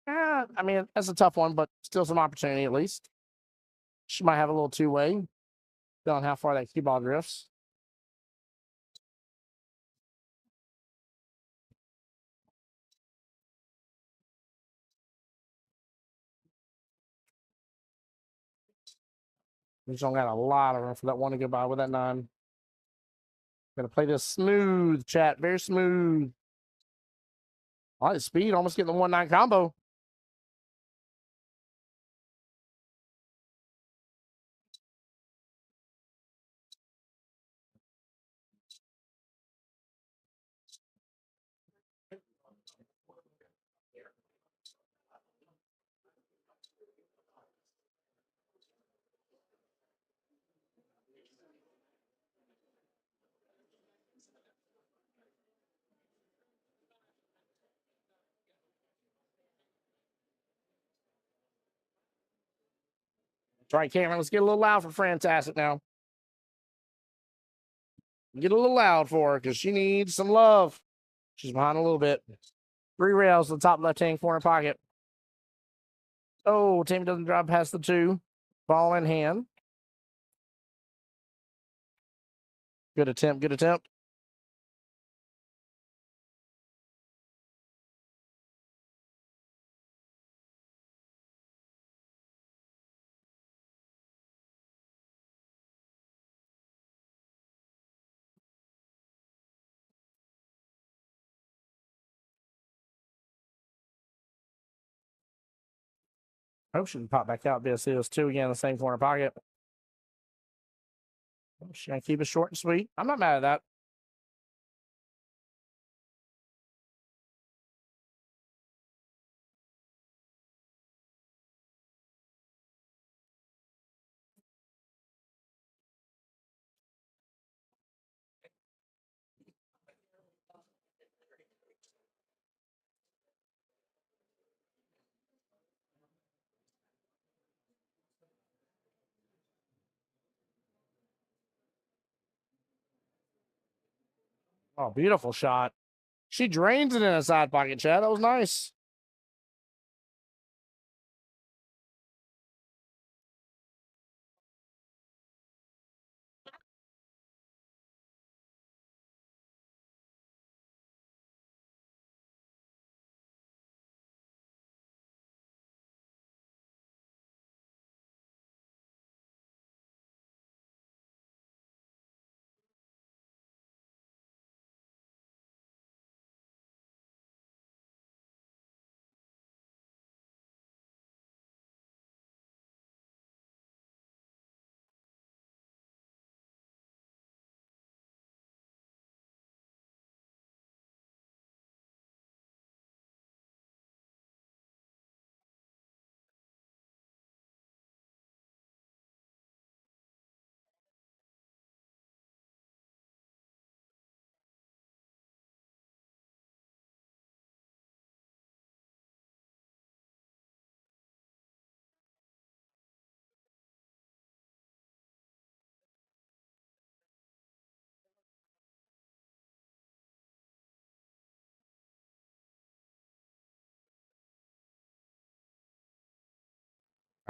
[SPEAKER 1] I mean, that's a tough one, but still some opportunity at least. She might have a little two-way, depending on how far that cue ball drifts. We just don't got a lot of room for that one to go by with that 9. Gonna play this smooth, chat. Very smooth. I like the speed, almost getting the 1-9 combo. That's right, Cameron. Let's get a little loud for Fantastic now. Get a little loud for her because she needs some love. She's behind a little bit. 3 rails to the top left-hand corner pocket. Oh, Tammy doesn't drop past the 2. Ball in hand. Good attempt, good attempt. Hope she can pop back out. Be a CS 2 again in the same corner pocket. She's going to keep it short and sweet. I'm not mad at that. Oh, beautiful shot. She drains it in a side pocket, Chad. That was nice.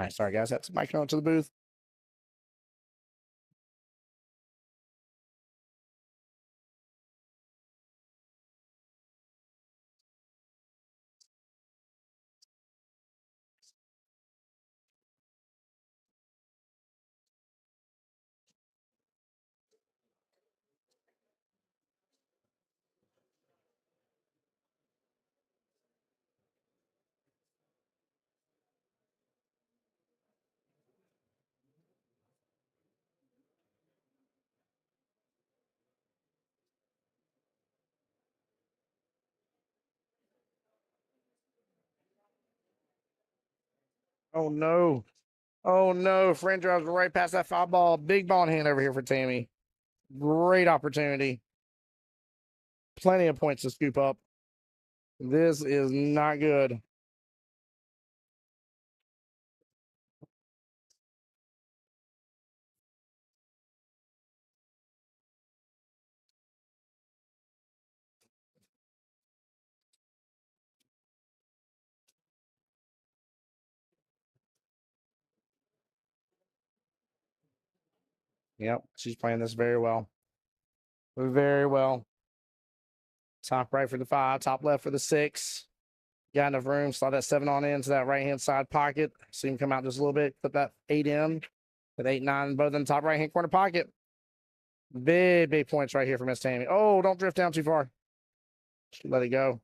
[SPEAKER 1] All right, sorry guys, that's Mike on to the booth. Oh no. Oh no. Friend drives right past that foul ball. Big ball in hand over here for Tammy. Great opportunity. Plenty of points to scoop up. This is not good. Yep, she's playing this very well. Very well. Top right for the 5, top left for the 6. Got enough room. Slide that 7 on into that right hand side pocket. See him come out just a little bit. Put that 8 in. With 8, 9, both in the top right hand corner pocket. Big points right here for Miss Tammy. Oh, don't drift down too far. Let it go.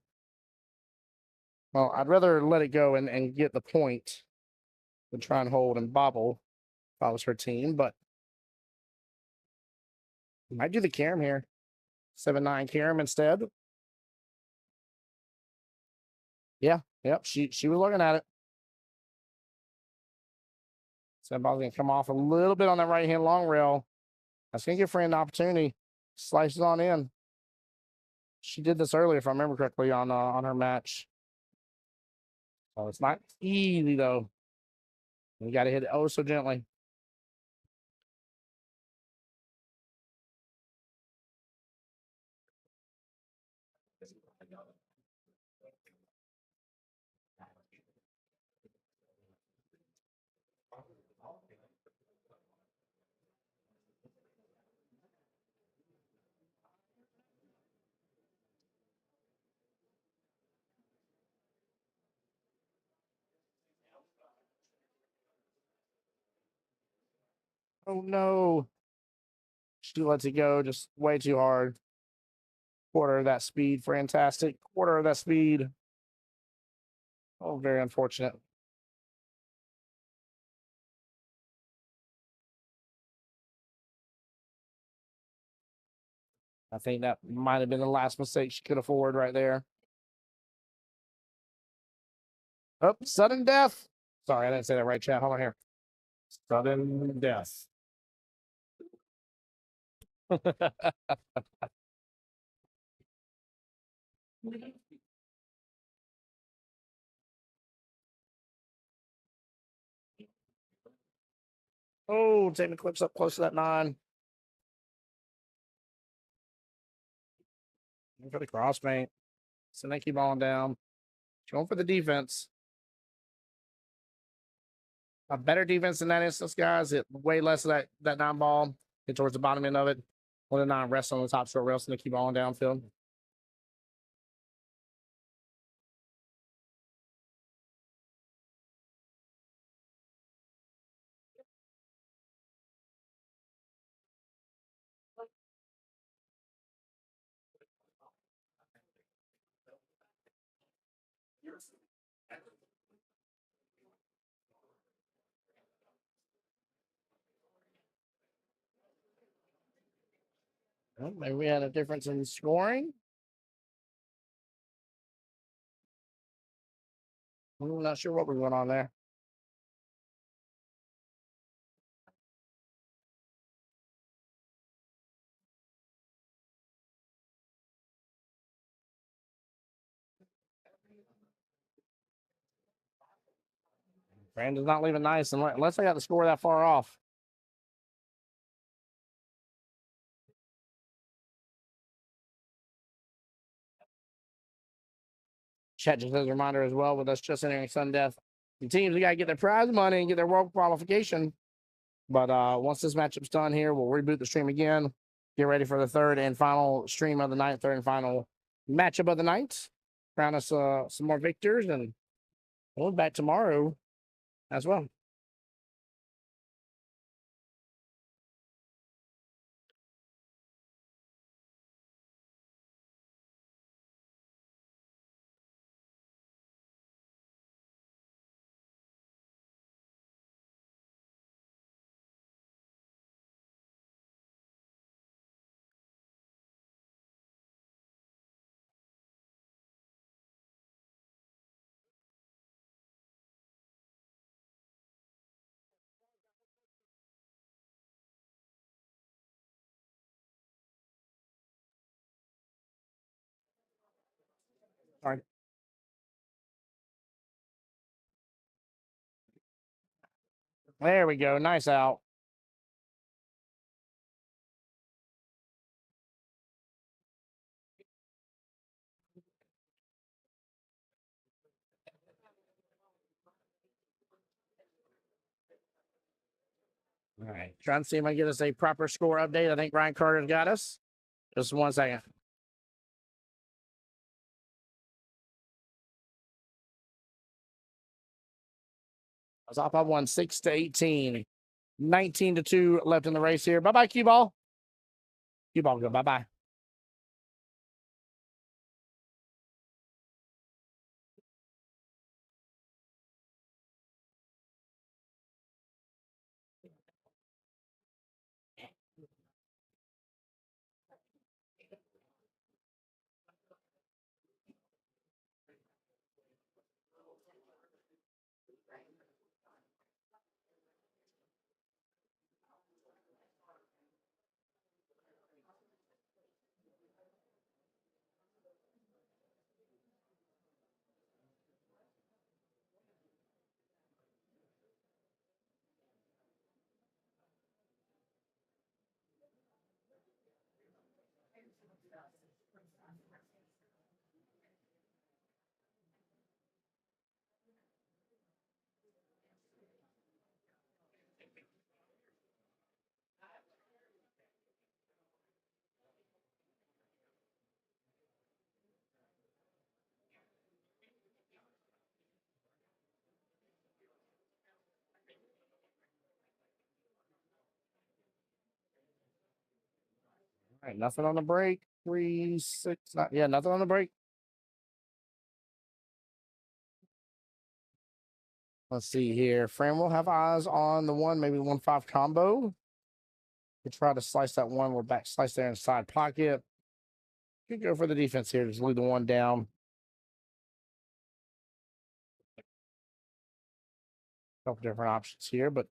[SPEAKER 1] Well, I'd rather let it go and get the point than try and hold and bobble if I was her team, but might do the carom here. 7-9 carom instead. Yeah, yep, she was looking at it. So ball's gonna come off a little bit on that right hand long rail. That's gonna give Fran an opportunity. Slices on in. She did this earlier, if I remember correctly, on her match. So it's not easy though. You got to hit it oh so gently. Oh no. She lets it go just way too hard. Quarter of that speed, fantastic. Quarter of that speed. Oh, very unfortunate. I think that might have been the last mistake she could afford right there. Oh, sudden death. Sorry, I didn't say that right, chat. Hold on here. Sudden death. Oh, taking the clips up close to that 9. For the cross paint. So they keep balling down. Going for the defense. A better defense in that instance, guys. It way less of that 9 ball. Get towards the bottom end of it. 1 to 9 rest on the top short rail, so they keep balling downfield. Well, maybe we had a difference in scoring. I'm not sure what was going on there. Brandon's not leaving nice unless I got the score that far off. Chat just as a reminder as well, with us just entering sudden death, the teams, we got to get their prize money and get their world qualification. But once this matchup's done here, we'll reboot the stream again. Get ready for the third and final stream of the night, third and final matchup of the night. Crown us some more victors, and we'll be back tomorrow as well. All right. There we go. Nice out. All right. Trying to see if I can get us a proper score update. I think Ryan Carter's got us. Just 1 second. I was off by 1, 6-18. 19-2 left in the race here. Bye-bye, cue ball. Cue ball go. Bye-bye. All right, nothing on the break. 3, 6, not, yeah, nothing on the break. Let's see here. Fran will have eyes on the 1, maybe 1-5 combo. We try to slice that 1. We're back, slice there inside pocket. Could go for the defense here. Just leave the 1 down. Couple different options here, but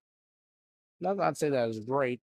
[SPEAKER 1] nothing I'd say that is great.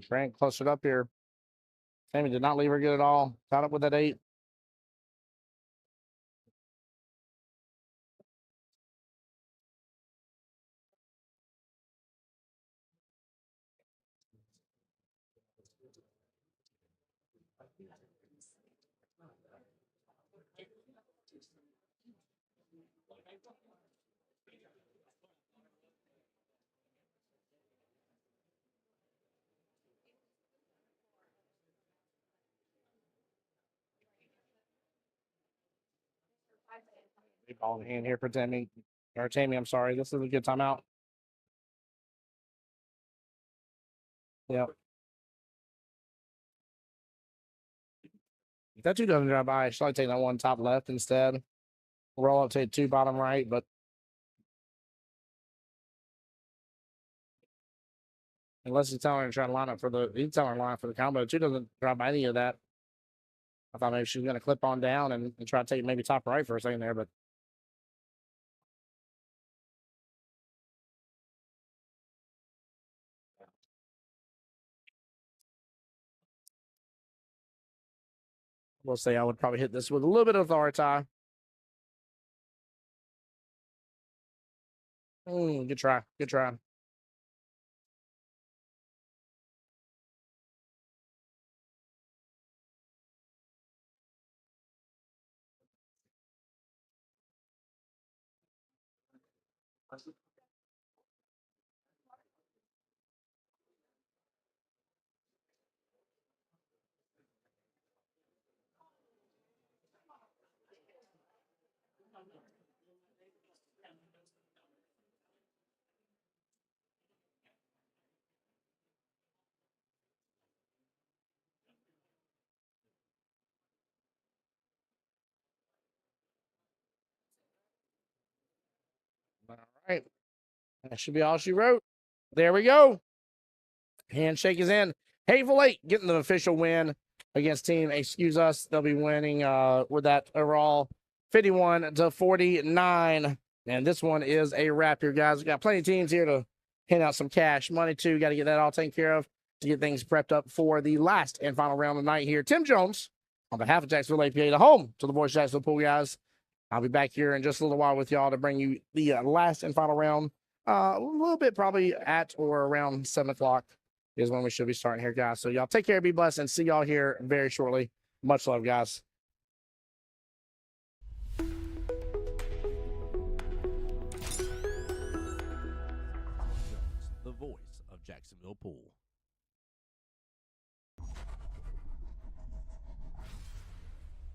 [SPEAKER 1] Grant close it up here. Sammy did not leave her good at all. Tied up with that 8. Big ball in hand here for Tammy. Or Tammy, I'm sorry. This is a good timeout. Yep. If that 2 doesn't drive by, I should probably take that 1 top left instead. roll up to 2 bottom right, but unless he's telling her to try to line up for he's telling her to line up for the combo. 2 doesn't drop any of that. I thought maybe she was going to clip on down and try to take maybe top right for a second there, but we'll say I would probably hit this with a little bit of authority. Good try. Good try. All right. That should be all she wrote. There we go. Handshake is in. Hateful Eight getting the official win against Team Excuse Us. They'll be winning with that overall 51-49. And this one is a wrap here, guys. We got plenty of teams here to hand out some cash. Money, too. Got to get that all taken care of to get things prepped up for the last and final round of the night here. Tim Jones, on behalf of Jacksonville APA, the home to the Voice of Jacksonville Pool, guys. I'll be back here in just a little while with y'all to bring you the last and final round. A little bit probably at or around 7 o'clock is when we should be starting here, guys. So y'all take care, be blessed, and see y'all here very shortly. Much love, guys.
[SPEAKER 4] The Voice of Jacksonville Pool.